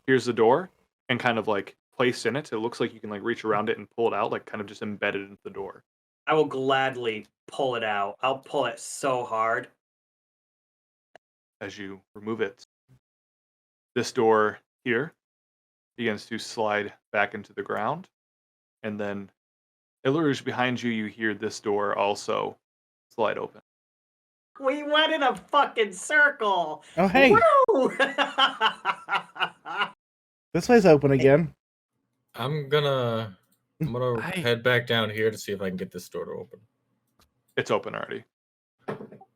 here's the door, and kind of like placed in it. It looks like you can like reach around it and pull it out, like kind of just embedded into the door. I will gladly pull it out. I'll pull it so hard. As you remove it, this door here begins to slide back into the ground, and then Illuge behind you, you hear this door also slide open. We went in a fucking circle. Oh, hey. Woo! This way's open again. I'm gonna head back down here to see if I can get this door to open. It's open already.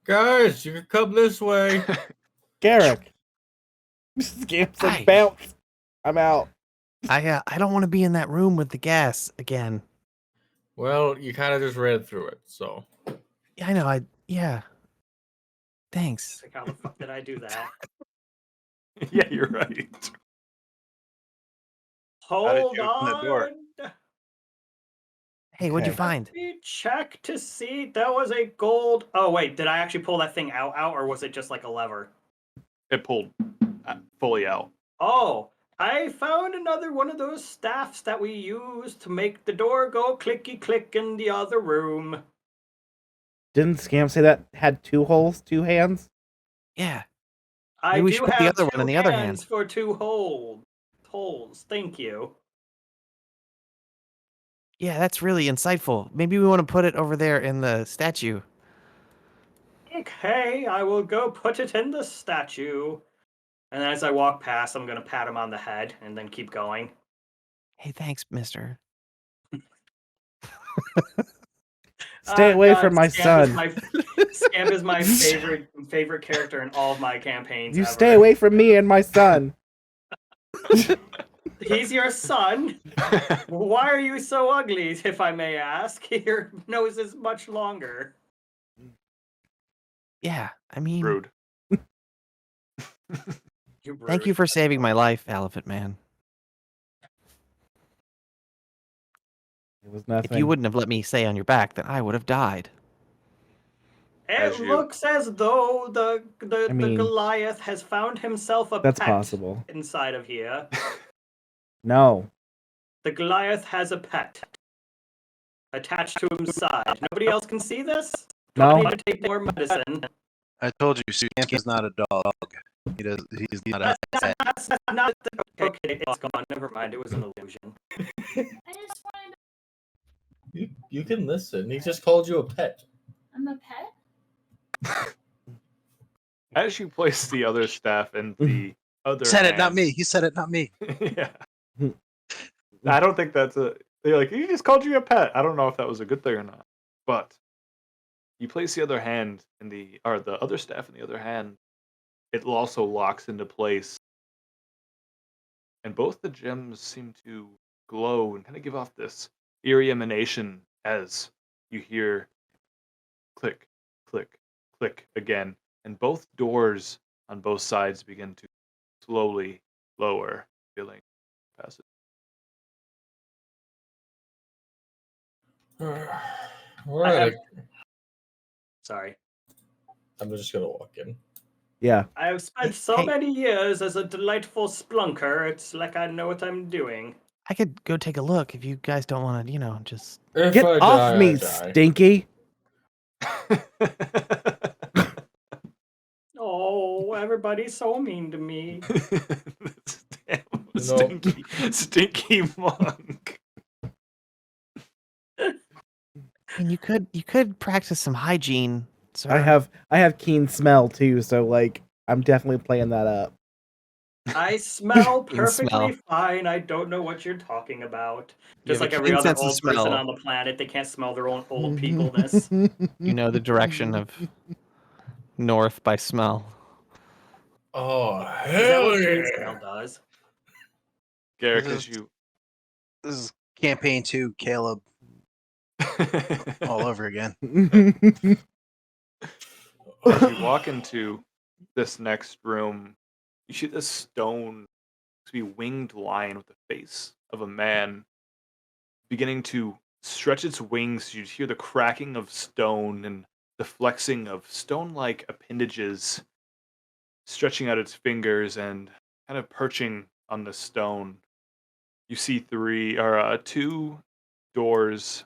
Guys, you can come this way. Garrick. Scamp said Hi. bounce. I'm out. I don't want to be in that room with the gas again. Well, you kind of just read through it, so. Yeah, I know. Yeah. Thanks. Like, how the fuck did I do that? Yeah, you're right. Hold you open that door? on. Hey, what'd you Okay. find? Let me check to see. That was a gold. Oh wait, did I actually pull that thing out, or was it just like a lever? It pulled fully out. Oh, I found another one of those staffs that we use to make the door go clicky click in the other room. Didn't Scamp say that had two holes, two hands? Yeah. I Maybe we do should put the have other one two in the other hands hand. for two holes. Thank you. Yeah, that's really insightful. Maybe we want to put it over there in the statue. Okay, I will go put it in the statue. And then as I walk past, I'm gonna pat him on the head and then keep going. Hey, thanks, mister. Stay away God, from my Scamp son. Scamp is my favorite character in all of my campaigns. You ever. stay away from me and my son. He's your son. Why are you so ugly, if I may ask? Your nose is much longer. Yeah, I mean, Rude. thank you for saving my life, Elephant Man. It was nothing. If you wouldn't have let me stay on your back, then I would have died. It looks as though the mean, Goliath has found himself a that's pet possible. inside of here. No. The Goliath has a pet attached to his side. Nobody else can see this? No. I need to take more medicine. I told you, Scamp is not a dog. He's not a pet. That's not okay, it's gone. Never mind. It was an illusion. I just wanted to... You can listen. He just called you a pet. I'm a pet? As you place the other staff in the other Said it, hand- not me. He said it, not me. Yeah. I don't think that's a... They're like, he just called you a pet. I don't know if that was a good thing or not. But you place the other hand in the... Or the other staff in the other hand. It also locks into place. And both the gems seem to glow and kind of give off this eerie emanation as you hear click, click, click again. And both doors on both sides begin to slowly lower, filling passage. All right. Sorry. I'm just gonna walk in. Yeah. I have spent so Hey. many years as a delightful splunker, it's like I know what I'm doing. I could go take a look if you guys don't want to, just... If Get I off die, me, I die. Stinky. Oh, everybody's so mean to me. No. Stinky monk. And you could practice some hygiene, sir. I have keen smell too, so like I'm definitely playing that up. I smell You perfectly smell. fine. I don't know what you're talking about. You Just have a like every keen other sense of old person smell. on the planet, they can't smell their own old peopleness. You know the direction of north by smell. Oh, Is that hell what green yeah. smell does? Garrick, This as you... This is campaign 2, Caleb, all over again. As you walk into this next room, you see this stone to be winged lion with the face of a man beginning to stretch its wings. You hear the cracking of stone and the flexing of stone-like appendages stretching out its fingers and kind of perching on the stone. You see two doors,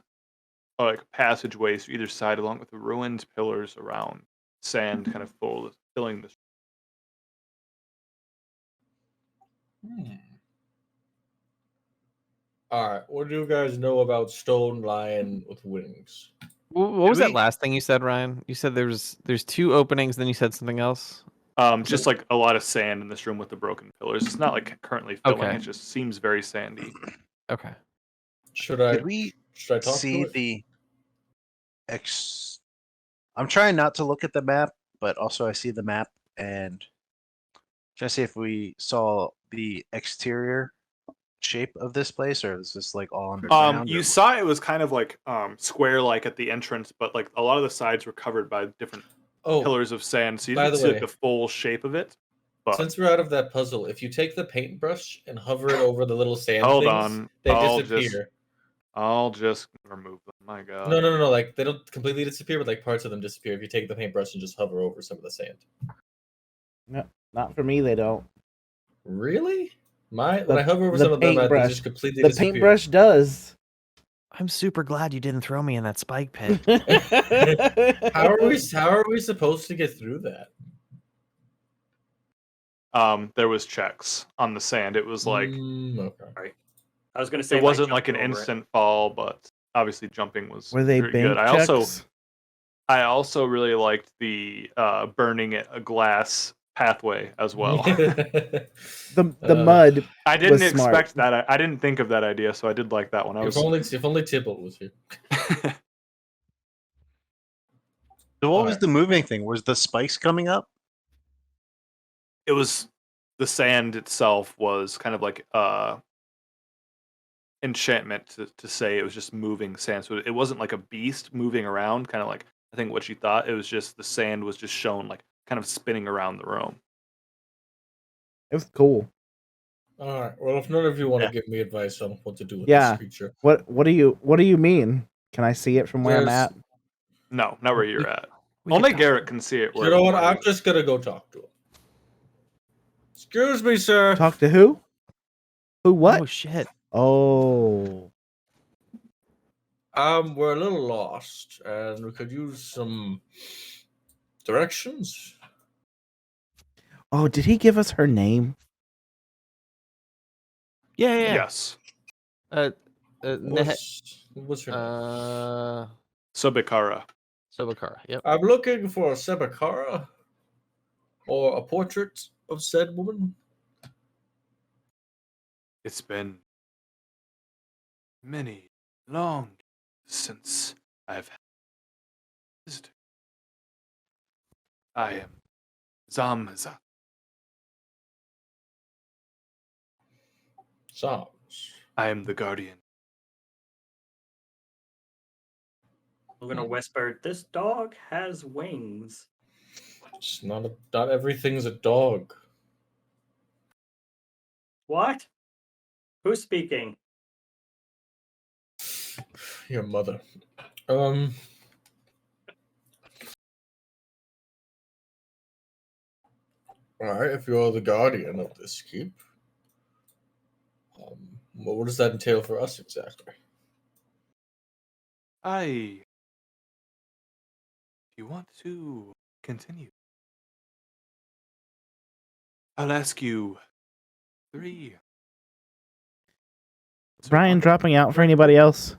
like passageways to either side, along with the ruined pillars around, sand kind of filling the... All right. What do you guys know about stone lion with wings? What was that we- last thing you said, Ryan? You said there's two openings, then you said something else. Just like a lot of sand in this room with the broken pillars. It's not like currently filling. Okay. It just seems very sandy. Okay. Should I Did we talk see to it? the I'm trying not to look at the map, but also I see the map and trying to see if we saw the exterior shape of this place, or is this like all underground? You or- saw it was kind of like square like at the entrance, but like a lot of the sides were covered by different Oh, pillars of sand, so you by didn't the see like way, the full shape of it. But since we're out of that puzzle, if you take the paintbrush and hover it over the little sand hold things, on, they I'll disappear. just remove them. My God. No. Like they don't completely disappear, but like parts of them disappear if you take the paintbrush and just hover over some of the sand. No, not for me. They don't. Really? When The- I hover over the some of them, they paintbrush- just completely The disappear. paintbrush does. I'm super glad you didn't throw me in that spike pit. How are we supposed to get through that? There was checks on the sand. It was like Okay. I was going to say it if I wasn't like jumped an over it. instant fall, but obviously jumping was Were they pretty bank good. checks? I also really liked the burning a glass pathway as well. The mud. I didn't Was smart. expect that. I didn't think of that idea, so I did like that one. If only Tybalt was here. So what was Alright. the moving thing? Was the spikes coming up? It was the sand itself was kind of like enchantment to say it was just moving sand. So it wasn't like a beast moving around, kind of like I think what she thought. It was just the sand was just shown like kind of spinning around the room. It was cool. All right. Well, if none of you want to give me advice on what to do with Yeah. this creature, What do you mean? Can I see it from where I'm There's- at? No, not where you're at. We Only could talk. Garrett can see it. you know what? where I'm he- just gonna go talk to him. Excuse me, sir. Talk to who? Who what? Oh shit. Oh. We're a little lost, and we could use some directions. Oh, did he give us her name? Yeah, yeah. Yes. What's your name? Subikara. Sobakara. Yep. I'm looking for a Sebakara or a portrait of said woman. It's been many long since I've visited. I am Zamza. Psalms. I am the guardian. I'm gonna whisper, "This dog has wings." It's not everything's a dog. What? Who's speaking? Your mother. Alright, if you're the guardian of this keep, what does that entail for us exactly? If you want to continue, I'll ask you 3. Brian dropping out for anybody else?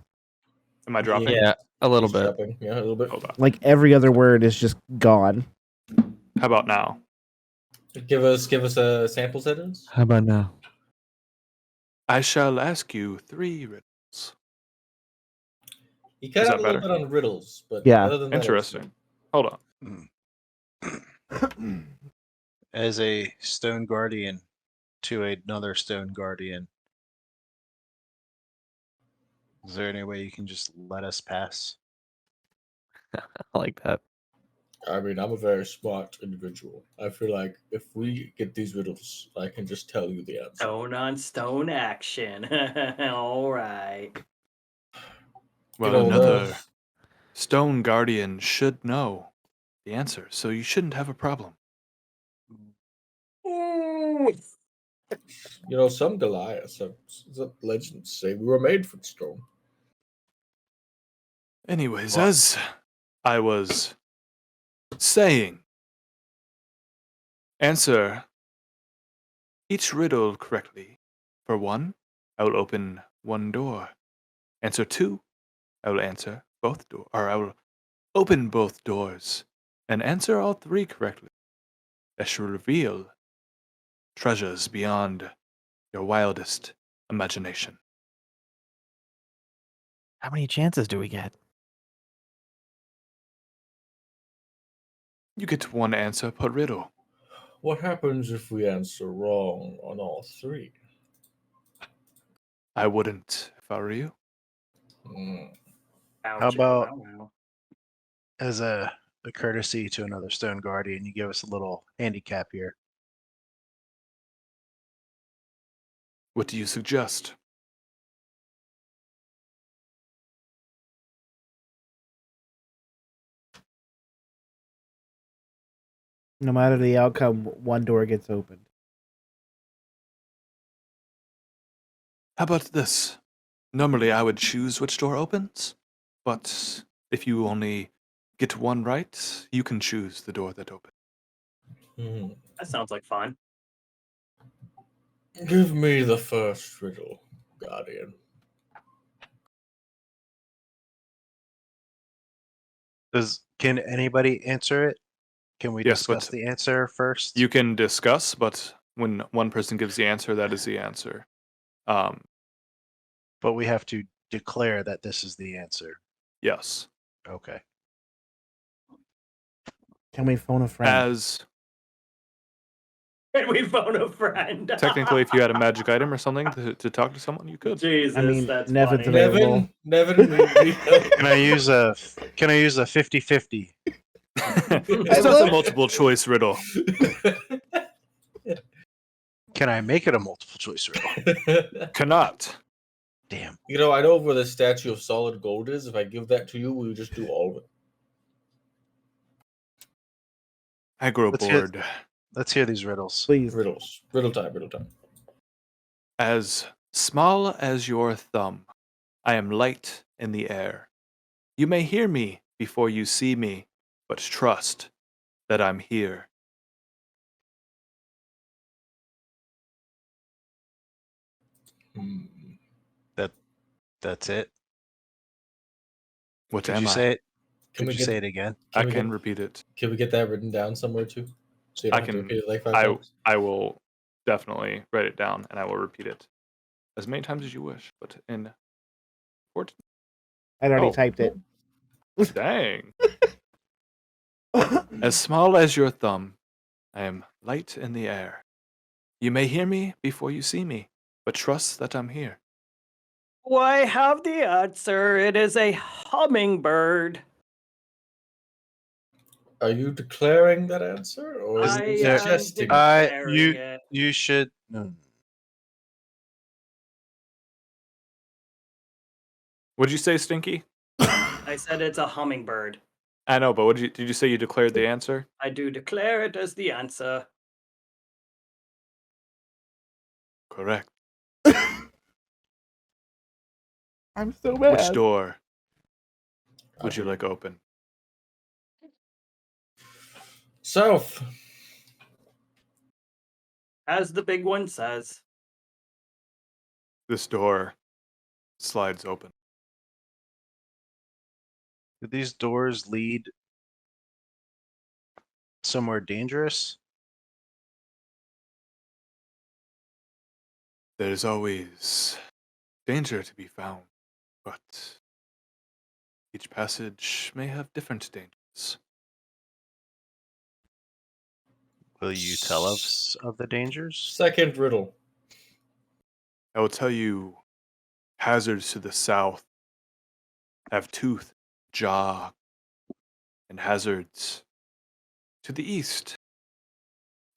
Am I dropping? Yeah, a little He's bit. dropping. Yeah, a little bit. Hold on. Like every other word is just gone. How about now? Give us a sample sentence. How about now? I shall ask you 3 riddles. He cut Is out that a little better? bit on riddles, but Yeah. other than that, Interesting. Hold on. As a stone guardian to another stone guardian, is there any way you can just let us pass? I like that. I mean, I'm a very smart individual. I feel like if we get these riddles, I can just tell you the answer. Stone on stone action. All right. Well, know, another stone guardian should know the answer, so you shouldn't have a problem. You know, some Goliaths, some legends say we were made from stone. Anyways, What? as I was saying, answer each riddle correctly. For 1, I will open 1 door. Answer 2, I will answer both doors, or I will open both doors and answer all 3 correctly. That should reveal treasures beyond your wildest imagination. How many chances do we get? You get 1 answer per riddle. What happens if we answer wrong on all 3? I wouldn't if I were you. Mm. Ouch, How about- wow. As a courtesy to another stone guardian, you give us a little handicap here. What do you suggest? No matter the outcome, 1 door gets opened. How about this? Normally I would choose which door opens, but if you only get 1 right, you can choose the door that opens. Hmm. That sounds like fun. Give me the first riddle, Guardian. Can anybody answer it? Can we Yes, discuss but the answer first? You can discuss, but when one person gives the answer, that is the answer. But we have to declare that this is the answer. Yes. Okay. Can we phone a friend? As Can we phone a friend? technically, if you had a magic item or something to talk to someone, you could. Jesus, I mean, that's Nevin's funny. available. Nevin, we Can I use a 50-50? It's not a multiple choice riddle. Can I make it a multiple choice riddle? Cannot. Damn. You know, I know where the statue of solid gold is. If I give that to you, we'll just do all of it. I grow Let's hear- bored. Let's hear these riddles. Please. Riddles. Riddle time. Riddle time. As small as your thumb, I am light in the air. You may hear me before you see me, but trust that I'm here. Hmm. That's it. What Could am you I? say it? Can Could we you get say it again? I we can get- repeat it. Can we get that written down somewhere too? So you don't I have to can. repeat it like 5 times. I will definitely write it down, and I will repeat it as many times as you wish. But in I'd already Oh. typed it. dang, as small as your thumb, I am light in the air. You may hear me before you see me, but trust that I'm here. I have the answer. It is a hummingbird. Are you declaring that answer, or is I it am suggesting? declaring it. You should. No. What'd you say, Stinky? I said it's a hummingbird. I know, but did you say you declared the answer? I do declare it as the answer. Correct. I'm so mad. Which door would you like open? South. As the big one says. This door slides open. Do these doors lead somewhere dangerous? There's always danger to be found, but each passage may have different dangers. Will you tell us of the dangers? Second riddle. I will tell you, hazards to the south have tooth, jaw, and hazards to the east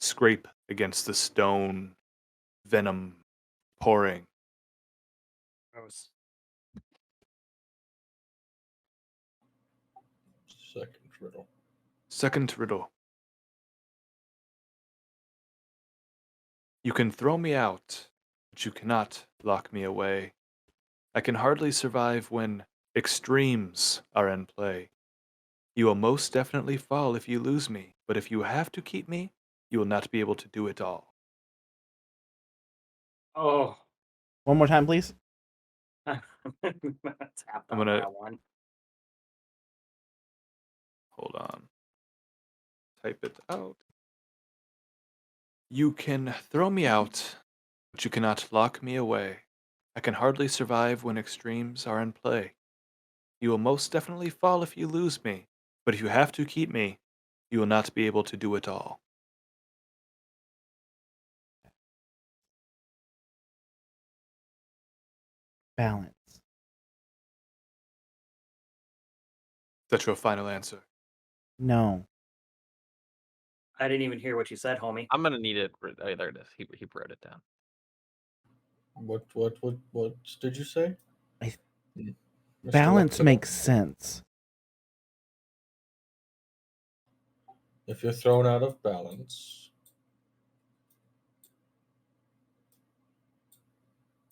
scrape against the stone, venom pouring. Gross. Second riddle. Second riddle. You can throw me out, but you cannot lock me away. I can hardly survive when extremes are in play. You will most definitely fall if you lose me, but if you have to keep me, you will not be able to do it all. Oh. One more time, please. Tap I'm on gonna- that one. Hold on. Type it out. You can throw me out, but you cannot lock me away. I can hardly survive when extremes are in play. You will most definitely fall if you lose me, but if you have to keep me, you will not be able to do it all. Balance. Is that your final answer? No. I didn't even hear what you said, homie. I'm gonna need it. Oh, there it is. He wrote it down. What did you say? I- Mr. Balance Lexicon? makes sense. If you're thrown out of balance,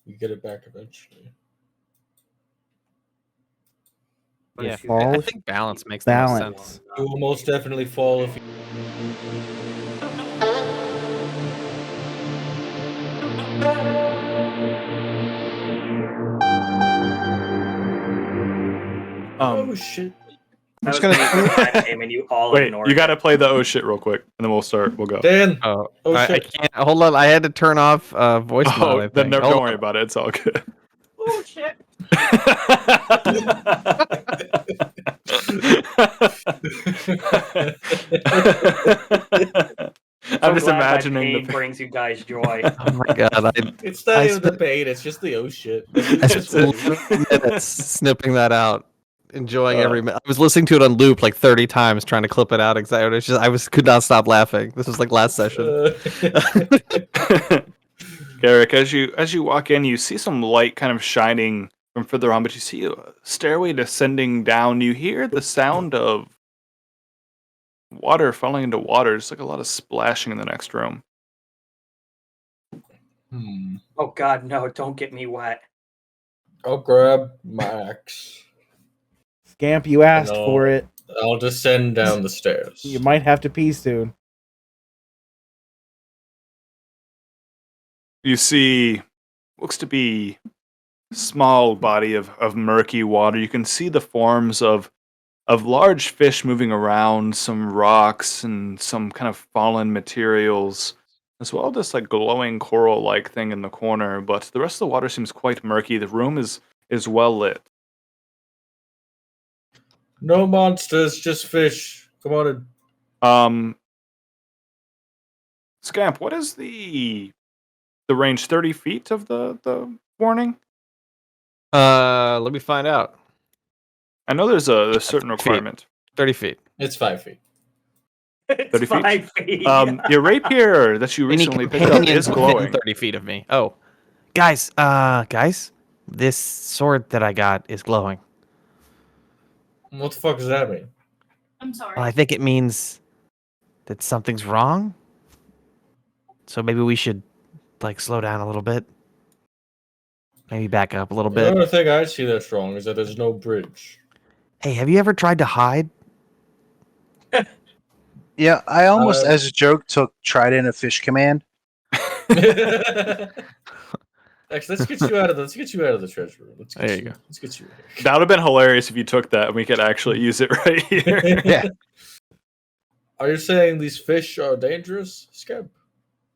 you get it back eventually. But Yeah, if you fall- I think balance makes the most Balance. sense. You will most definitely fall if you. Oh shit! That was gonna- me the last game and you all Wait, ignored you got to it. play the oh shit real quick, and then we'll start. We'll go. Dan. Oh, Oh, I shit. can't. Hold on. I had to turn off voicemail. Oh, I then think. don't Hold worry on. about it. It's all good. Oh shit. I'm just glad my imagining pain the. brings you guys joy. Oh my god! It's not I even the spent- pain; it's just the oh shit. I It's spent it. 11 minutes snipping that out, enjoying every Oh. minute. I was listening to it on loop like 30 times, trying to clip it out. Exactly. It's just could not stop laughing. This was like last session. Garrick, as you walk in, you see some light kind of shining from further on, but you see a stairway descending down. You hear the sound of water falling into water. It's like a lot of splashing in the next room. Oh God, no! Don't get me wet. I'll grab my axe. Scamp, you asked No. for it. I'll descend down the stairs. You might have to pee soon. You see, looks to be a small body of murky water. You can see the forms of large fish moving around, some rocks and some kind of fallen materials, as well as this like glowing coral-like thing in the corner. But the rest of the water seems quite murky. The room is well lit. No monsters, just fish. Come on in. Scamp, what is the range? 30 feet of the warning? Let me find out. I know there's a certain 30 feet. requirement. 30 feet. It's 5 feet. It's 30 feet? 5 feet. Your rapier that you Any recently picked up companions is within glowing. 30 feet of me. Oh, guys, this sword that I got is glowing. What the fuck does that mean? I'm sorry. Well, I think it means that something's wrong. So maybe we should slow down a little bit. Maybe back up a little The bit. only thing I see that's wrong is that there's no bridge. Hey, have you ever tried to hide? Yeah, I almost, Uh, as a joke, took Trident of Fish Command. Actually, let's get you out of the treasure room. There you go. Let's get you. That would have been hilarious if you took that and we could actually use it right here. Yeah. Are you saying these fish are dangerous, Scamp?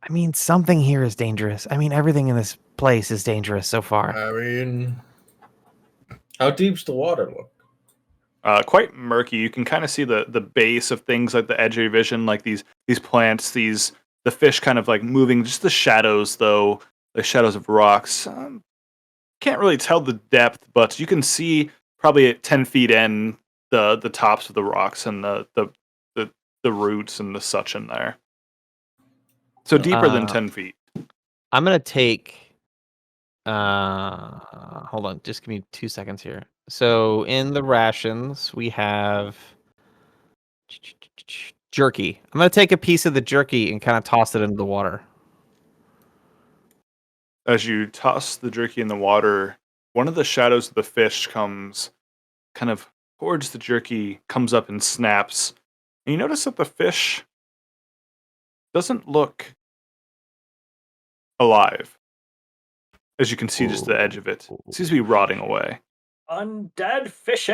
I mean, something here is dangerous. I mean, everything in this place is dangerous so far. I mean, how deep's the water look? Quite murky. You can kind of see the base of things, like the edge of your vision, like these plants, the fish kind of like moving. Just the shadows, though, the shadows of rocks. Can't really tell the depth, but you can see probably at 10 feet in the tops of the rocks and the roots and the such in there. So deeper than 10 feet. I'm gonna take. Hold on, just give me 2 seconds here. So in the rations we have jerky. I'm gonna take a piece of the jerky and kind of toss it into the water. As you toss the jerky in the water, one of the shadows of the fish comes kind of towards the jerky, comes up and snaps. And you notice that the fish doesn't look alive. As you can see, just the edge of it. It seems to be rotting away. Undead fishy.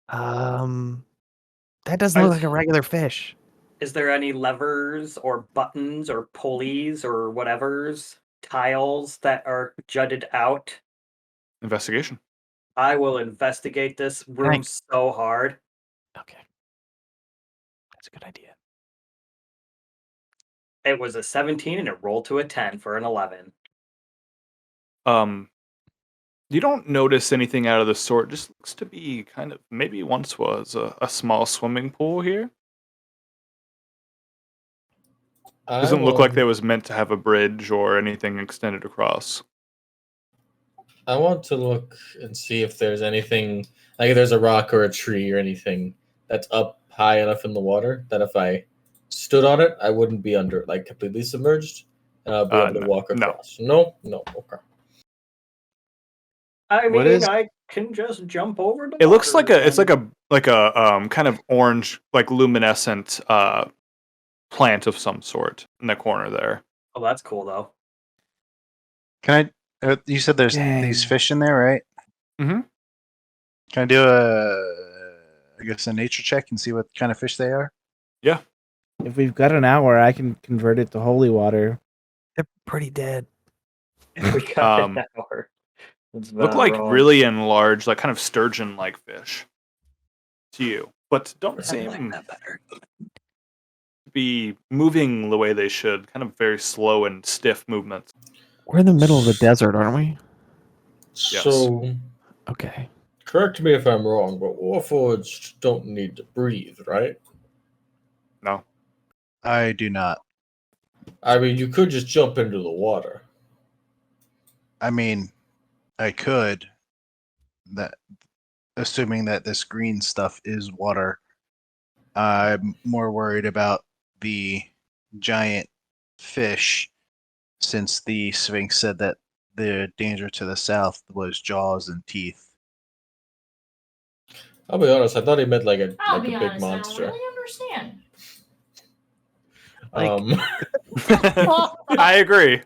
That doesn't look like a regular fish. Is there any levers or buttons or pulleys or whatevers, tiles that are jutted out? Investigation. I will investigate this room Thanks. so hard. Okay, that's a good idea. It was a 17 and it rolled to a 10 for an 11. You don't notice anything out of the sort. Just looks to be kind of, maybe once was a small swimming pool here. Doesn't look like they was meant to have a bridge or anything extended across. I want to look and see if there's anything, like if there's a rock or a tree or anything that's up high enough in the water that if I stood on it, I wouldn't be under, like completely submerged, and I'll be able to walk no. across. No, okay. I What mean, is- I can just jump over the It looks like water it's then. like a kind of orange, like luminescent plant of some sort in the corner there. Oh, that's cool though. Can I? You said there's Dang. these fish in there, right? Mm-hmm. Can I do I guess a nature check and see what kind of fish they are? Yeah. If we've got an hour, I can convert it to holy water. They're pretty dead. We got Um, an hour. It's Look not like wrong. really enlarged, like kind of sturgeon-like fish to you, but don't I seem like that better. to be moving the way they should. Kind of very slow and stiff movements. We're in the middle of the desert, aren't we? So, Okay. correct me if I'm wrong, but Warforged don't need to breathe, right? No. I do not. I mean, you could just jump into the water. I mean, I could. That assuming that this green stuff is water. I'm more worried about the giant fish, since the Sphinx said that the danger to the south was jaws and teeth. I'll be honest. I thought he meant like a I'll like be a big honest, I don't monster. really understand. I agree.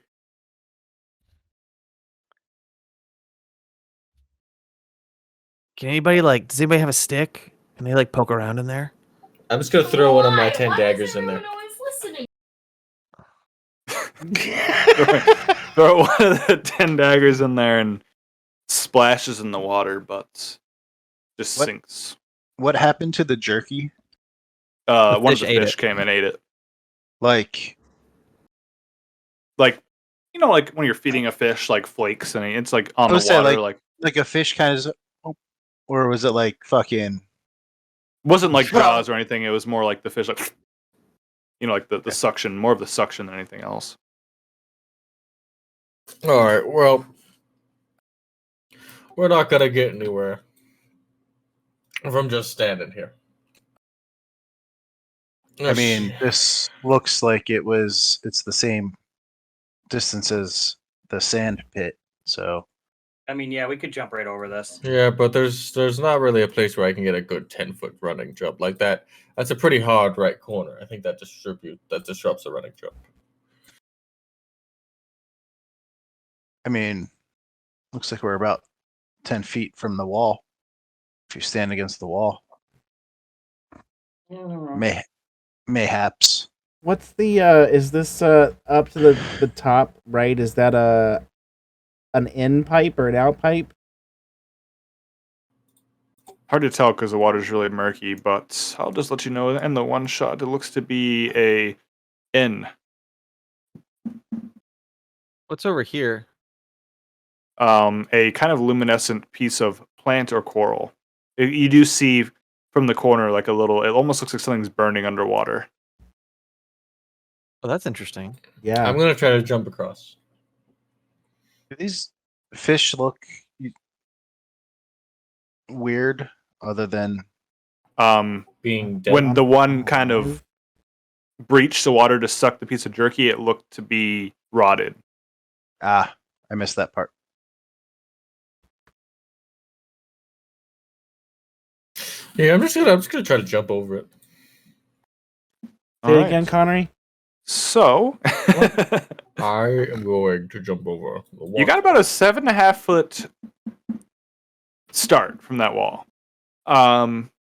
Can anybody does anybody have a stick? Can they poke around in there? I'm just gonna throw one of my Why? 10 Why daggers is in there. everyone always listening? Throw one of the 10 daggers in there and splashes in the water, but just What? sinks. What happened to the jerky? The One of fish the ate fish it. came and ate it. Like, Like, like when you're feeding a fish flakes and it's on I the would say, water. like a fish kind of, or was it like fucking? Wasn't like jaws or anything. It was more like the fish, like the suction, more of the suction than anything else. All right. Well, we're not gonna get anywhere if I'm just standing here. I mean, this looks like it's the same distance as the sand pit. So I mean, yeah, we could jump right over this. yeah, but there's not really a place where I can get a good 10-foot running jump like that. That's a pretty hard right corner. I think that disrupts a running jump. I mean, looks like we're about 10 feet from the wall. If you stand against the wall, mayhaps. What's the is this up to the top right? Is that an in pipe or an out pipe? Hard to tell because the water's really murky, but I'll just let you know. In the one shot, it looks to be a inn. What's over here? A kind of luminescent piece of plant or coral. You do see from the corner like a little. It almost looks like something's burning underwater. Oh, that's interesting. Yeah. I'm gonna try to jump across. Do these fish look weird, other than Being dead. When the one kind of breached the water to suck the piece of jerky, it looked to be rotted. I missed that part. Yeah, I'm just gonna try to jump over it. Say it again, Connery. So I am going to jump over the wall. you got about a 7.5 foot start from that wall.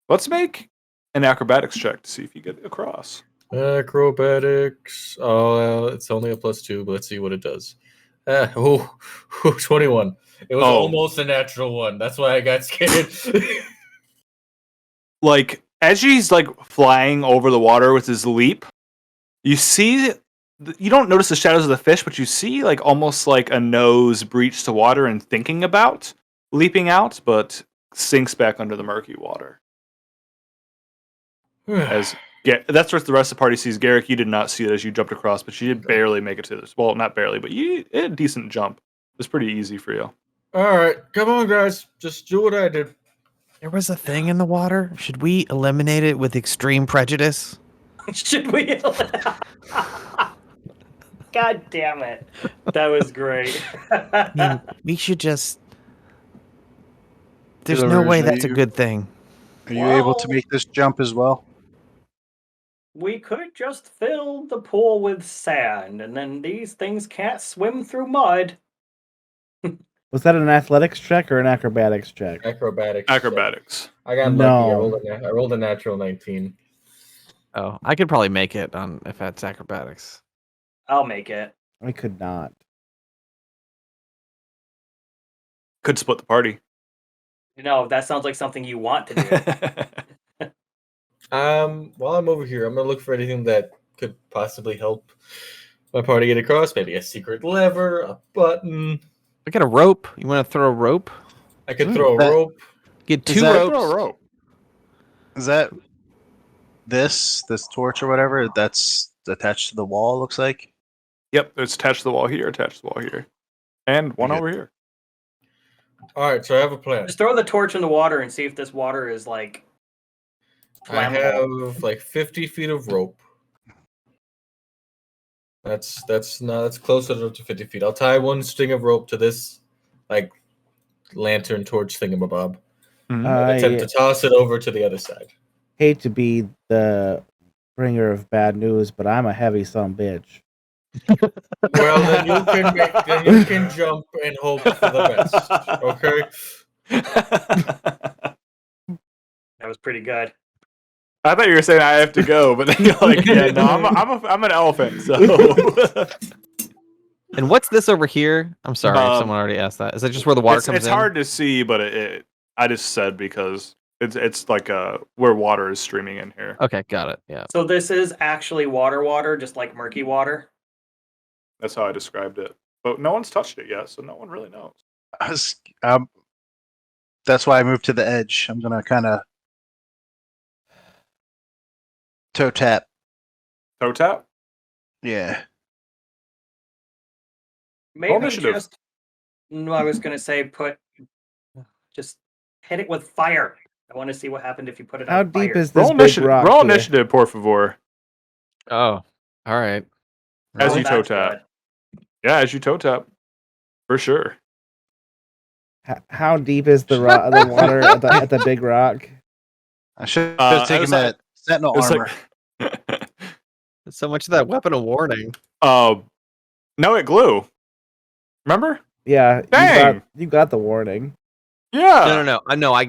Let's make an acrobatics check to see if you get across. Acrobatics. Oh, it's only a +2, but let's see what it does. 21. It was almost a natural one. That's why I got scared. As he's flying over the water with his leap, you see, you don't notice the shadows of the fish, but you see almost like a nose breach to water and thinking about leaping out, but sinks back under the murky water. That's what the rest of the party sees. Garrick, you did not see it as you jumped across, but you did barely make it to this. Well, not barely, but you had a decent jump. It was pretty easy for you. All right, come on, guys. Just do what I did. There was a thing in the water. Should we eliminate it with extreme prejudice? Should we? God damn it. That was great. I mean, we should just. There's no way that's a good thing. Are you able to make this jump as well? We could just fill the pool with sand, and then these things can't swim through mud. Was that an athletics check or an acrobatics check? Acrobatics. I got lucky. I rolled a natural 19. Oh, I could probably make it if that's acrobatics. I'll make it. I could not. Could split the party. That sounds like something you want to do. While I'm over here, I'm gonna look for anything that could possibly help my party get across. Maybe a secret lever, a button. I got a rope. You want to throw a rope? I could throw a rope. Get 2 ropes. Throw a rope. Is that this torch or whatever that's attached to the wall? Looks like. Yep, it's attached to the wall here. Attached to the wall here. And one Okay. over here. All right, so I have a plan. Just throw the torch in the water and see if this water is like I flammable. have like 50 feet of rope. That's closer to 50 feet. I'll tie one string of rope to this like lantern torch thingamabob and attempt to I toss it over to the other side. hate to be the bringer of bad news, but I'm a heavy son bitch. Well, then you can jump and hope for the best. Okay. That was pretty good. I thought you were saying I have to go, but then you're like, yeah, no, I'm an elephant, so. And what's this over here? I'm sorry if someone already asked that. Is that just where the water comes in? It's hard to see, but I just said because it's like where water is streaming in here. Okay, got it. Yeah. So this is actually water, just like murky water. That's how I described it. But no one's touched it yet, so no one really knows. That's why I moved to the edge. I'm gonna kind of toe tap. Toe tap? Yeah. Maybe initiative. just. No, I was gonna say just hit it with fire. I want to see what happened if you put it How on fire. deep is this big rock? Roll here? initiative, por favor. Oh, all right. As Oh, you toe that's tap. good. Yeah, as you toe tap. For sure. How deep is the water at the big rock? I should have it taken was that sentinel It's armor. like, So much of that weapon of warning. no, it glue. Remember? Yeah, Dang! you got the warning. Yeah. No. I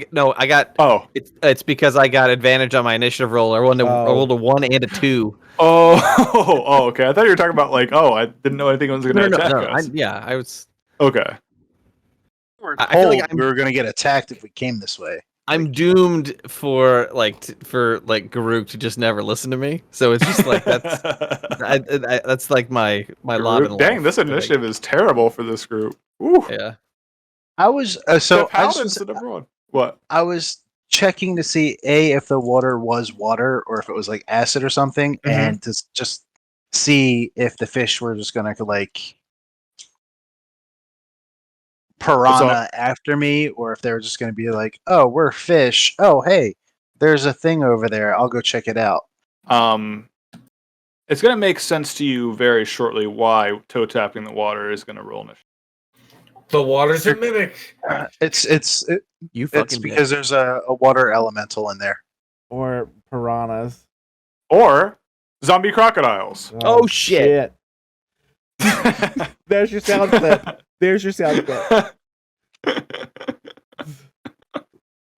got. Oh. It's because I got advantage on my initiative roll. I rolled a 1 and a 2. Oh, okay. I thought you were talking about like, I didn't know anything was going to attack us. I was. Okay. We were I feel told like we were gonna get attacked if we came this way. I'm doomed for Garuk to just never listen to me. So it's just like that's that's like my lot in life. Dang, this initiative is terrible for this group. Ooh. Yeah. I was What? I was checking to see if the water was water or if it was like acid or something, and to just see if the fish were just gonna like piranha after me, or if they were just gonna be like, "Oh, we're fish. Oh, hey, there's a thing over there. I'll go check it out." It's gonna make sense to you very shortly why toe tapping the water is gonna roll initiative. The water's a mimic. It's fucking because there's a water elemental in there. Or piranhas. Or zombie crocodiles. Oh, shit. There's your sound clip. There's your sound clip.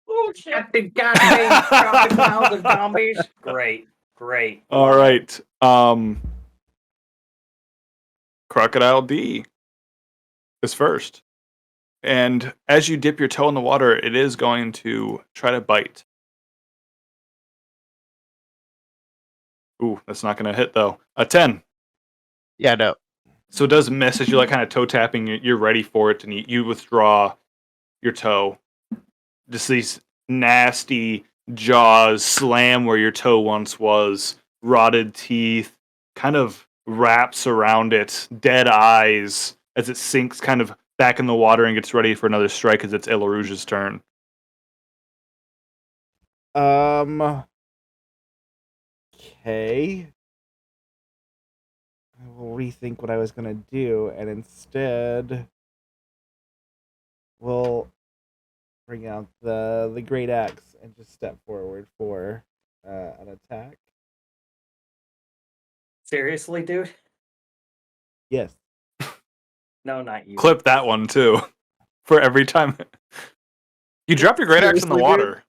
Oh shit! The goddamn crocodiles and zombies. Great. All right. Crocodile D is first. And as you dip your toe in the water, it is going to try to bite. Ooh, that's not going to hit though. A 10. Yeah, no. So it does miss as you like kind of toe tapping. You're ready for it, and you withdraw your toe. Just these nasty jaws slam where your toe once was. Rotted teeth, kind of wraps around it. Dead eyes as it sinks kind of back in the water and gets ready for another strike as it's Elarouge's turn. Okay. I will rethink what I was gonna do, and instead, we'll bring out the great axe and just step forward for an attack. Seriously, dude? Yes. No, not you. Clip that one too. For every time you drop your great axe in the Seriously, water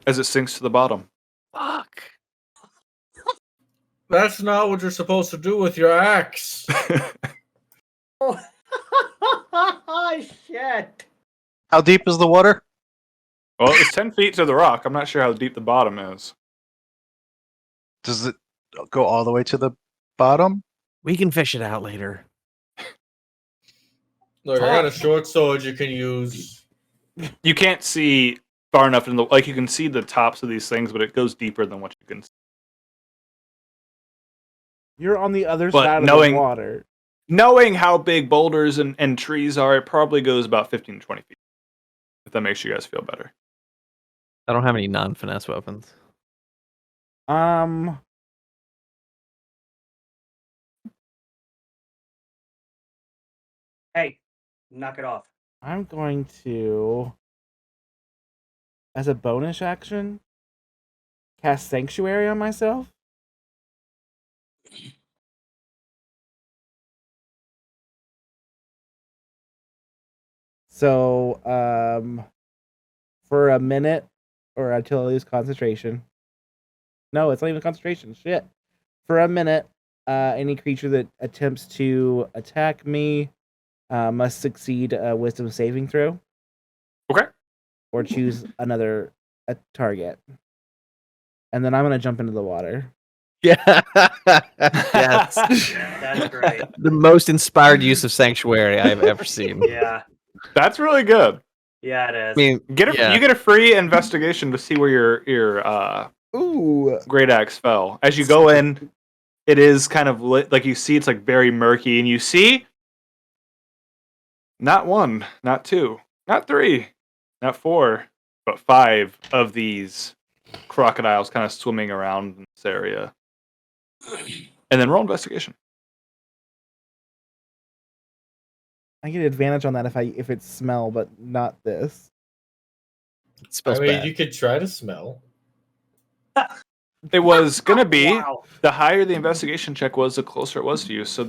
as it sinks to the bottom. Fuck. That's not what you're supposed to do with your axe. Oh, shit. How deep is the water? Well, it's 10 feet to the rock. I'm not sure how deep the bottom is. Does it go all the way to the bottom? We can fish it out later. Look, I got a short sword you can use. You can't see far enough in the like you can see the tops of these things, but it goes deeper than what you can see. You're on the other But side of knowing- the water. knowing how big boulders and trees are, it probably goes about 15 to 20 feet. If that makes you guys feel better. I don't have any non-finesse weapons. Hey, knock it off. I'm going to, as a bonus action, cast Sanctuary on myself. So, for a minute or until I lose concentration. No, it's not even concentration. Shit. For a minute, any creature that attempts to attack me must succeed a Wisdom saving throw. Okay. Or choose another target. And then I'm gonna jump into the water. Yeah. Yes. That's great. The most inspired use of Sanctuary I've ever seen. Yeah. That's really good. Yeah, it is. I mean, You get a free investigation to see where your Ooh. great axe fell. As you go in, it is kind of lit, like you see it's like very murky, and you see not 1, not 2, not 3, not 4, but 5 of these crocodiles kind of swimming around in this area. And then roll investigation. I get advantage on that if it's smell, but not this. it smells I mean, bad. you could try to smell. It was gonna be Wow. the higher the investigation check was, the closer it was to you. So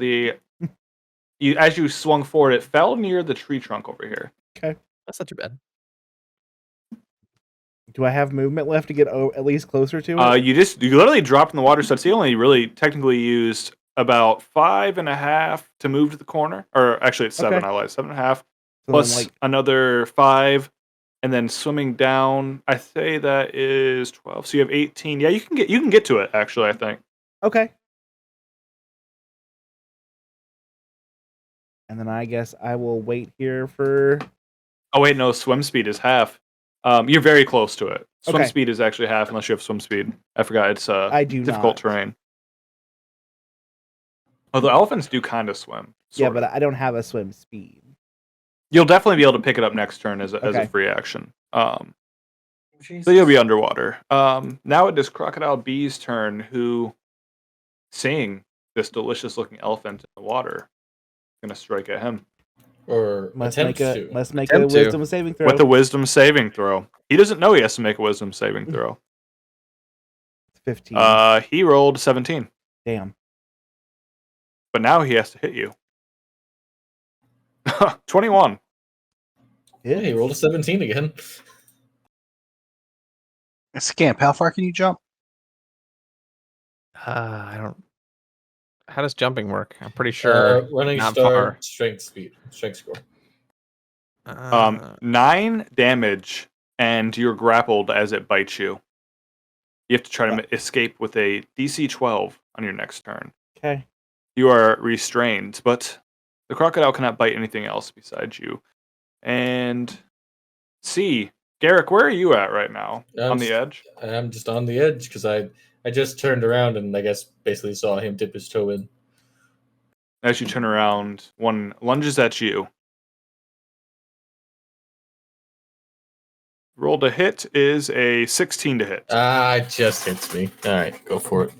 as you swung forward, it fell near the tree trunk over here. Okay. That's not too bad. Do I have movement left to get at least closer to it? You literally dropped in the water, so it's only really technically used about 5.5 to move to the corner, or actually it's 7. Okay. I lied, 7.5 So plus then, another 5, and then swimming down. I say that is 12. So you have 18. Yeah, you can get to it. Actually, I think. okay. And then I guess I will wait here for. Oh wait, no. Swim speed is half. You're very close to it. Swim Okay. speed is actually half unless you have swim speed. I forgot it's I do difficult not. terrain. Although elephants do kind of swim. Yeah, sort but of. I don't have a swim speed. You'll definitely be able to pick it up next turn as a Okay. free action. So Jesus. you'll be underwater. Now it is Crocodile B's turn, who, seeing this delicious looking elephant in the water, is gonna strike at him Or Must attempt make to. a Attempt to. wisdom saving throw. with a wisdom saving throw. He doesn't know he has to make a wisdom saving throw. 15. He rolled 17, Damn. but now he has to hit you. 21. Yeah, he rolled a 17 again. Scamp, how far can you jump? I don't. How does jumping work? I'm pretty sure. Running not start, far. strength score. 9 damage, and you're grappled as it bites you. You have to try to escape with a DC 12 on your next turn. Okay. You are restrained, but the crocodile cannot bite anything else besides you. And see, Garrick, where are you at right now? On the edge? I'm just on the edge because I just turned around and I guess basically saw him dip his toe in. As you turn around, one lunges at you. Roll to hit is a 16 to hit. It just hits me. All right, go for it.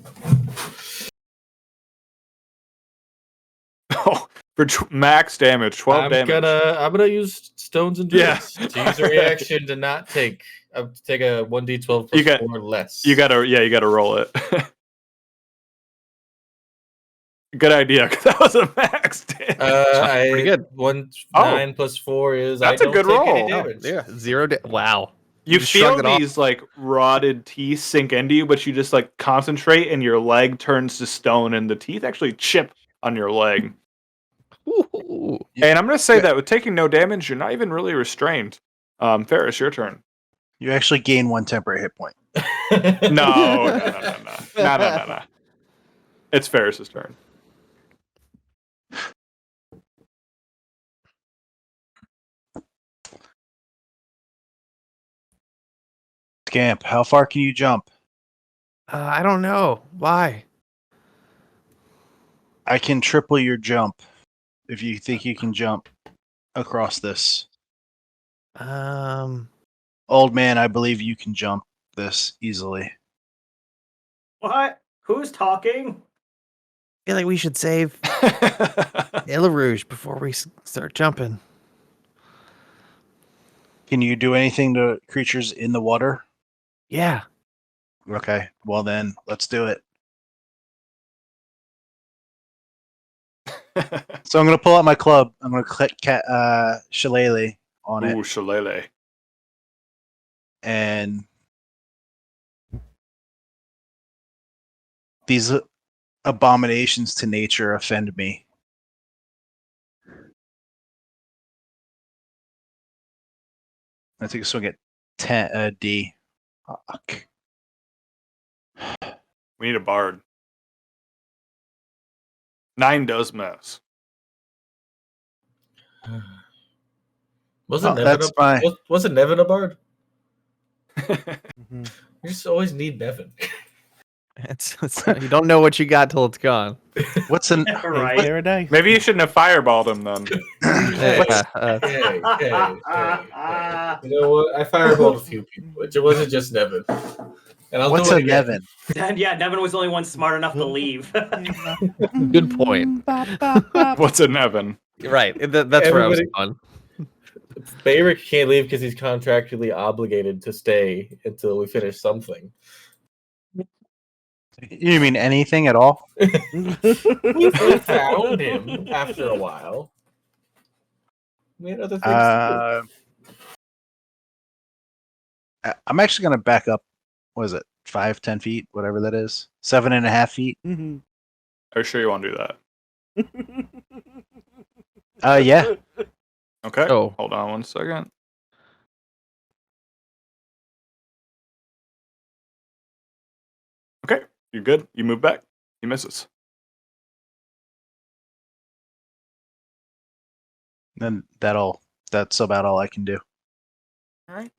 Oh, for max damage, 12 damage. I'm gonna use stones and druids to use a reaction to not take a 1d12 plus 4 less. You gotta roll it. Good idea. That was a max damage. Pretty good. 9 plus 4 is. That's I a don't good take roll. Any damage. Yeah, 0. Wow. You just feel shrugged it off. these like rotted teeth sink into you, but you just like concentrate, and your leg turns to stone, and the teeth actually chip on your leg. Ooh. And I'm gonna say that with taking no damage, you're not even really restrained. Ferus, your turn. You actually gain 1 temporary hit point. No. It's Ferris's turn. Scamp, how far can you jump? I don't know. Why? I can triple your jump. if you think you can jump across this. Old man, I believe you can jump this easily. What? Who's talking? I feel like we should save Illa Rouge before we start jumping. Can you do anything to creatures in the water? Yeah. Okay, well then, let's do it. So I'm going to pull out my club. I'm going to click Shillelagh on it. Ooh, Shillelagh. And these abominations to nature offend me. I think this will get 10 D. Fuck. We need a bard. 9 does mess. Wasn't that's fine. Wasn't Nevin a bard? Mhm. You just always need Nevin. It's you don't know what you got till it's gone. What's an Right. Paradise. Maybe you shouldn't have fireballed him then. Hey, Hey. You know what? I fireballed a few people. It wasn't just Nevin. And I'll What's do a it again. Nevin? And yeah, Nevin was the only one smart enough to leave. Good point. What's a Nevin? Right. That's where I was Everybody- going. Bayrick can't leave because he's contractually obligated to stay until we finish something. You mean anything at all? We found him after a while. We had other things to I'm actually going to back up. What is it? 5-10 feet, whatever that is. 7.5 feet. Mhm. Are you sure you want to do that? Yeah. Okay. Oh. Hold on 1 second. Okay. You're good. You move back. He misses. Then that's about all I can do. All right.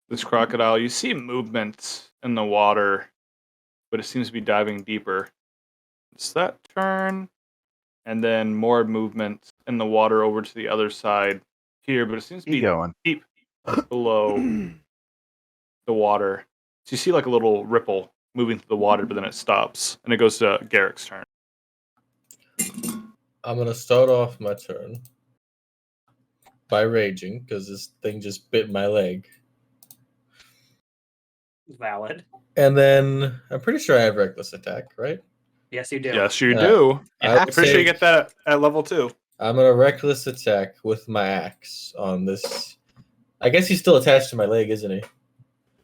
This crocodile, you see movement in the water, but it seems to be diving deeper. It's that turn, and then more movement in the water over to the other side here, but it seems to Keep be going. deep below the water. So you see like a little ripple moving through the water, but then it stops, and it goes to Garrick's turn. I'm gonna start off my turn by raging because this thing just bit my leg, Valid. and then I'm pretty sure I have reckless attack, right? Yes, you do. Yes, you Yeah. do. I I'm would pretty sure you say get that at level 2. I'm gonna reckless attack with my axe on this. I guess he's still attached to my leg, isn't he?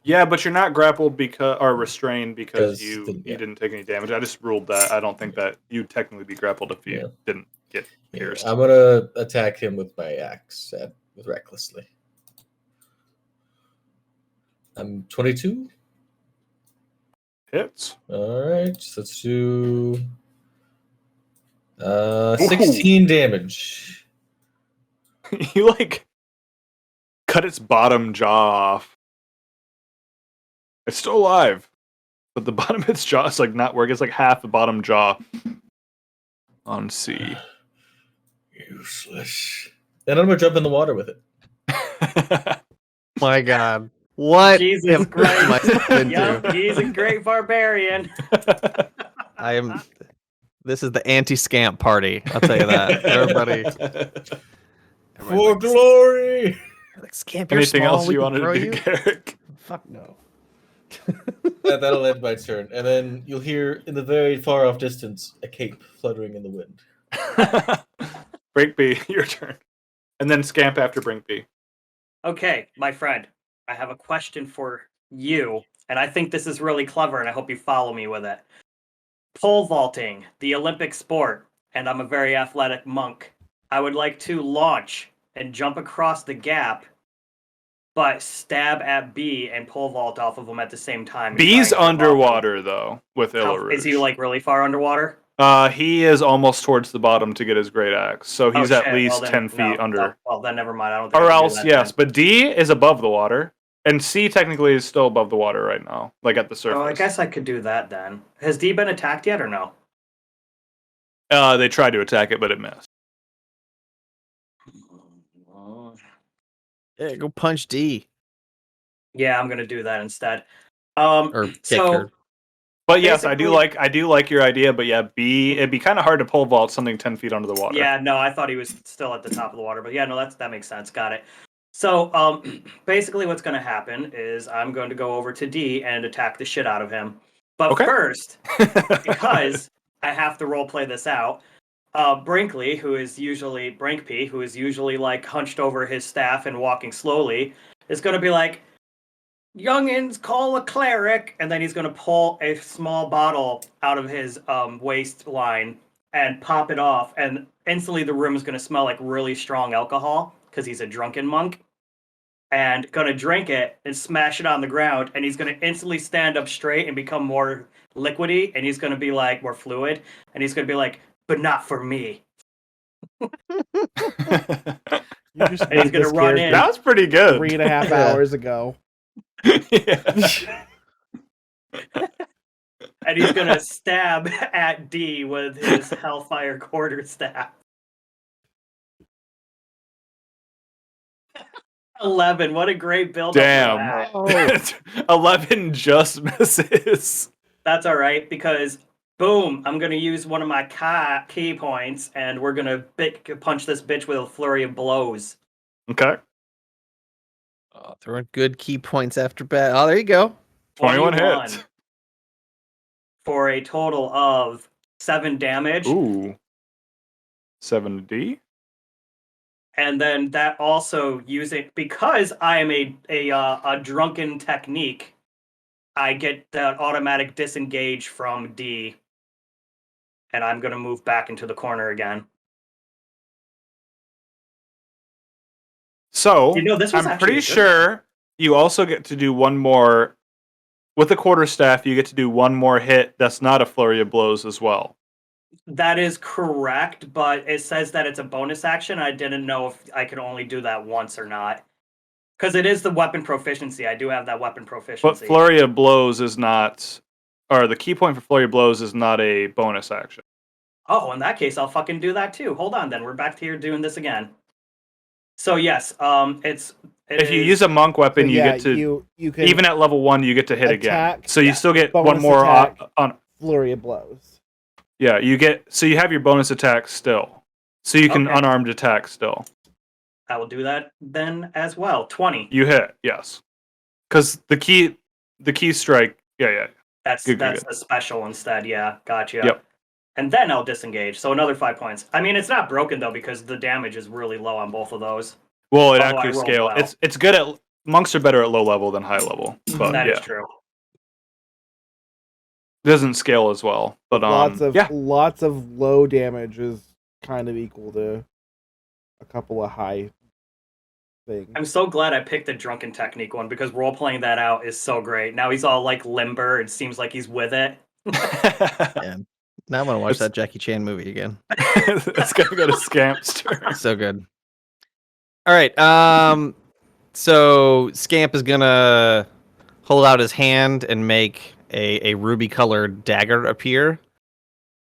Yeah, but you're not grappled or restrained because you Yeah. didn't take any damage. I just ruled that. I don't think that you'd technically be grappled if you didn't get pierced. I'm gonna attack him with my axe with recklessly. I'm 22. Hits. All right, so let's do 16 damage. You like cut its bottom jaw off. It's still alive, but the bottom of its jaw is like not working. It's like half the bottom jaw on C. Useless. Then I'm gonna jump in the water with it. My God. What? Jesus am I Christ. into? Yep, he's a great barbarian. I am. This is the anti-scamp party. I'll tell you that. Everybody. For glory. Like, Scamp, you're Anything small, else we you can wanted throw to do, you? Garrick? Fuck no. That'll end my turn. And then you'll hear in the very far off distance a cape fluttering in the wind. Brinkby, your turn. And then Scamp after Brinkby. Okay, my friend, I have a question for you, and I think this is really clever, and I hope you follow me with it. Pole vaulting, the Olympic sport, and I'm a very athletic monk. I would like to launch and jump across the gap, but stab at B and pole vault off of him at the same time. and B's try and get him off underwater, though, with him. Illa Rouge. Is he like really far underwater? He is almost towards the bottom to get his great axe, so he's Oh, at shit. least Well, then, 10 feet no. under. Oh, well, then never mind. I don't think Or I can do else, that yes, then. but D is above the water. And C technically is still above the water right now, like at the surface. Oh, I guess I could do that then. Has D been attacked yet or no? They tried to attack it, but it missed. Yeah, go punch D. Yeah, I'm gonna do that instead. Or kick So her. But yes, I do basically- like your idea. But yeah, B, it'd be kind of hard to pole vault something 10 feet under the water. yeah, no, I thought he was still at the top of the water, but yeah, no, that makes sense. Got it. So basically, what's gonna happen is I'm going to go over to D and attack the shit out of him. But Okay. first, because I have to role play this out. Brinkley, who is usually like hunched over his staff and walking slowly, is going to be like, "Youngins, call a cleric," and then he's going to pull a small bottle out of his waistline and pop it off, and instantly the room is going to smell like really strong alcohol because he's a drunken monk. And gonna drink it and smash it on the ground, and he's gonna instantly stand up straight and become more liquidy, and he's gonna be like more fluid, and he's gonna be like, "But not for me." You just And he's made gonna this run character in. That was pretty good. 3.5 Yeah. hours ago. Yeah. And he's gonna stab at D with his Hellfire quarterstaff. 11. What a great build. Damn. 11 just misses. That's all right because boom, I'm gonna use one of my key points, and we're gonna punch this bitch with a flurry of blows. Okay. Throwing good key points after bat. Oh, there you go. 21 hits. For a total of 7 damage. Ooh. 7D. And then that also because I am a drunken technique, I get that automatic disengage from D, and I'm gonna move back into the corner again. So You know, this was I'm actually pretty a good sure you also get to do one more with the quarterstaff. You get to do one more hit. That's not a flurry of blows as well. That is correct, but it says that it's a bonus action. I didn't know if I could only do that once or not. Because it is the weapon proficiency. I do have that weapon proficiency. But flurry of blows is not, or the key point for flurry of blows is not a bonus action. Oh, in that case, I'll fucking do that too. Hold on, then we're back here doing this again. So yes, If you use a monk weapon, So, you yeah, get to you can even at level 1, you get to hit again. attack, So you still get bonus one more attack. on. flurry of blows. Yeah, you have your bonus attack still, so you can Okay. unarmed attack still. I will do that then as well. 20. You hit, yes, because the key strike. Yeah. That's Good. the special instead. Yeah, gotcha. Yep. And then I'll disengage. So another 5 points. I mean, it's not broken though because the damage is really low on both of those. Well, it Although I actually rolled scales. well. It's good at monks are better at low level than high level, but That yeah, is true. it doesn't scale as well. But Lots of low damage is kind of equal to a couple of high things. I'm so glad I picked the drunken technique one because role playing that out is so great. Now he's all like limber. It seems like he's with it. Yeah. Now I want to watch that Jackie Chan movie again. it's gonna go to Scamp's turn. So good. All right. So Scamp is gonna hold out his hand and make a ruby-colored dagger appear,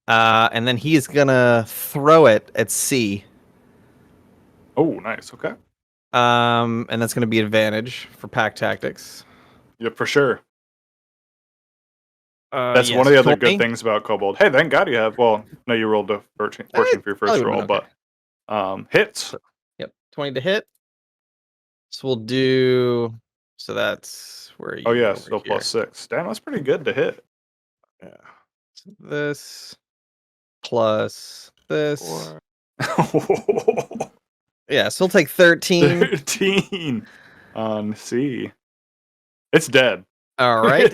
and then he is gonna throw it at C. Oh, nice. Okay. And that's gonna be advantage for pack tactics. Yeah, for sure. That's one of the other good things about Kobold. Hey, thank God you have. Well, no, you rolled a fortune for your first roll, okay. but hits. Yep, 20 to hit. So we'll do. So that's where you. Oh yeah, over still here. +6. Damn, that's pretty good to hit. Yeah. So this plus this. Yeah, so we'll take 13. 13 on C. It's dead. All right.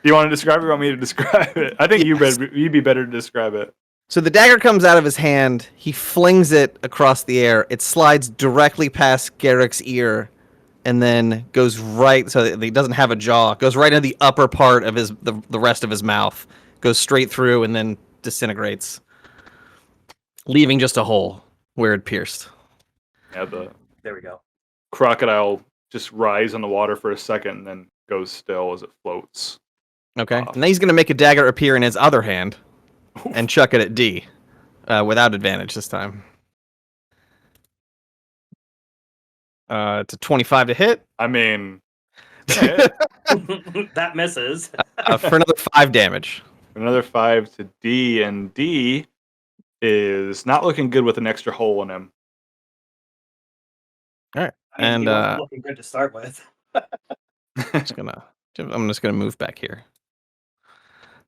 Do you want to describe it or want me to describe it? I think Yes. you'd be better to describe it. So the dagger comes out of his hand. He flings it across the air. It slides directly past Garrick's ear and then goes right, so that he doesn't have a jaw, goes right into the upper part of the rest of his mouth, goes straight through and then disintegrates, leaving just a hole where it pierced. Yeah, the There we go. crocodile just rise in the water for a second and then goes still as it floats. Okay. And then he's going to make a dagger appear in his other hand and chuck it at D without advantage this time. It's a 25 to hit. I mean, hit. That misses. For another 5 damage. Another 5 to D, and D is not looking good with an extra hole in him. All right. I mean, And he wasn't looking good to start with. I'm just gonna move back here.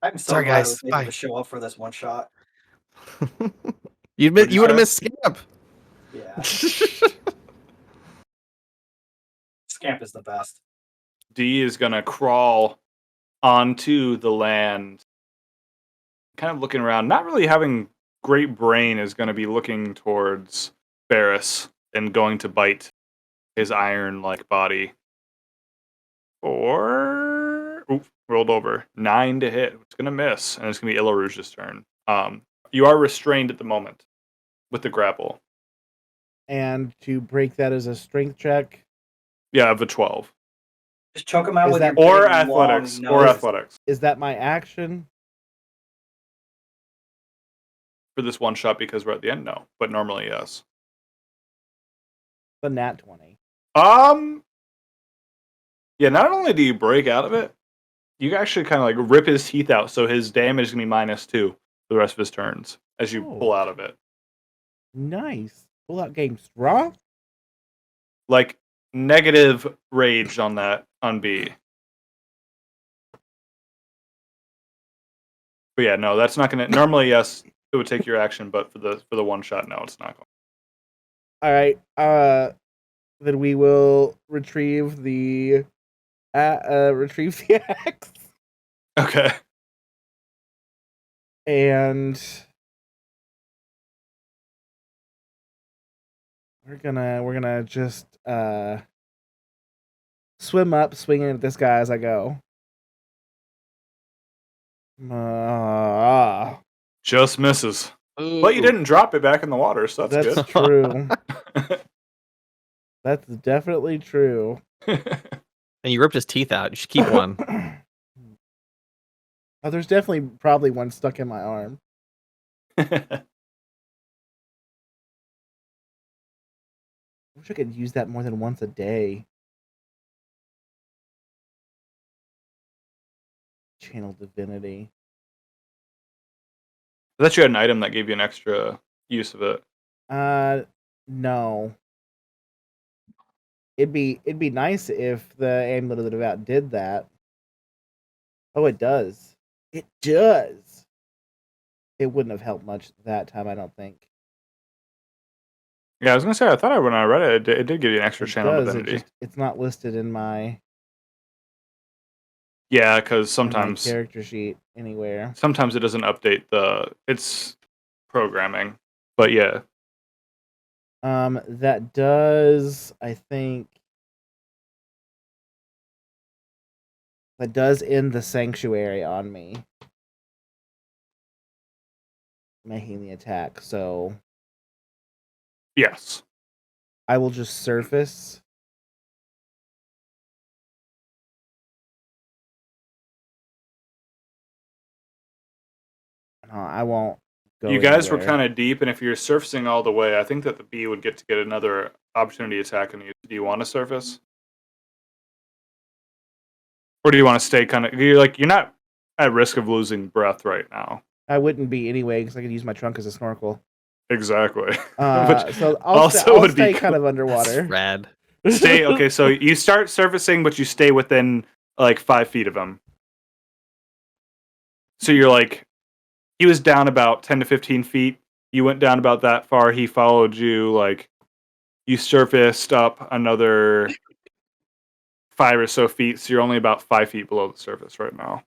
I'm so Sorry, glad I guys. was able Bye. to show up for this one shot. You What'd you would have say? missed Scamp. Yeah, Scamp is the best. D is going to crawl onto the land, kind of looking around, not really having great brain, is going to be looking towards Ferus and going to bite his iron-like body. Rolled over. 9 to hit. It's going to miss, and it's going to be Ilarouge's turn. You are restrained at the moment with the grapple. And to break that as a strength check. Yeah, of a 12. Just choke him out Is with that- your Or big, athletics. long Or nose. athletics. Is that my action? For this one shot, because we're at the end, no. But normally, yes. The nat 20. Yeah, not only do you break out of it, you actually kind of like rip his teeth out, so his damage is going to be -2 for the rest of his turns as you pull out of it. Nice. Pull out game strong. Like, negative rage on that, on B. But yeah, no, that's not going to... Normally, yes, it would take your action, but for the one shot, no, it's not going. All right. Then we will retrieve the axe. Okay. And we're gonna just swim up, swinging at this guy as I go. Just misses. But you didn't drop it back in the water, so that's That's good. true. That's definitely true. And you ripped his teeth out. You should keep one. Oh, there's definitely probably one stuck in my arm. I wish I could use that more than once a day. Channel divinity. I thought you had an item that gave you an extra use of it. No. It'd be nice if the Amulet of the Devout did that. Oh, it does. It does. It wouldn't have helped much that time, I don't think. Yeah, I was gonna say, I thought when I read it, it did give you an extra It channel does. divinity. It's not listed in my Yeah, because in my sometimes character sheet anywhere. sometimes it doesn't update its programming. But yeah, That does, I think, that does end the sanctuary on me, making the attack. So yes. I will just surface. I won't go You guys were anywhere. kind of deep, and if you're surfacing all the way, I think that the bee would get another opportunity attack on you. Do you want to surface? Or do you want to stay kind of... You're not at risk of losing breath right now. I wouldn't be anyway, because I could use my trunk as a snorkel. Exactly. So I'll also would be stay cool. kind of underwater. Rad. Stay... Okay, so you start surfacing, but you stay within, 5 feet of him. So you're like... He was down about 10 to 15 feet. You went down about that far. He followed you, you surfaced up another 5 or so feet, so you're only about 5 feet below the surface right now.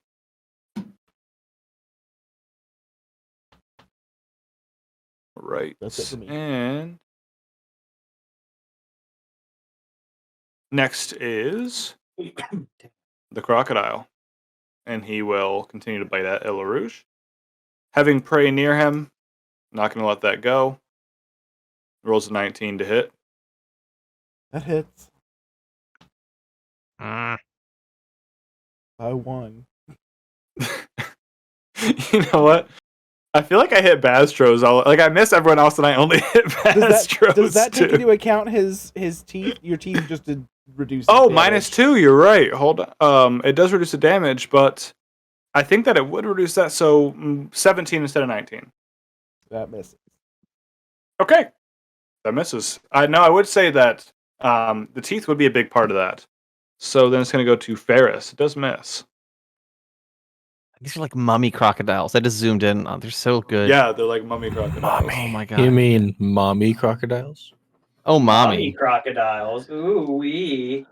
Right. That's it for me. And next is the crocodile. And he will continue to bite at Ilarouge. Having prey near him, not going to let that go. Rolls a 19 to hit. That hits. Mm. I won. You know what? I feel like I hit Bastros. Like I miss everyone else, and I only hit Bastros. Does that take too. into account his teeth? Your teeth just did reduce. Oh, damage. -2. You're right. Hold on. It does reduce the damage, but I think that it would reduce that. So 17 instead of 19. That misses. Okay, that misses. I would say that the teeth would be a big part of that. So then it's going to go to Ferus. It does miss. These are like mummy crocodiles. I just zoomed in. Oh, they're so good. Yeah, they're like mummy crocodiles. Oh my god. You mean mommy crocodiles? Oh, Mommy mommy. crocodiles. Ooh wee.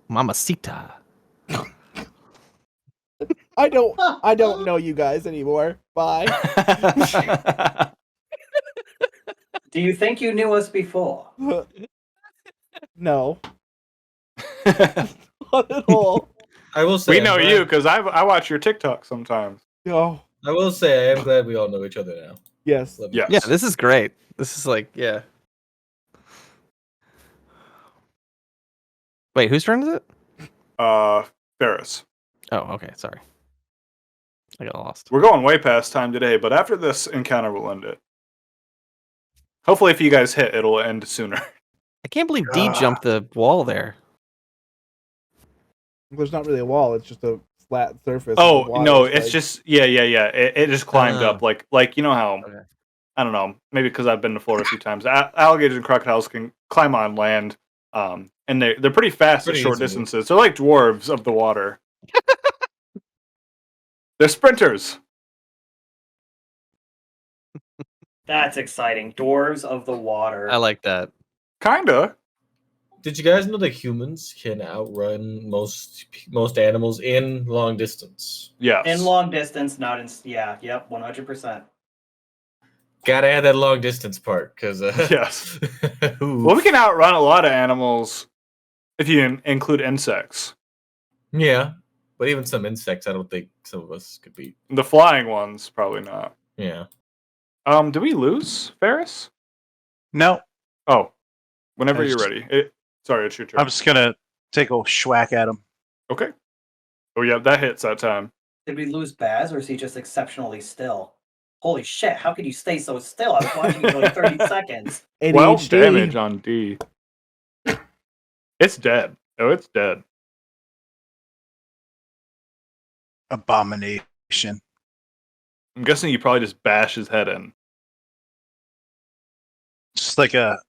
Mamacita. I don't know you guys anymore. Bye. Do you think you knew us before? No, not at all. I will say We I'm know glad- you because I watch your TikTok sometimes. Oh, I will say I am glad we all know each other now. yes. Let me- Yes. Yeah, this is great. This is like, yeah. Wait, whose turn is it? Ferus. Oh, okay. Sorry. I got lost. We're going way past time today, but after this encounter, we'll end it. Hopefully, if you guys hit, it'll end sooner. I can't believe D jumped the wall there. There's not really a wall. It's just a flat surface. Oh of the water. no, It's it's like- just yeah. It just climbed up like you know how Okay. I don't know, maybe because I've been to Florida a few times. Alligators and crocodiles can climb on land, and they're pretty fast Pretty at short easily. distances. They're like dwarves of the water. They're sprinters. That's exciting. Dwarves of the water. I like that. Kinda. Did you guys know that humans can outrun most animals in long distance? Yes. In long distance, not in. Yeah, yep, 100%. Gotta add that long distance part, because Yes. Well, we can outrun a lot of animals if you include insects. Yeah, but even some insects, I don't think some of us could beat. The flying ones, probably not. Yeah. Do we lose, Ferris? No, Oh, whenever I you're just- ready. Sorry, it's your turn. I'm just gonna take a schwack at him. Okay. Oh yeah, that hits that time. Did we lose Baz, or is he just exceptionally still? Holy shit, how could you stay so still? I was watching you for like 30 seconds. 12 ADHD. damage on D. It's dead. Oh, it's dead. Abomination. I'm guessing you probably just bash his head in. Just like a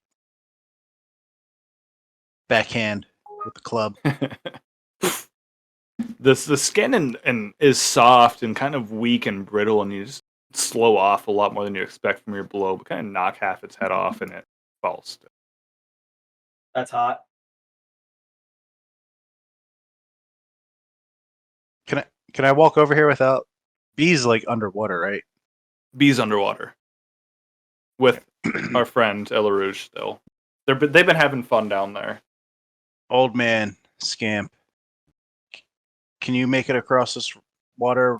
backhand with the club. The skin and is soft and kind of weak and brittle, and you just slow off a lot more than you expect from your blow, but kind of knock half its head off and it falls still. That's hot. Can I walk over here without B's like underwater, right? Bees underwater with our friend Ella Rouge still. They've been having fun down there. Old man, Scamp. Can you make it across this water?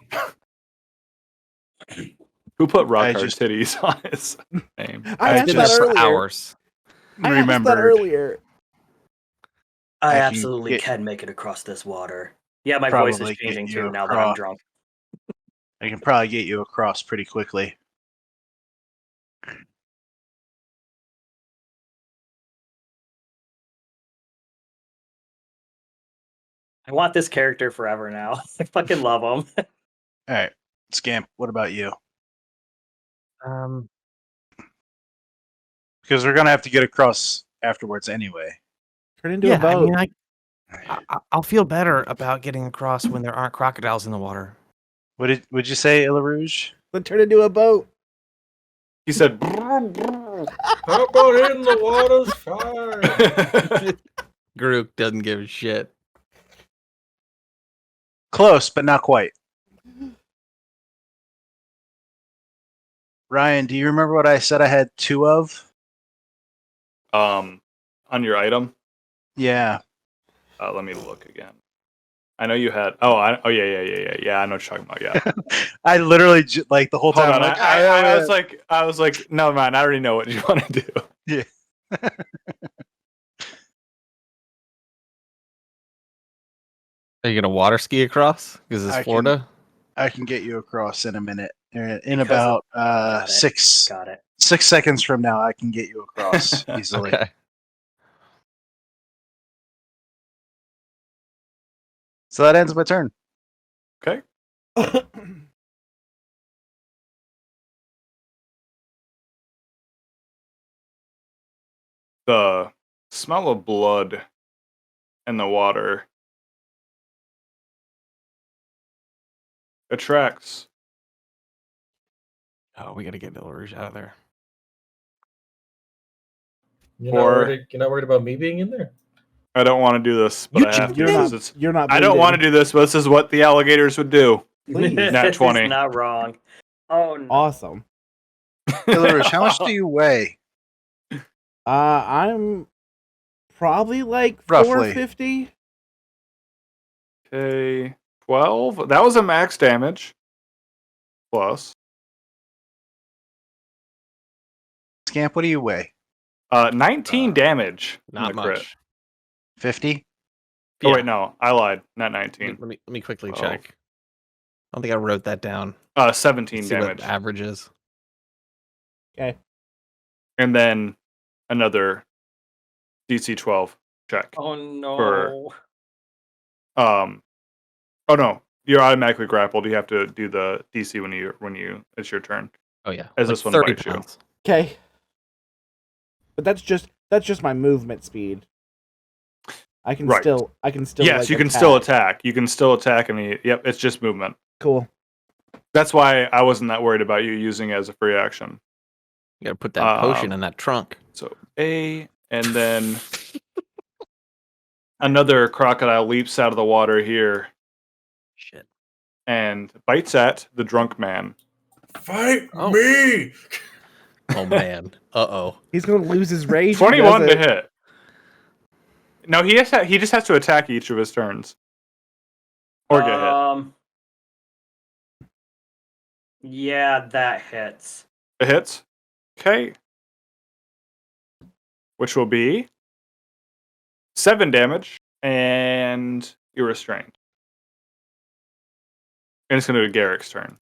Who put rock I hard just- titties on his name? I asked Did that this for earlier. hours. I asked that Remembered. earlier. I I can absolutely get- can make it across this water. Yeah, my voice Probably is get changing you too now that I'm across. drunk. I can probably get you across pretty quickly. I want this character forever now. I fucking love him. All right, Scamp. What about you? Because we're gonna have to get across afterwards anyway. Turn into Yeah, a boat. I mean, I'll feel better about getting across when there aren't crocodiles in the water. Would you say, Illa Rouge? Then turn into a boat. He said, How about in the water's fire? Grook doesn't give a shit. Close, but not quite. Ryan, do you remember what I said I had 2 of? on your item. Yeah. Let me look again. I know you had. Oh, yeah. I know what you're talking about. Yeah. I literally like the whole Hold time. on. I'm like, I was like, no, man. I already know what you want to do. Yeah. Are you gonna water ski across? Because it's Florida. I can get you across in a minute. In Because about Got it. 6 Got it. 6 seconds from now, I can get you across easily. Okay. So that ends my turn. Okay. The smell of blood in the water attracts. Oh, we gotta get Del Rouge out of there. You're not, worried, you're not worried about me being in there? I don't want to do this, but I have to. You're not. I don't want to do this, but this is what the alligators would do. Please. Nat 20. He's not wrong. Oh no. Awesome. Hillary, how much do you weigh? I'm probably like Roughly. 450. Okay, 12. That was a max damage. Plus. Scamp, what do you weigh? 19 damage. Not on the crit. much. 50? Oh Yeah. wait, no, I lied. Not 19. Let me quickly 12. check. I don't think I wrote that down. 17 See damage. what the average is. Okay. And then another DC 12 check. Oh no. For- Oh no, you're automatically grappled. You have to do the DC when you it's your turn. Oh yeah. As like this one 30 bites you. pounds. Okay. But that's just my movement speed. I can Right. still Yes, like, you can still attack. You can still attack, and yep, it's just movement. Cool. That's why I wasn't that worried about you using it as a free action. You gotta put that potion in that trunk. So A, and then another crocodile leaps out of the water here Shit. and bites at the drunk man. Fight Oh. me! Oh man. Uh-oh. He's gonna lose his rage. 21 to hit. No, he just has to attack each of his turns. Or get hit. Yeah, that hits. It hits. Okay. Which will be 7 damage, and you're restrained. And it's going to be Garrick's turn.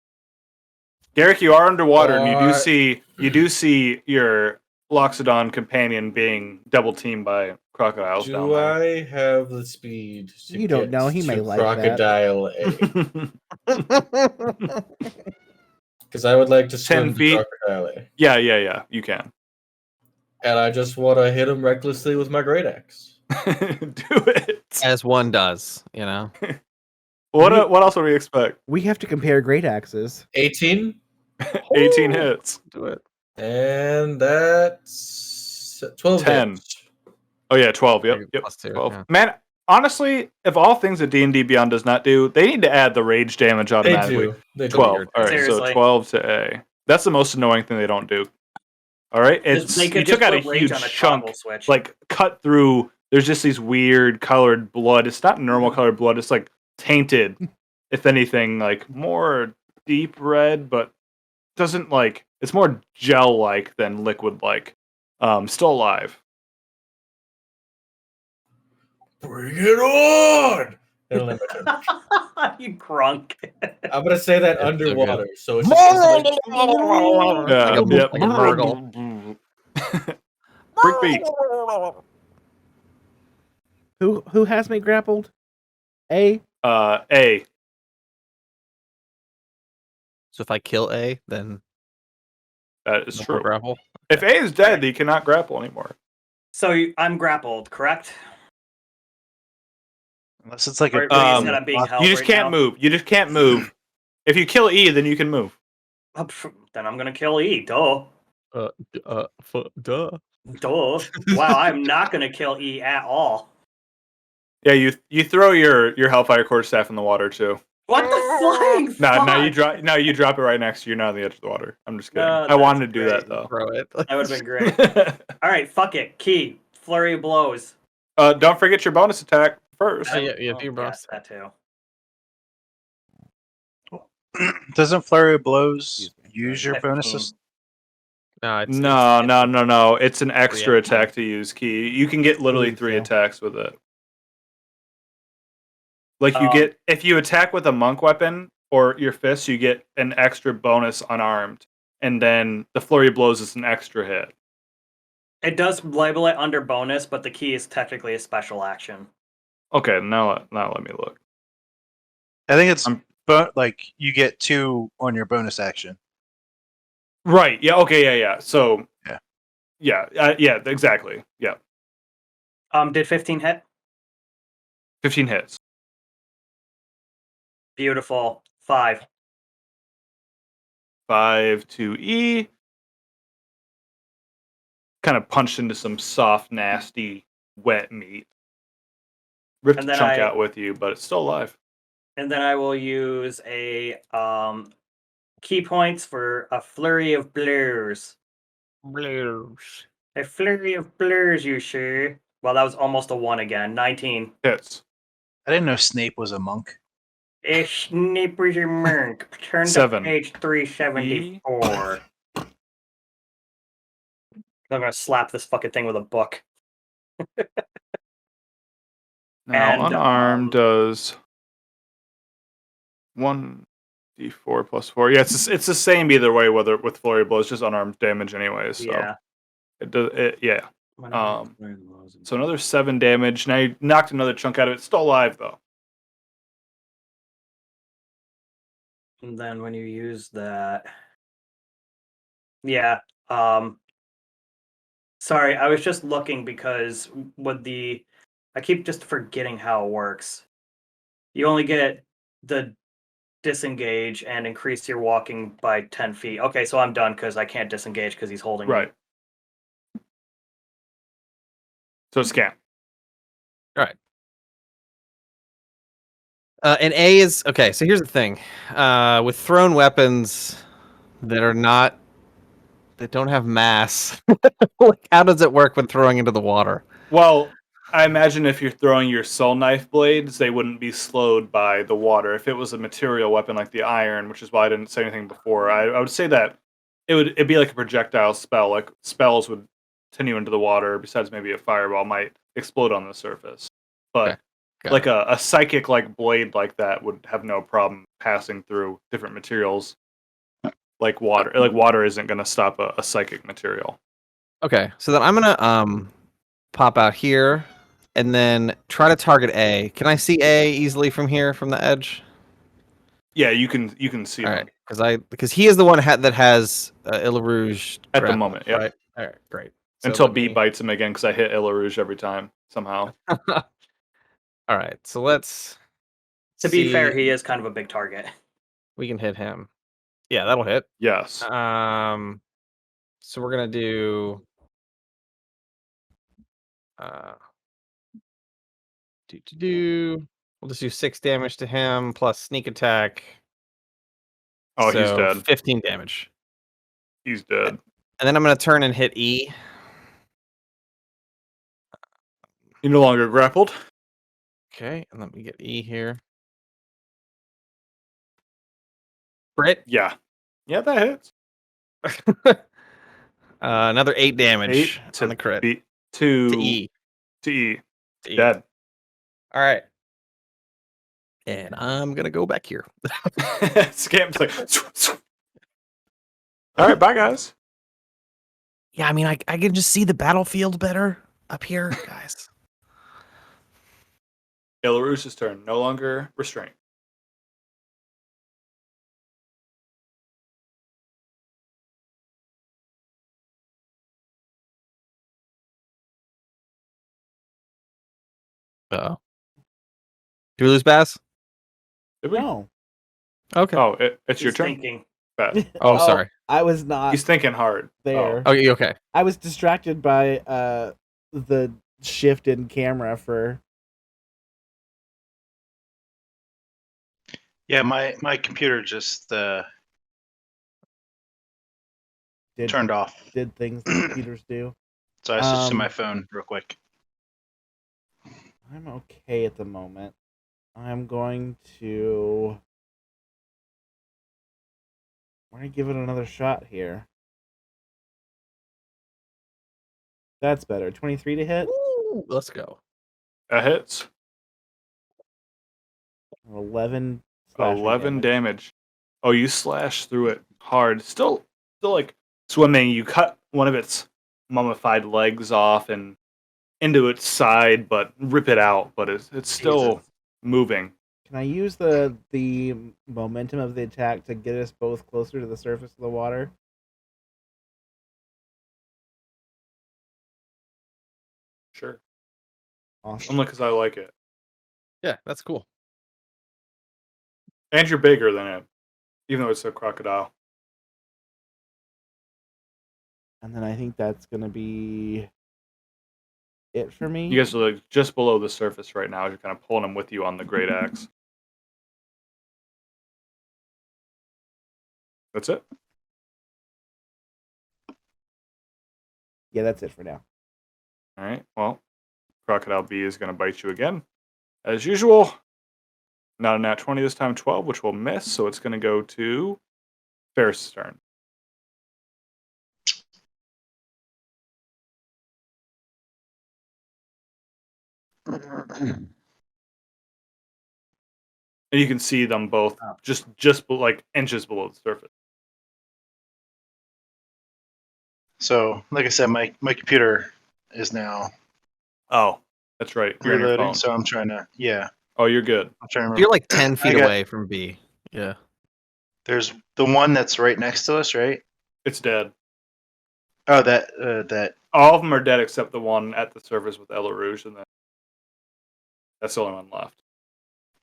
Garrick, you are underwater, and you do see your Loxodon companion being double teamed by crocodiles. Do I have the speed to You don't get know. He to may like that. Crocodile A? Because I would like to swim 10 feet. to Crocodile A. Yeah. You can. And I just want to hit him recklessly with my great axe. Do it. As one does, you know. What else would we expect? We have to compare great axes. 18? 18 hits. Do it. And that's 12 10. damage. Oh yeah, 12. Yep. Plus 2, 12. yeah. Man, honestly, if all things that D&D Beyond does not do, they need to add the rage damage automatically. They do. 12. All right, Seriously. so 12 to A. That's the most annoying thing they don't do. All right, They could you took just out a put rage huge on a chunk, toggle switch. like cut through. There's just these weird colored blood. It's not normal colored blood. It's like tainted, if anything, like more deep red, but doesn't like. It's more gel-like than liquid-like. Still alive. Bring it on! It'll never turn. You grunk. I'm going to say that It's so underwater. good. So it's just like, Yeah, like a Murgle. Brick beat. Who has me grappled? A. A. So if I kill A, then That is no true. more grapple. If A is dead, he cannot grapple anymore. So I'm grappled, correct? Unless it's like Or a you said I'm being held You just right can't now? move. You just can't move. If you kill E, then you can move. Oh, then I'm gonna kill E. Duh. Duh. Duh. Wow, I'm not gonna kill E at all. Yeah, you throw your Hellfire Quarterstaff in the water too. What the flying fuck? No, you drop it right next to you. You're not on the edge of the water. I'm just kidding. No, I wanted to that's do great. that though. Throw it. That would have been great. All right, fuck it. Key. Flurry of blows. Don't forget your bonus attack first. Yeah, do your bonus. Yes, that too. Doesn't Flurry of Blows Excuse me, use sorry. your bonuses? No, it's No. It's an extra Three attack to use, Key. You can get literally Believe 3 so. attacks with it. Like you get if you attack with a monk weapon or your fist, you get an extra bonus unarmed, and then the flurry of blows is an extra hit. It does label it under bonus, but the key is technically a special action. Okay, now let me look. I think it's like you get 2 on your bonus action. Right. Yeah. Okay. Yeah. So. Yeah. Yeah. Exactly. Yeah. Did 15 hit? 15 hits. Beautiful. 5. 5 to E. Kind of punched into some soft, nasty, wet meat. Ripped a chunk out with you, but it's still alive. And then I will use a key points for a flurry of blurs. Blues. A flurry of blurs, you sure? Well, that was almost a 1 again. 19. Hits. I didn't know Snape was a monk. Snape was a monk. Turn to 7. page 374. I'm gonna slap this fucking thing with a book. Now And, unarmed does 1d4 plus 4. Yeah, it's the same either way, whether with flurry of blows, just unarmed damage anyways. So Yeah. it does. Yeah. So another 7 damage. Now you knocked another chunk out of it. It's still alive though. And then when you use that, yeah. Sorry, I was just looking because I keep just forgetting how it works. You only get the disengage and increase your walking by 10 feet. Okay, so I'm done because I can't disengage because he's holding Right. me. So Scamp. All right. And A is okay. So here's the thing: with thrown weapons that don't have mass, like how does it work when throwing into the water? Well, I imagine if you're throwing your soul knife blades, they wouldn't be slowed by the water. If it was a material weapon like the iron, which is why I didn't say anything before, I would say that it'd be like a projectile spell. Like spells would continue into the water, besides maybe a fireball might explode on the surface. But Okay. Got like it. a psychic like blade like that would have no problem passing through different materials. Like water. Like water isn't gonna stop a psychic material. Okay, so then I'm gonna pop out here and then try to target A. Can I see A easily from here, from the edge? Yeah, you can see All them right, because he is the one that has Illa Rouge at the grappled, moment. Yeah. right? All right, great. So Until let B me- bites him again because I hit Illa Rouge every time somehow. All right, so let's. To be fair, see. he is kind of a big target. We can hit him. Yeah, that'll hit. Yes. So we're gonna do. We'll just do 6 damage to him plus sneak attack. Oh, so he's dead. 15 damage. He's dead. And then I'm gonna turn and hit E. You're no longer grappled. Okay, and let me get E here. Crit. Yeah. Yeah, that hits. Another 8 damage 8 on the crit. To E. To E. To E. Dead. All right. And I'm gonna go back here. Scamp's like. All right, bye guys. Yeah, I mean, I can just see the battlefield better up here, guys. Illa Rouge's turn. No longer restrained. Uh-oh. Do we lose Bass? Did we? No. Okay. Oh, it's your He's turn. thinking. Bad. Oh, sorry. I was not He's thinking hard. there. Oh, you okay? I was distracted by the shift in camera for. Yeah, my computer just turned off. Did things that computers do. So I switched to my phone real quick. I'm okay at the moment. I'm going to give it another shot here. That's better. 23 to hit. Ooh, let's go. That hits. 11 slashing 11 damage. Oh, you slash through it hard. Still like swimming. You cut one of its mummified legs off and into its side, but rip it out. But it's still moving. Can I use the momentum of the attack to get us both closer to the surface of the water? Sure. Awesome. Only because I like it. Yeah, that's cool. And you're bigger than it, even though it's a crocodile. And then I think that's going to be it for me. You guys are like just below the surface right now. You're kind of pulling him with you on the great axe. That's it? Yeah, that's it for now. All right. Well, Crocodile B is going to bite you again. As usual. Not a nat 20 this time, 12, which will miss. So it's going to go to Ferris' turn. And you can see them both just like inches below the surface. So, like I said, my computer is now Oh, that's right. You're on your reloading, phone. so I'm trying to. Yeah, Oh, you're good. I'm trying to remember. You're like 10 feet got- away from B. Yeah. There's the one that's right next to us, right? It's dead. Oh, that. All of them are dead except the one at the surface with Ella Rouge, and then that's the only one left.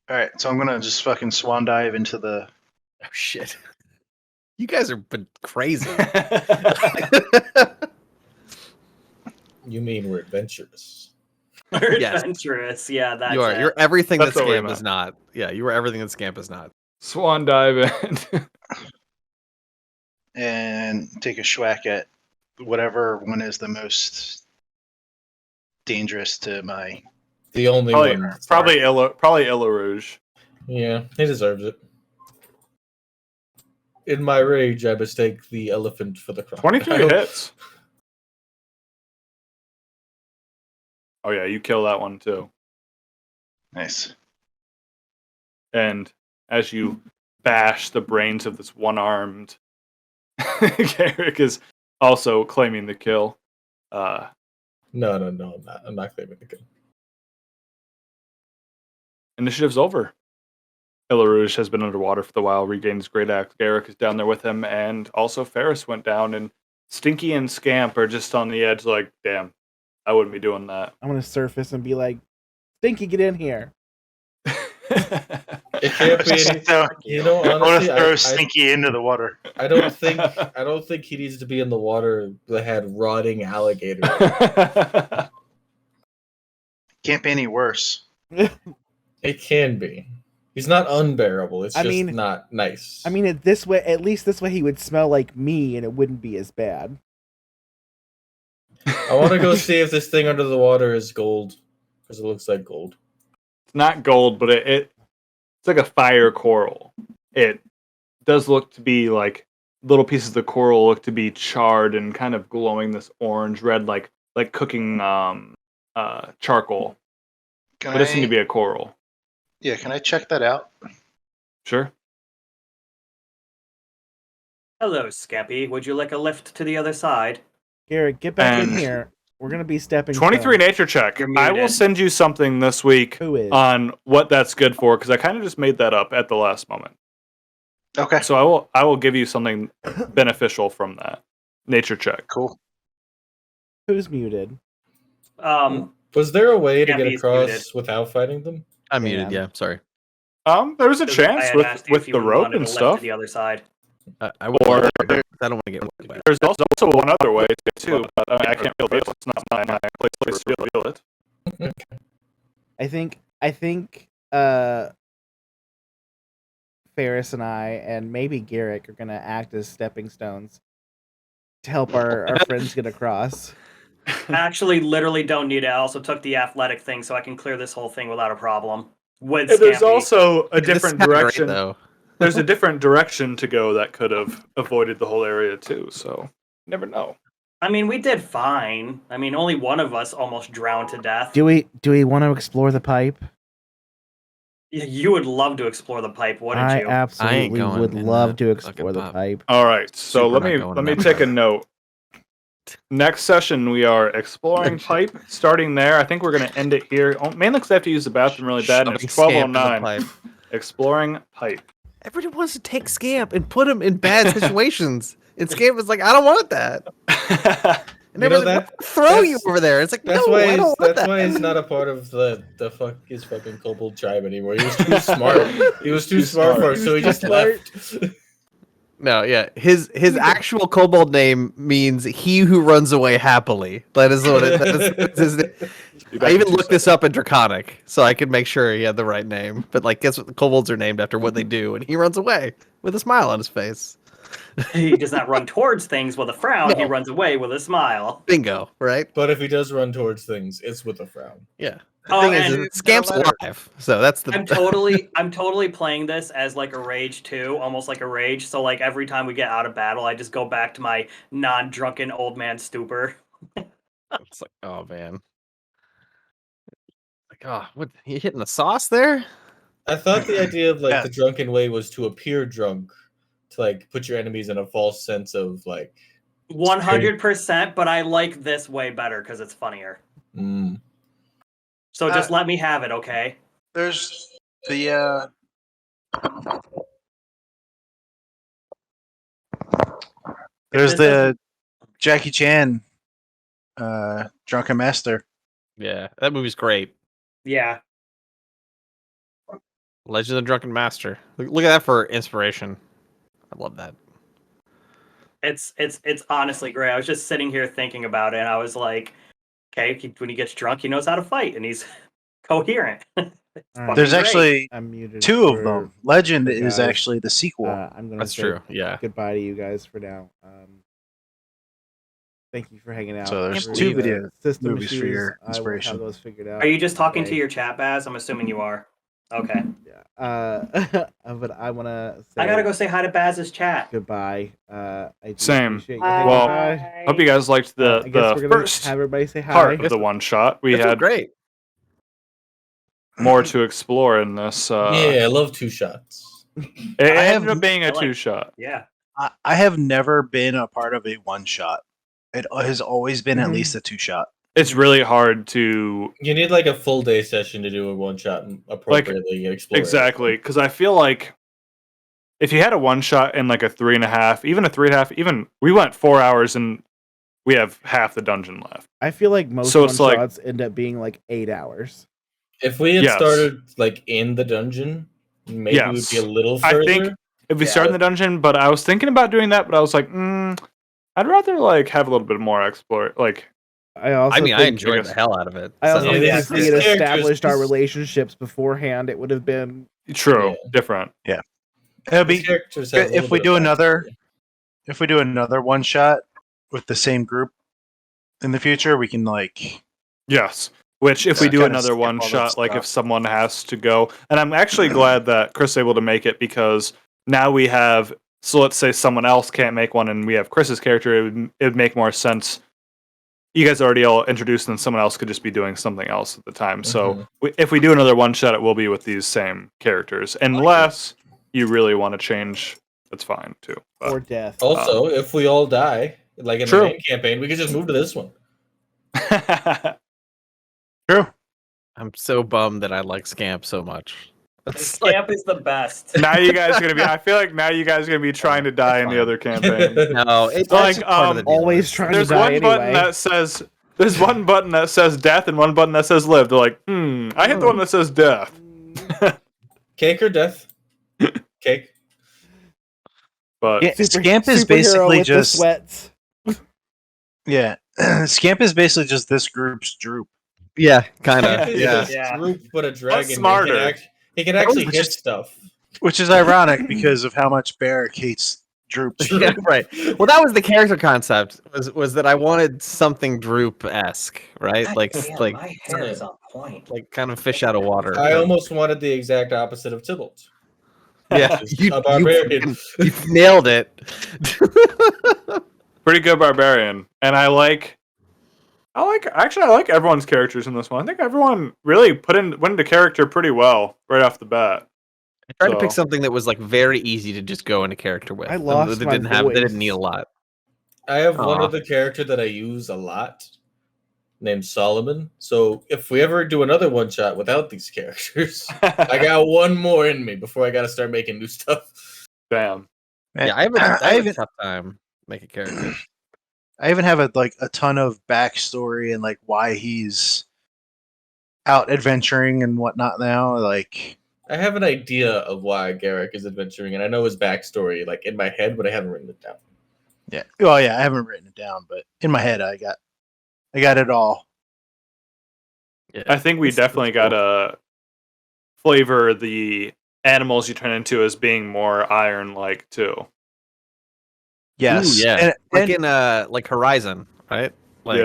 All right, so I'm gonna just fucking swan dive into the. Oh, shit. You guys are crazy. You mean we're adventurous? We're Yes. adventurous. Yeah, that's You are. it. You're everything That's that what we Scamp meant. is not. Yeah, you are everything that Scamp is not. Swan dive in. And take a schwack at whatever one is the most dangerous to my. The only probably, one. probably Ella Rouge. Yeah, he deserves it. In my rage, I mistake the elephant for the crocodile. 23 hits. Oh yeah, you kill that one too. Nice. And as you bash the brains of this one-armed Garrick is also claiming the kill. No, I'm not. I'm not claiming the kill. Initiative's over. Ella Rouge has been underwater for the while, regained his great axe. Garrick is down there with him, and also Ferus went down, and Stinky and Scamp are just on the edge like, damn, I wouldn't be doing that. I'm going to surface and be like, Stinky, get in here. It can't be any, you know, I want honestly, to throw Stinky into the water. I don't think he needs to be in the water that had rotting alligators. Can't be any worse. It can be. He's not unbearable. It's just not nice. I mean, at least this way he would smell like me and it wouldn't be as bad. I want to go see if this thing under the water is gold, because it looks like gold. It's not gold, but it's like a fire coral. It does look to be like little pieces of the coral look to be charred and kind of glowing this orange red, like cooking charcoal. But it seems to be a coral. Yeah, can I check that out? Sure. Hello, Scampy. Would you like a lift to the other side? Garrett, get back in And- here. We're going to be stepping 23 nature check. You're I will muted. send you something this week Who is? on what that's good for, because I kind of just made that up at the last moment. Okay. So I will give you something beneficial from that nature check. Cool. Who's muted? Was there a way to Yeah, get he's across muted. without fighting them? I'm muted, yeah. Sorry. There was a chance I had asked you with if you the rope wanted and a lift stuff. to the other side. I don't want to get by. There's also one other way too, but I can't reveal it. It's not my place to reveal it. I think Ferris and I and maybe Garrick are going to act as stepping stones to help our friends get across. I actually literally don't need it. I also took the athletic thing so I can clear this whole thing without a problem. With And there's Scampy. also a This is different kinda great, direction. though. There's a different direction to go that could have avoided the whole area too. So you never know. I mean, we did fine. I mean, only one of us almost drowned to death. Do we want to explore the pipe? You would love to explore the pipe, wouldn't I you? absolutely going would in love that to explore fucking the pub. pipe. All right, so Super let not me going let me in that take a pipe. note. Next session, we are exploring pipe. Starting there, I think we're going to end it here. Mainly because I have to use the bathroom really bad, and it's Shoving Scamp in the 12:09. pipe. Exploring pipe. Everybody wants to take Scamp and put him in bad situations. And Scamp is like, I don't want that. And You know everybody's like, that- throw you that's- over there. It's like, That's no, why I he's don't want that's that. why he's not a part of his fucking kobold tribe anymore. He was too smart. He was too smart for it, so he just left. No, yeah. His actual kobold name means he who runs away happily. That is what it that's his name. Be back I in even 2 looked this seconds. up in Draconic, so I could make sure he had the right name. But like, guess what? The kobolds are named after what they do, and he runs away with a smile on his face. He does not run towards things with a frown. He No. runs away with a smile. Bingo, right? But if he does run towards things, it's with a frown. Yeah. The Oh, thing is, and Scamp's alive, so that's the. I'm totally playing this as like a rage too, almost like a rage. So like every time we get out of battle, I just go back to my non-drunken old man stupor. It's like, oh man. Like, oh, what? You hitting the sauce there? I thought the idea of like Yeah. the drunken way was to appear drunk, to like put your enemies in a false sense of like 100%, but I like this way better because it's funnier. mm. So just let me have it, okay? There's the there's the Jackie Chan Drunken Master. Yeah, that movie's great. Yeah. Legend of the Drunken Master. Look at that for inspiration. I love that. It's honestly great. I was just sitting here thinking about it, and I was like, okay, when he gets drunk, he knows how to fight, and he's coherent. Alright. There's great. actually I'm muted. 2 of for- them. Legend for is guys. actually the sequel. I'm gonna That's say true. Yeah. goodbye to you guys for now. Thank you for hanging out. So there's For 2 the video system movies for issues, your I will inspiration. have those figured out. Are you just talking to today. your chat, Baz? I'm assuming you are. Okay. Yeah. But I want to say I gotta go say hi to Baz's chat. goodbye. I do Same. appreciate you Bye. hanging Well, out. Hope you guys liked I guess the we're gonna first have everybody say hi. part of the one shot. We This was had great. more to explore in this. Yeah, I love 2 shots. It I have- ended up being I a like- 2-shot. Yeah. I have never been a part of a one shot. It has always been at Mhm. least a 2-shot. It's really hard to You need like a full day session to do a one shot and appropriately explore. exactly because I feel like if you had a 1-shot and like a 3.5, even a 3.5, even we went 4 hours and we have half the dungeon left. I feel like most So one it's like- shots end up being like 8 hours. If we had Yes. started like in the dungeon, maybe Yes. we'd be a little I further. think if we Yeah. start in the dungeon, but I was thinking about doing that, but I was like, I'd rather like have a little bit more explore. Like, I also I mean, I think, enjoyed guess- the hell out of it. I also so- think Yeah, if we this had character is established our just- relationships beforehand, it would have been true, Yeah. different. It'll These be characters have a little if we bit do of another backstory. if we do another one shot with the same group in the future, we can like Yes. Which, if we Yeah. do Kinda another skip all one that shot, like if stuff. someone has to go, and I'm actually glad that Chris is able to make it because now we have. So let's say someone else can't make one, and we have Chris's character. It would make more sense. You guys already all introduced, and someone else could just be doing something else at the time. So if we do another one shot, it will be with these same characters, unless you really want to change. That's fine too. or death. Also, if we all die, like in True. the main campaign, we could just move to this one. True. I'm so bummed that I like Scamp so much. It's like, Scamp is the best. Now you guys are gonna be. I feel like now you guys are gonna be trying to die in the fine. other campaign. no, it's Like, just part of the deal. Always trying There's to die one button anyway. that says. There's one button that says death and one button that says live. They're like, I hit the one that says death. Cake or death? Cake. But Yeah, Scamp is Superhero basically with the just sweats. yeah. Scamp is basically just this group's droop. Yeah, kind of. He's Yeah. just Yeah. Droop, but a dragon. smarter. He can actually Which hit is- stuff. Which is ironic because of how much Barrick hates Droop. Yeah, right. Well, that was the character concept. Was that I wanted something Droop-esque, right? God Like damn, like my hair is on point. like kind of fish out of water. I almost wanted the exact opposite of Tybalt. yeah, Just you, a barbarian. you nailed it. pretty good barbarian, and I like I like everyone's characters in this one. I think everyone really went into character pretty well right off the bat. I tried to pick something that was like very easy to just go into character with. I lost They my didn't have. They didn't voice. need a lot. I have one Aw. other character that I use a lot, named Solomon. So if we ever do another one shot without these characters, I got one more in me before I got to start making new stuff. Damn. Yeah, I have a tough time making characters. I even have a ton of backstory and like why he's out adventuring and whatnot now. Like, I have an idea of why Garrick is adventuring, and I know his backstory like in my head, but I haven't written it down. yeah. Well, yeah, I haven't written it down, but in my head, I got it all. Yeah, I think we definitely gotta flavor the animals you turn into as being more iron-like too. Yes. Ooh, yeah. And, Like and in like Horizon, right? Like,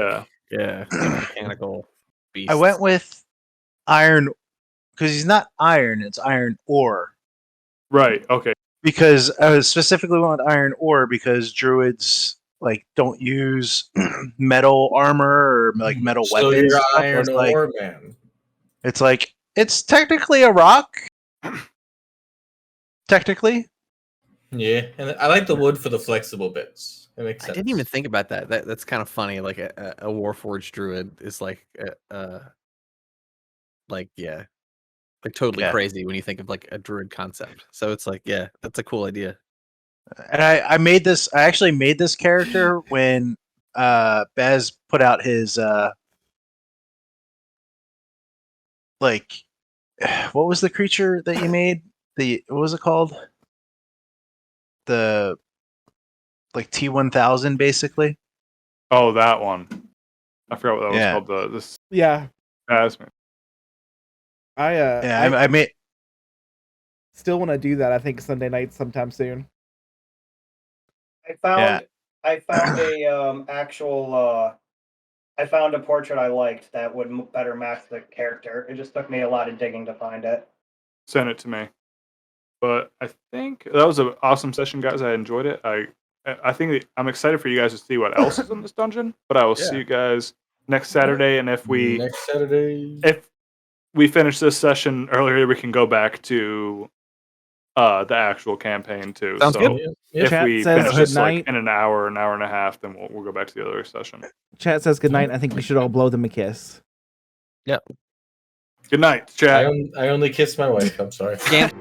Yeah. like mechanical beasts. I went with iron because he's not iron; it's iron ore. Right. Okay. Because I specifically went with iron ore because druids like don't use metal armor or like metal So weapons. you're Stuff. Iron It's like Ore Man. it's like it's technically a rock. Technically, Yeah, and I like the wood for the flexible bits. That makes I sense. didn't even think about that. That's kind of funny. Like a Warforged druid is like like totally Yeah. crazy when you think of like a druid concept. So it's like, yeah, that's a cool idea. and I made this. I actually made this character when Bez put out his like what was the creature that you made? What was it called? The like T1000 basically. Oh, that one. I forgot what that Yeah. was called. This Yeah, Asman. I made still want to do that. I think Sunday night sometime soon. I found a actual I found a portrait I liked that would better match the character. It just took me a lot of digging to find it. Send it to me. But I think that was an awesome session, guys. I enjoyed it. I think I'm excited for you guys to see what else is in this dungeon. But I will see you guys next Saturday, and if we finish this session earlier, we can go back to the actual campaign too. Sounds so good. if Chat we says finish this good like night. in an hour and a half, then we'll go back to the other session. Chat says good night. I think we should all blow them a kiss. Good night, chat. I only kiss my wife. I'm sorry. Scamp